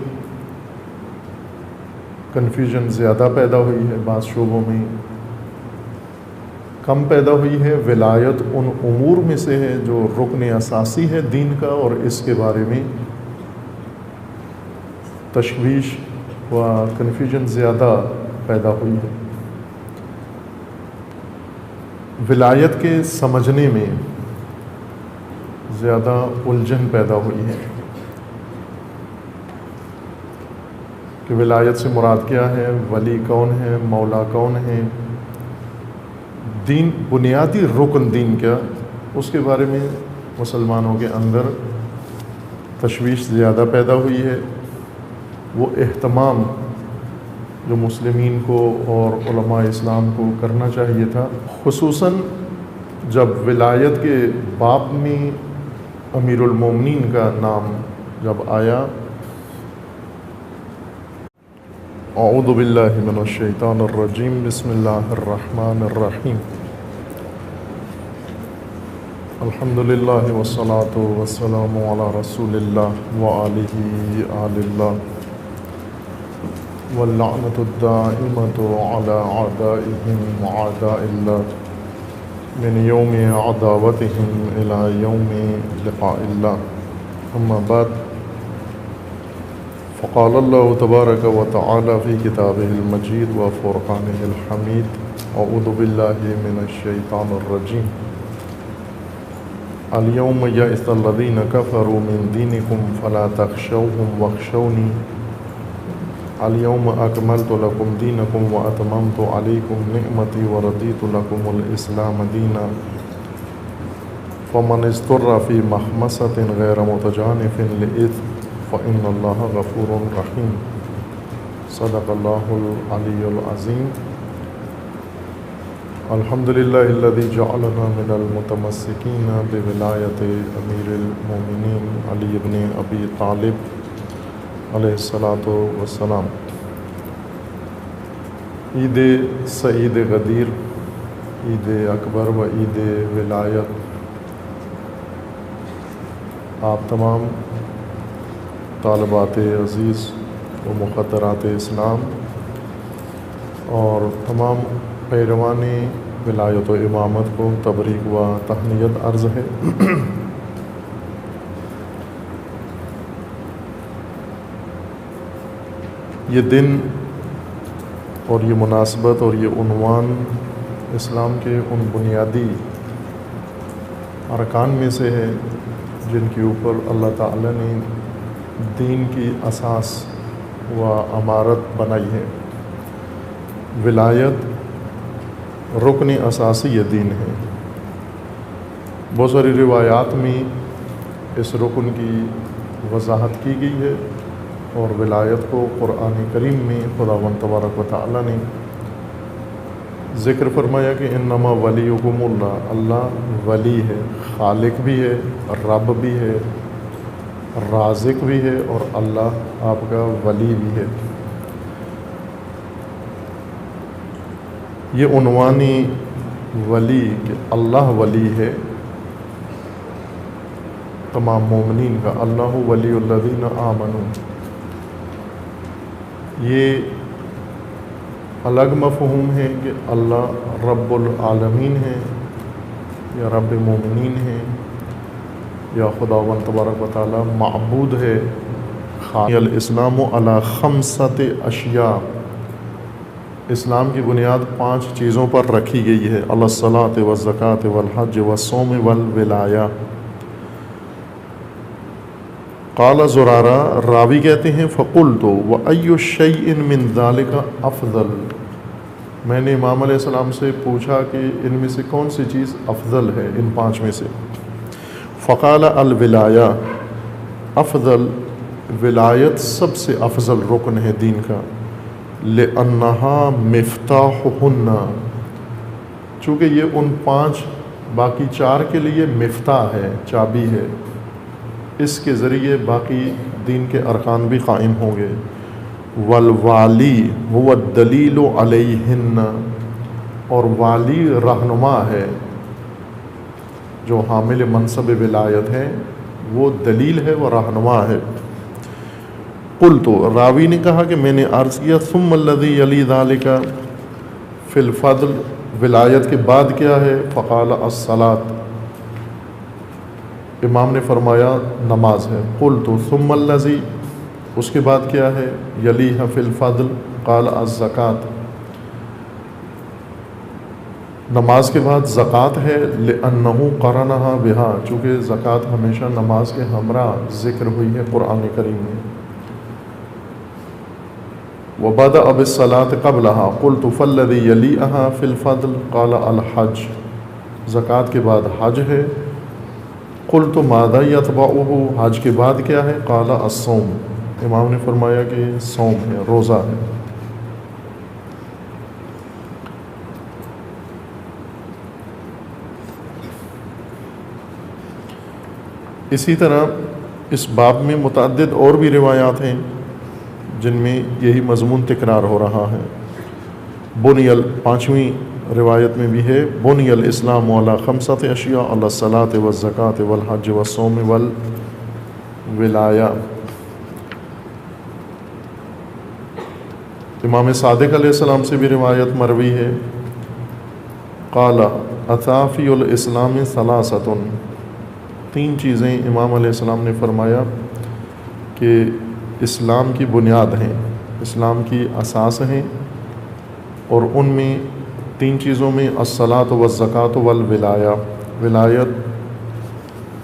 کنفیوژن زیادہ پیدا ہوئی ہے، بعض شعبوں میں کم پیدا ہوئی ہے۔ ولایت ان امور میں سے ہے جو رکن اساسی ہے دین کا، اور اس کے بارے میں تشویش و کنفیوژن زیادہ پیدا ہوئی ہے۔ ولایت کے سمجھنے میں زیادہ الجھن پیدا ہوئی ہے کہ ولایت سے مراد کیا ہے، ولی کون ہے، مولا کون ہے، دین بنیادی رکن دین کیا، اس کے بارے میں مسلمانوں کے اندر تشویش زیادہ پیدا ہوئی ہے۔ وہ اہتمام جو مسلمین کو اور علماء اسلام کو کرنا چاہیے تھا، خصوصاً جب ولایت کے باب میں امیر المومنین کا نام جب آیا۔ اعوذ باللہ من الشیطان الرجیم، بسم اللہ الرحمن الرحیم، الحمد للہ والصلاة والسلام علی رسول اللہ وآلہ آل اللہ، واللعنۃ الدائمۃ علی اعدائہم وعداء اللہ، من یوم عداوتہم الی یوم لقاء اللہ، اما بعد، فقال اللہ تبارک و تعالی فی کتابہ المجید و فرقانہ الحمید، اعوذ باللہ من الشیطان الرجیم، الیوم یئس الذین کفروا من دینکم فلا تخشوہم واخشونی، الیوم اکملت لکم دینکم واتممت علیکم نعمتی ورضیت لکم الاسلام دینا، فمن اضطر فی محمصۃ غیر متجانف لإثم فإن اللہ غفور رحیم، صدق اللہ العلی العظیم۔ الحمد للہ الذی جعلنا من المتمسکین بولایت امیر المومنین علی بن ابی طالب علیہ الصلاۃ والسلام۔ عید سعید غدیر، عید اکبر و عید ولایت آپ تمام طالبات عزیز و مقدرات اسلام اور تمام پیروان ولایت و امامت کو تبریک و تہنیت عرض ہے۔ یہ دن اور یہ مناسبت اور یہ عنوان اسلام کے ان بنیادی ارکان میں سے ہے جن کے اوپر اللہ تعالیٰ نے دین کی اساس و عمارت بنائی ہے۔ ولایت رکن اساسی یہ دین ہے۔ بہت ساری روایات میں اس رکن کی وضاحت کی گئی ہے، اور ولایت کو قرآن کریم میں خداوند تبارک و تعالیٰ نے ذکر فرمایا کہ انما ولیکم اللہ، اللہ ولی ہے، خالق بھی ہے، رب بھی ہے، رازق بھی ہے، اور اللہ آپ کا ولی بھی ہے۔ یہ عنوانی ولی کہ اللہ ولی ہے تمام مومنین کا، اللہ ولی الذین آمنوا، یہ الگ مفہوم ہے کہ اللہ رب العالمین ہے یا رب مومنین ہے یا خداوند تبارک و تعالی معبود ہے۔ الاسلام علی خمسۃ اشیاء، اسلام کی بنیاد 5 چیزوں پر رکھی گئی ہے، الصلاۃ والزکوٰۃ والحج والصوم والولایہ۔ قال زرارہ، راوی کہتے ہیں فقلت وأی شیء من ذلک افضل، میں نے امام علیہ السلام سے پوچھا کہ ان میں سے کون سی چیز افضل ہے ان 5 میں سے؟ فقال الولایہ افضل، ولایت سب سے افضل رکن ہے دین کا، لأنہا مفتاحہن، چونکہ یہ ان 5 باقی 4 کے لیے مفتاح ہے، چابی ہے، اس کے ذریعے باقی دین کے ارکان بھی قائم ہوں گے۔ والوالی هو الدلیل علیہن، اور والی رہنما ہے، جو حامل منصب ولایت ہے وہ دلیل ہے، وہ رہنما ہے۔ قلت، راوی نے کہا کہ میں نے عرض کیا ثم الذی یلی ذلک، فی الفضل ولایت کے بعد کیا ہے؟ فقال الصلاۃ، امام نے فرمایا نماز ہے۔ قلت ثم الذی، اس کے بعد کیا ہے؟ یلیہ فی الفضل، قال الزکوٰۃ، نماز کے بعد زکوٰۃ ہے، لأنہ قرنہا بہا، چونکہ زکوٰۃ ہمیشہ نماز کے ہمراہ ذکر ہوئی ہے قرآن کریم میں۔ وبدأ بالصلاۃ قبلہا، قلت فالذی یلیہا فی الفضل، قال الحج، زکوٰۃ کے بعد حج ہے۔ قلت ماذا یتبعہ، حج کے بعد کیا ہے؟ قال الصوم، امام نے فرمایا کہ صوم ہے، روزہ ہے۔ اسی طرح اس باب میں متعدد اور بھی روایات ہیں جن میں یہی مضمون تکرار ہو رہا ہے۔ بنی 5ویں روایت میں بھی ہے، بنی الاسلام علی 5 اشیاء، الصلاۃ والزکوٰۃ والحج والصوم والولایہ۔ امام صادق علیہ السلام سے بھی روایت مروی ہے، قال اثافی الاسلام ثلاثۃ، 3 چیزیں امام علیہ السلام نے فرمایا کہ اسلام کی بنیاد ہیں، اسلام کی اساس ہیں، اور ان میں 3 چیزوں میں الصلاۃ والزکوٰۃ والولایہ، ولایت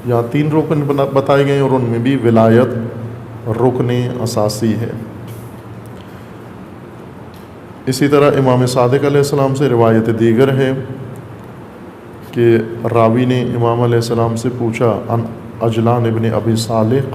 یا 3 رکن بتائے گئے اور ان میں بھی ولایت رکن اساسی ہے۔ اسی طرح امام صادق علیہ السلام سے روایت دیگر ہے کہ راوی نے امام علیہ السلام سے پوچھا عن عجلان ابن ابی صالح